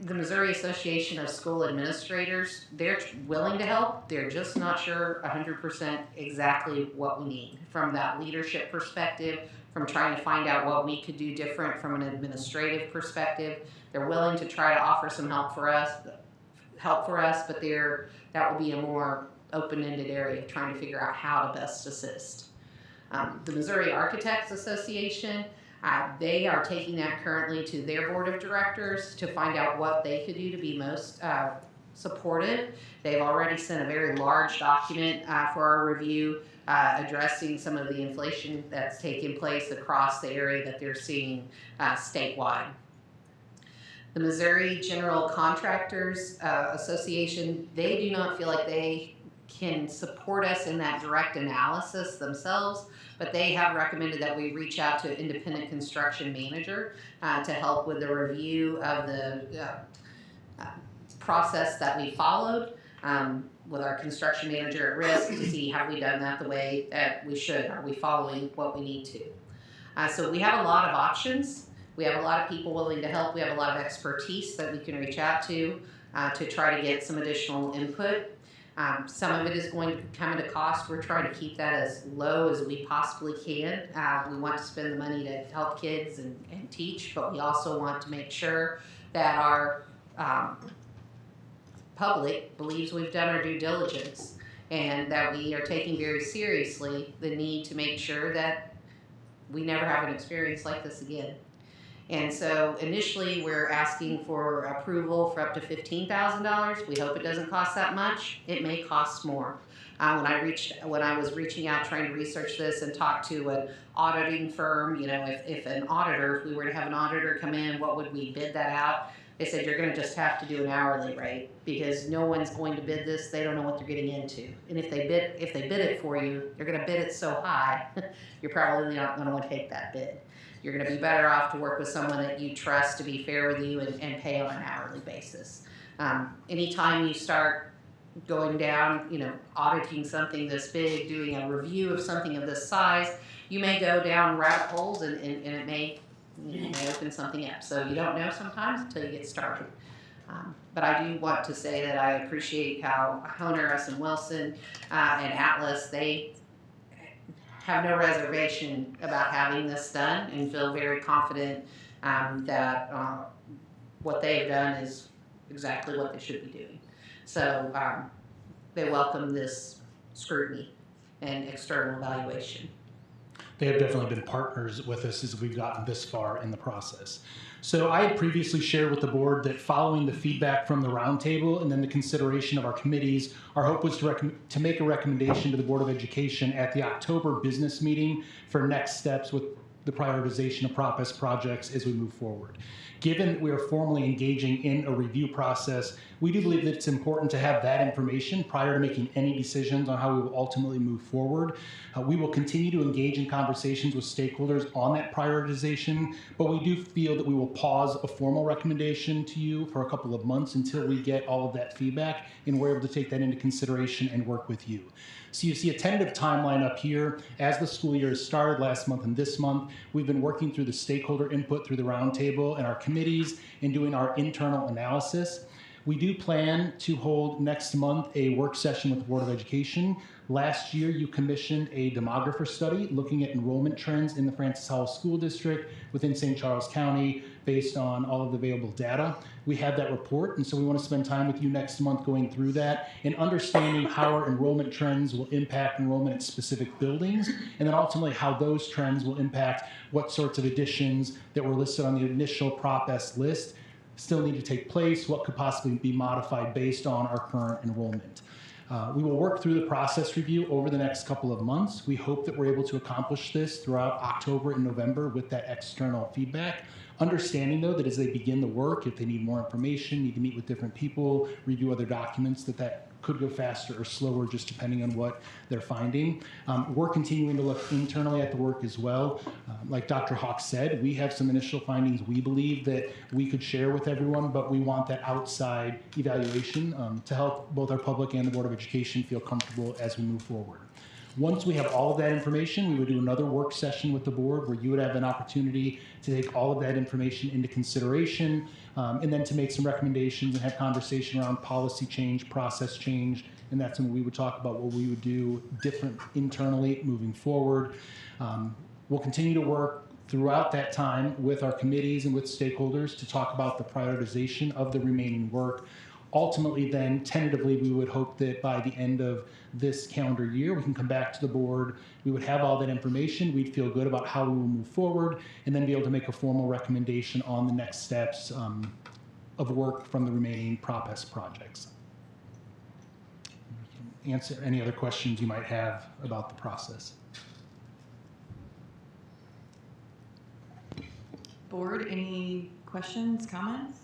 The Missouri Association of School Administrators, they're willing to help. They're just not sure 100% exactly what we need from that leadership perspective, from trying to find out what we could do different from an administrative perspective. They're willing to try to offer some help for us, but that will be a more open-ended area of trying to figure out how to best assist. The Missouri Architects Association, they are taking that currently to their board of directors to find out what they could do to be most supportive. They've already sent a very large document for our review addressing some of the inflation that's taking place across the area that they're seeing statewide. The Missouri General Contractors Association, they do not feel like they can support us in that direct analysis themselves, but they have recommended that we reach out to an independent construction manager to help with the review of the process that we followed with our construction manager at risk to see have we done that the way that we should. Are we following what we need to? So we have a lot of options. We have a lot of people willing to help. We have a lot of expertise that we can reach out to try to get some additional input. Some of it is going to come at a cost. We're trying to keep that as low as we possibly can. We want to spend the money to help kids and teach, but we also want to make sure that our public believes we've done our due diligence and that we are taking very seriously the need to make sure that we never have an experience like this again. And so initially we're asking for approval for up to $15,000. We hope it doesn't cost that much. It may cost more. When I was reaching out trying to research this and talk to an auditing firm, you know, if we were to have an auditor come in, what would we bid that out? They said you're going to just have to do an hourly rate because no one's going to bid this. They don't know what they're getting into. And if they bid it for you, they're going to bid it so high, you're probably not going to want to take that bid. You're going to be better off to work with someone that you trust to be fair with you and pay on an hourly basis. Anytime you start going down, you know, auditing something this big, doing a review of something of this size, you may go down rabbit holes and it may open something up. So you don't know sometimes until you get started. But I do want to say that I appreciate how Honer, S. and Wilson, and Atlas, they have no reservation about having this done and feel very confident that what they have done is exactly what they should be doing. So they welcome this scrutiny and external evaluation. They have definitely been partners with us as we've gotten this far in the process. So I had previously shared with the board that following the feedback from the roundtable and then the consideration of our committees, our hope was to make a recommendation to the Board of Education at the October business meeting for next steps with the prioritization of PROPES projects as we move forward. Given that we are formally engaging in a review process, we do believe that it's important to have that information prior to making any decisions on how we will ultimately move forward. We will continue to engage in conversations with stakeholders on that prioritization, but we do feel that we will pause a formal recommendation to you for a couple of months until we get all of that feedback and we're able to take that into consideration and work with you. So you see a tentative timeline up here. As the school year has started last month and this month, we've been working through the stakeholder input through the roundtable and our committees and doing our internal analysis. We do plan to hold next month a work session with the Board of Education. Last year, you commissioned a demographer study looking at enrollment trends in the Francis Howell School District within St. Charles County based on all of the available data. We have that report, and so we want to spend time with you next month going through that and understanding how our enrollment trends will impact enrollment at specific buildings, and then ultimately how those trends will impact what sorts of additions that were listed on the initial PROPES list still need to take place, what could possibly be modified based on our current enrollment. We will work through the process review over the next couple of months. We hope that we're able to accomplish this throughout October and November with that external feedback. Understanding, though, that as they begin the work, if they need more information, need to meet with different people, review other documents, that could go faster or slower just depending on what they're finding. We're continuing to look internally at the work as well. Like Dr. Hawk said, we have some initial findings we believe that we could share with everyone, but we want that outside evaluation to help both our public and the Board of Education feel comfortable as we move forward. Once we have all of that information, we would do another work session with the board where you would have an opportunity to take all of that information into consideration and then to make some recommendations and have conversation around policy change, process change, and that's when we would talk about what we would do different internally moving forward. We'll continue to work throughout that time with our committees and with stakeholders to talk about the prioritization of the remaining work. Ultimately, then, tentatively, we would hope that by the end of this calendar year, we can come back to the board. We would have all that information. We'd feel good about how we will move forward and then be able to make a formal recommendation on the next steps of work from the remaining Prop S projects. Answer any other questions you might have about the process. Board, any questions, comments?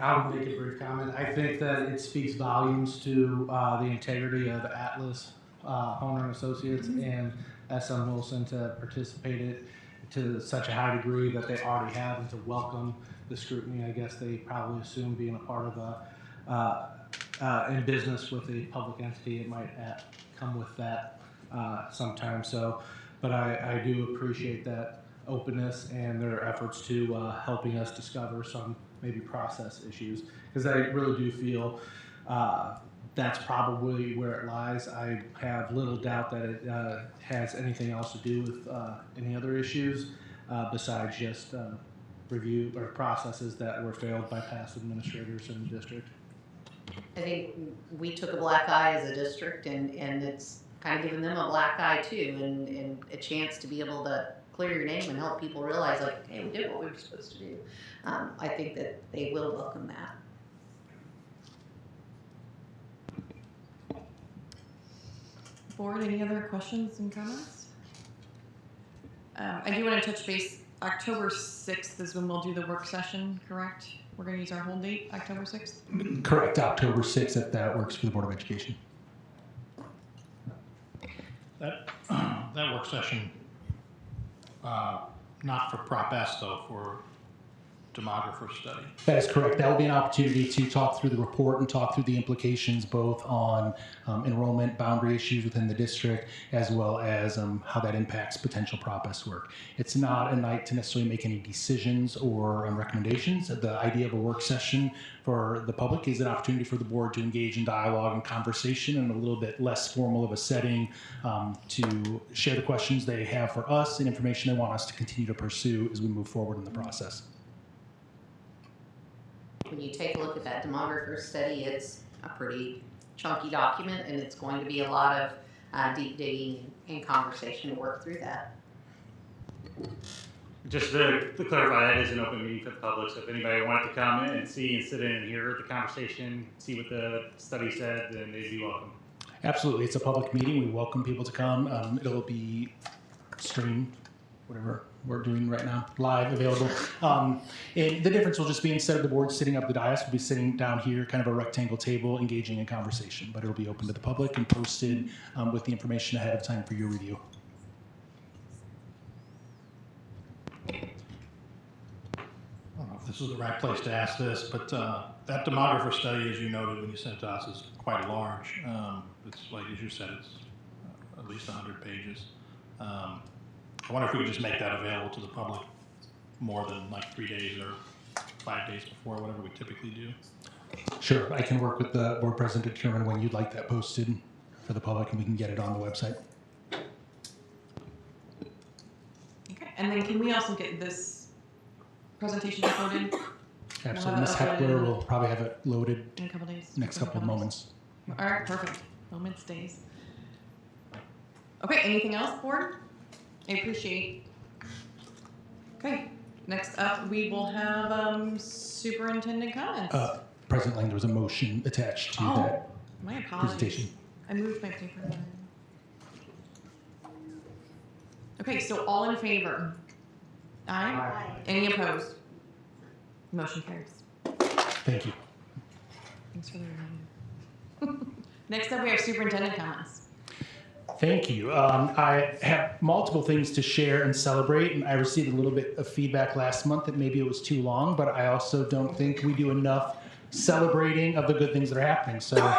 I'll make a brief comment. I think that it speaks volumes to the integrity of Atlas, Honer and Associates, and SM Wilson to participate it to such a high degree that they already have, and to welcome the scrutiny. I guess they probably assume being a part of in business with a public entity, it might come with that sometimes. So, but I do appreciate that openness and their efforts to helping us discover some maybe process issues, because I really do feel that's probably where it lies. I have little doubt that it has anything else to do with any other issues besides just review or processes that were failed by past administrators in the district. I think we took a black eye as a district, and it's kind of given them a black eye too, and a chance to be able to clear your name and help people realize, like, hey, we did what we were supposed to do. I think that they will welcome that. Board, any other questions and comments? I do want to touch base. October 6th is when we'll do the work session, correct? We're going to use our hold date, October 6th? Correct, October 6th, if that works for the Board of Education. That work session, not for Prop S though, for demographer study. That is correct. That will be an opportunity to talk through the report and talk through the implications both on enrollment boundary issues within the district, as well as how that impacts potential Prop S work. It's not a night to necessarily make any decisions or recommendations. The idea of a work session for the public is an opportunity for the board to engage in dialogue and conversation in a little bit less formal of a setting, to share the questions they have for us and information they want us to continue to pursue as we move forward in the process. When you take a look at that demographer study, it's a pretty chunky document, and it's going to be a lot of deep digging and conversation to work through that. Just to clarify, that is an open meeting for the public, so if anybody wanted to come and see and sit in and hear the conversation, see what the study said, then they'd be welcome. Absolutely. It's a public meeting. We welcome people to come. It'll be streamed, whatever we're doing right now, live, available. And the difference will just be, instead of the board sitting up the dais, we'll be sitting down here, kind of a rectangle table, engaging in conversation. But it'll be open to the public and posted with the information ahead of time for your review. I don't know if this is the right place to ask this, but that demographer study, as you noted when you sent it to us, is quite large. It's like, as you said, it's at least 100 pages. I wonder if we could just make that available to the public more than like 3 days or 5 days before, whatever we typically do. Sure, I can work with the board president to determine when you'd like that posted for the public, and we can get it on the website. Okay, and then can we also get this presentation uploaded? Absolutely. Ms. Heckler will probably have it loaded in a couple days. Next couple of moments. All right, perfect. Moments, days. Okay, anything else, board? I appreciate. Okay, Next up, we will have superintendent comments. President Lang, there was a motion attached to that My apologies. presentation. I moved my paper. Okay, so all in favor? Aye. Any opposed? Motion carries. Thank you. Thanks for the reminder. Next up, we have superintendent comments. Thank you. I have multiple things to share and celebrate, and I received a little bit of feedback last month that maybe it was too long, but I also don't think we do enough celebrating of the good things that are happening. So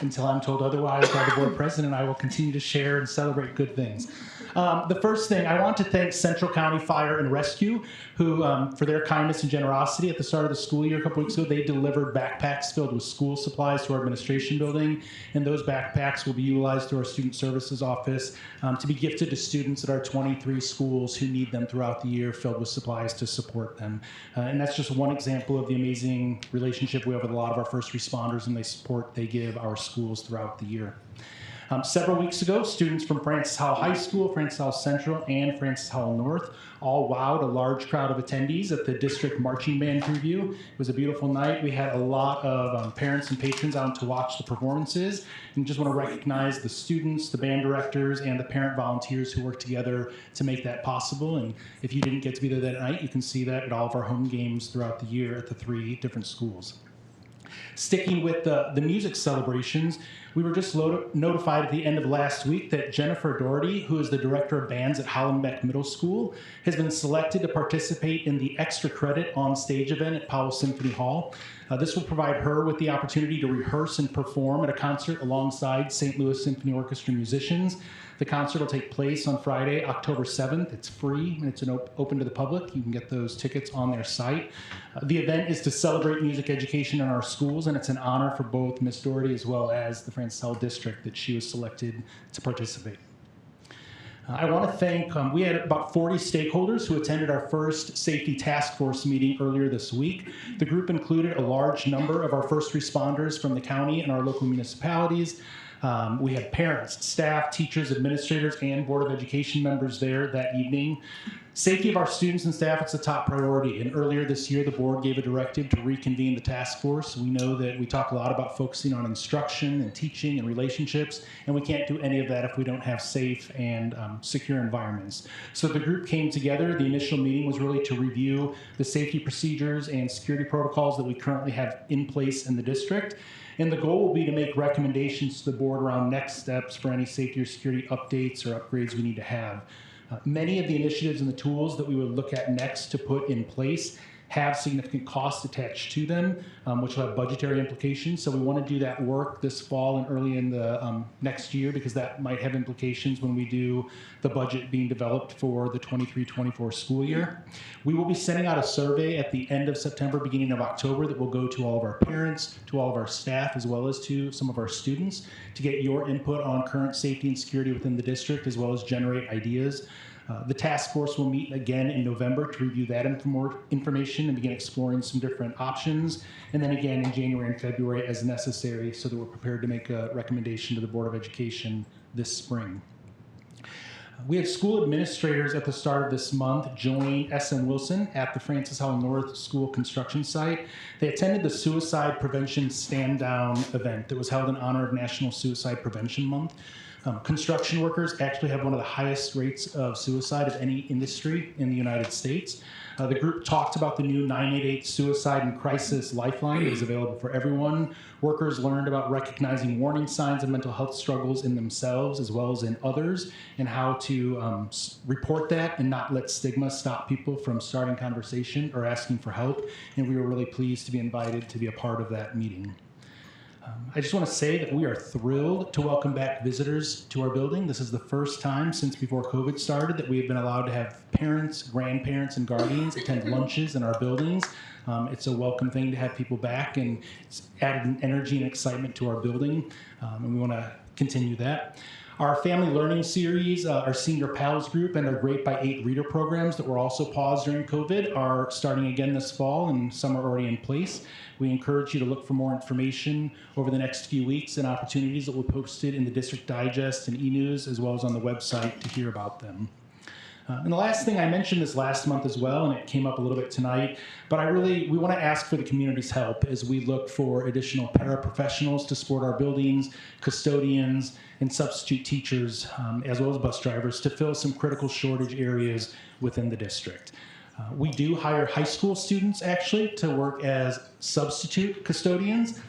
until I'm told otherwise by the board president, I will continue to share and celebrate good things. The first thing, I want to thank Central County Fire and Rescue, who, for their kindness and generosity at the start of the school year a couple weeks ago, they delivered backpacks filled with school supplies to our administration building, and those backpacks will be utilized through our student services office to be gifted to students at our 23 schools who need them throughout the year, filled with supplies to support them. And that's just one example of the amazing relationship we have with a lot of our first responders and the support they give our schools throughout the year. Several weeks ago, students from Francis Howell High School, Francis Howell Central, and Francis Howell North all wowed a large crowd of attendees at the district marching band review. It was a beautiful night. We had a lot of parents and patrons out to watch the performances, and just want to recognize the students, the band directors, and the parent volunteers who worked together to make that possible. And if you didn't get to be there that night, you can see that at all of our home games throughout the year at the 3 different schools. Sticking with the music celebrations, we were just notified at the end of last week that Jennifer Doherty, who is the director of bands at Hollenbeck Middle School, has been selected to participate in the extra credit on stage event at Powell Symphony Hall. This will provide her with the opportunity to rehearse and perform at a concert alongside St. Louis Symphony Orchestra musicians. The concert will take place on Friday, October 7th. It's free and it's open to the public. You can get those tickets on their site. The event is to celebrate music education in our schools, and it's an honor for both Ms. Doherty as well as the Francis Howell District that she was selected to participate. I want to thank, we had about 40 stakeholders who attended our first safety task force meeting earlier this week. The group included a large number of our first responders from the county and our local municipalities. We had parents, staff, teachers, administrators, and Board of Education members there that evening. Safety of our students and staff is a top priority, and earlier this year the board gave a directive to reconvene the task force. We know that we talk a lot about focusing on instruction and teaching and relationships, and we can't do any of that if we don't have safe and secure environments. So the group came together. The initial meeting was really to review the safety procedures and security protocols that we currently have in place in the district. And the goal will be to make recommendations to the board around next steps for any safety or security updates or upgrades we need to have. Many of the initiatives and the tools that we would look at next to put in place have significant costs attached to them, which will have budgetary implications. So we want to do that work this fall and early in the next year, because that might have implications when we do the budget being developed for the 23-24 school year. We will be sending out a survey at the end of September, beginning of October, that will go to all of our parents, to all of our staff, as well as to some of our students to get your input on current safety and security within the district, as well as generate ideas. The task force will meet again in November to review that information and begin exploring some different options. And then again in January and February as necessary, so that we're prepared to make a recommendation to the Board of Education this spring. We had school administrators at the start of this month join SM Wilson at the Francis Howell North School construction site. They attended the Suicide Prevention Stand Down event that was held in honor of National Suicide Prevention Month. Construction workers actually have one of the highest rates of suicide of any industry in the United States. The group talked about the new 988 Suicide and Crisis Lifeline that is available for everyone. Workers learned about recognizing warning signs of mental health struggles in themselves as well as in others, and how to report that and not let stigma stop people from starting conversation or asking for help. And we were really pleased to be invited to be a part of that meeting. I just want to say that we are thrilled to welcome back visitors to our building. This is the first time since before COVID started that we have been allowed to have parents, grandparents, and guardians attend lunches in our buildings. It's a welcome thing to have people back, and it's added an energy and excitement to our building, and we want to continue that. Our family learning series, our Senior Pals group, and our Great by 8 reader programs that were also paused during COVID are starting again this fall, and some are already in place. We encourage you to look for more information over the next few weeks and opportunities that will be posted in the District Digest and e-news, as well as on the website to hear about them. And the last thing, I mentioned this last month as well, and it came up a little bit tonight, but we want to ask for the community's help as we look for additional paraprofessionals to support our buildings, custodians, and substitute teachers, as well as bus drivers, to fill some critical shortage areas within the district. We do hire high school students, actually, to work as substitute custodians.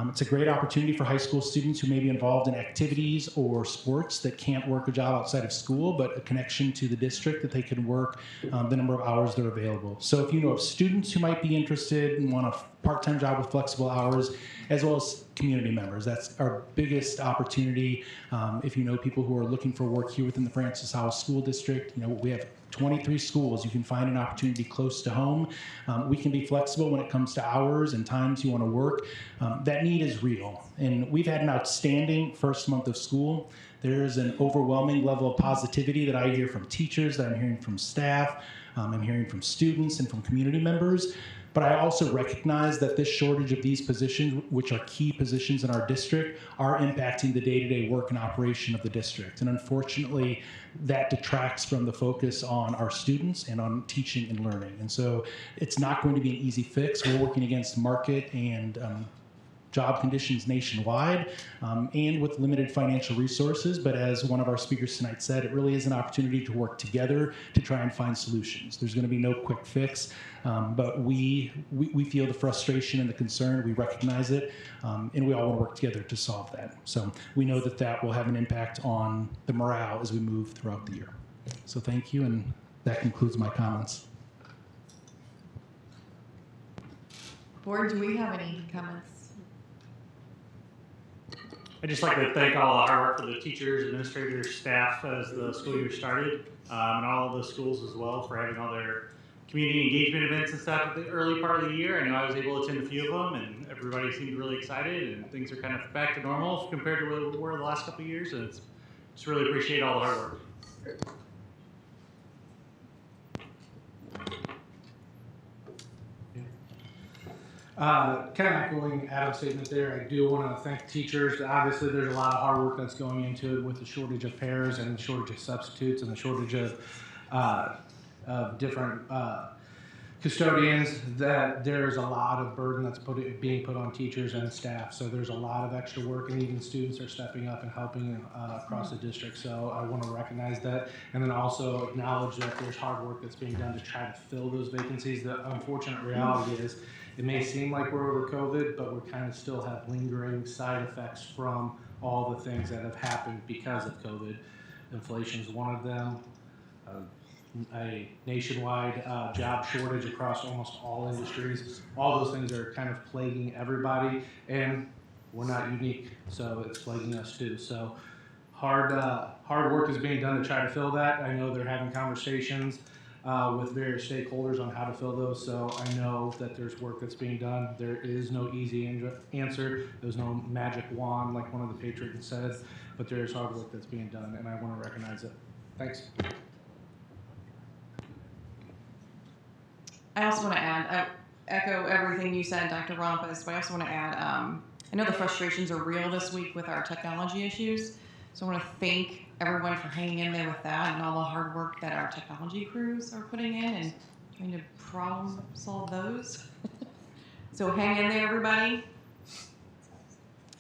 It's a great opportunity for high school students who may be involved in activities or sports that can't work a job outside of school, but a connection to the district that they can work the number of hours they're available. So if you know of students who might be interested and want a part-time job with flexible hours, as well as community members, that's our biggest opportunity. If you know people who are looking for work here within the Francis Howell School District, we have 23 schools. You can find an opportunity close to home. We can be flexible when it comes to hours and times you want to work. That need is real. And we've had an outstanding first month of school. There's an overwhelming level of positivity that I hear from teachers, that I'm hearing from staff, I'm hearing from students and from community members. But I also recognize that this shortage of these positions, which are key positions in our district, are impacting the day-to-day work and operation of the district. And unfortunately, that detracts from the focus on our students and on teaching and learning. And so it's not going to be an easy fix. We're working against market and job conditions nationwide, and with limited financial resources. But as one of our speakers tonight said, it really is an opportunity to work together to try and find solutions. There's going to be no quick fix, but we feel the frustration and the concern. We recognize it, and we all want to work together to solve that. So we know that that will have an impact on the morale as we move throughout the year. So thank you, and that concludes my comments. Board, do we have any comments? I'd just like to thank all the hard work for the teachers, administrators, staff as the school year started, and all of the schools as well for having all their community engagement events and stuff at the early part of the year. I know I was able to attend a few of them, and everybody seemed really excited, and things are kind of back to normal compared to where we were the last couple of years, and just really appreciate all the hard work. Kind of echoing Adam's statement there, I do want to thank teachers. Obviously, there's a lot of hard work that's going into it with the shortage of pairs and the shortage of substitutes and the shortage of different custodians. That there's a lot of burden that's being put on teachers and staff. So there's a lot of extra work, and even students are stepping up and helping across the district. So I want to recognize that, and then also acknowledge that there's hard work that's being done to try to fill those vacancies. The unfortunate reality is, it may seem like we're over COVID, but we kind of still have lingering side effects from all the things that have happened because of COVID. Inflation is one of them. A nationwide job shortage across almost all industries. All those things are kind of plaguing everybody, and we're not unique, so it's plaguing us too. So hard work is being done to try to fill that. I know they're having conversations with various stakeholders on how to fill those, so I know that there's work that's being done. There is no easy answer. There's no magic wand like one of the patrons said, but there is hard work that's being done, and I want to recognize it. Thanks. I also want to add, I echo everything you said, Dr. Rompus, but I also want to add, I know the frustrations are real this week with our technology issues, so I want to thank everyone for hanging in there with that and all the hard work that our technology crews are putting in and trying to problem solve those. So hang in there, everybody.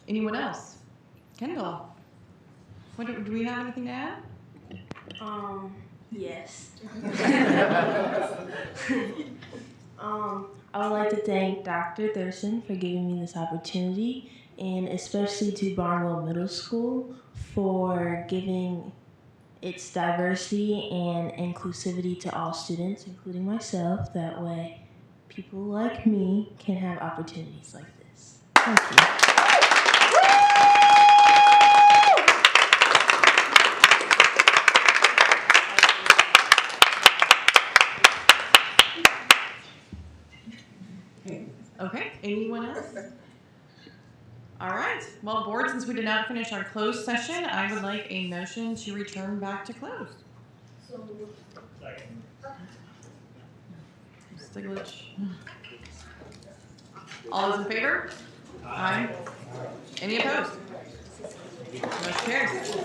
Anyone else? Kendall, do we have anything to add? Yes. I would like to thank Dr. Thurston for giving me this opportunity, and especially to Barnwell Middle School for giving its diversity and inclusivity to all students, including myself. That way, people like me can have opportunities like this. Thank you. Okay, anyone else? All right, well, board, since we did not finish our closed session, I would like a motion to return back to closed. Stiglich. All those in favor? Aye. Any opposed? Motion carries.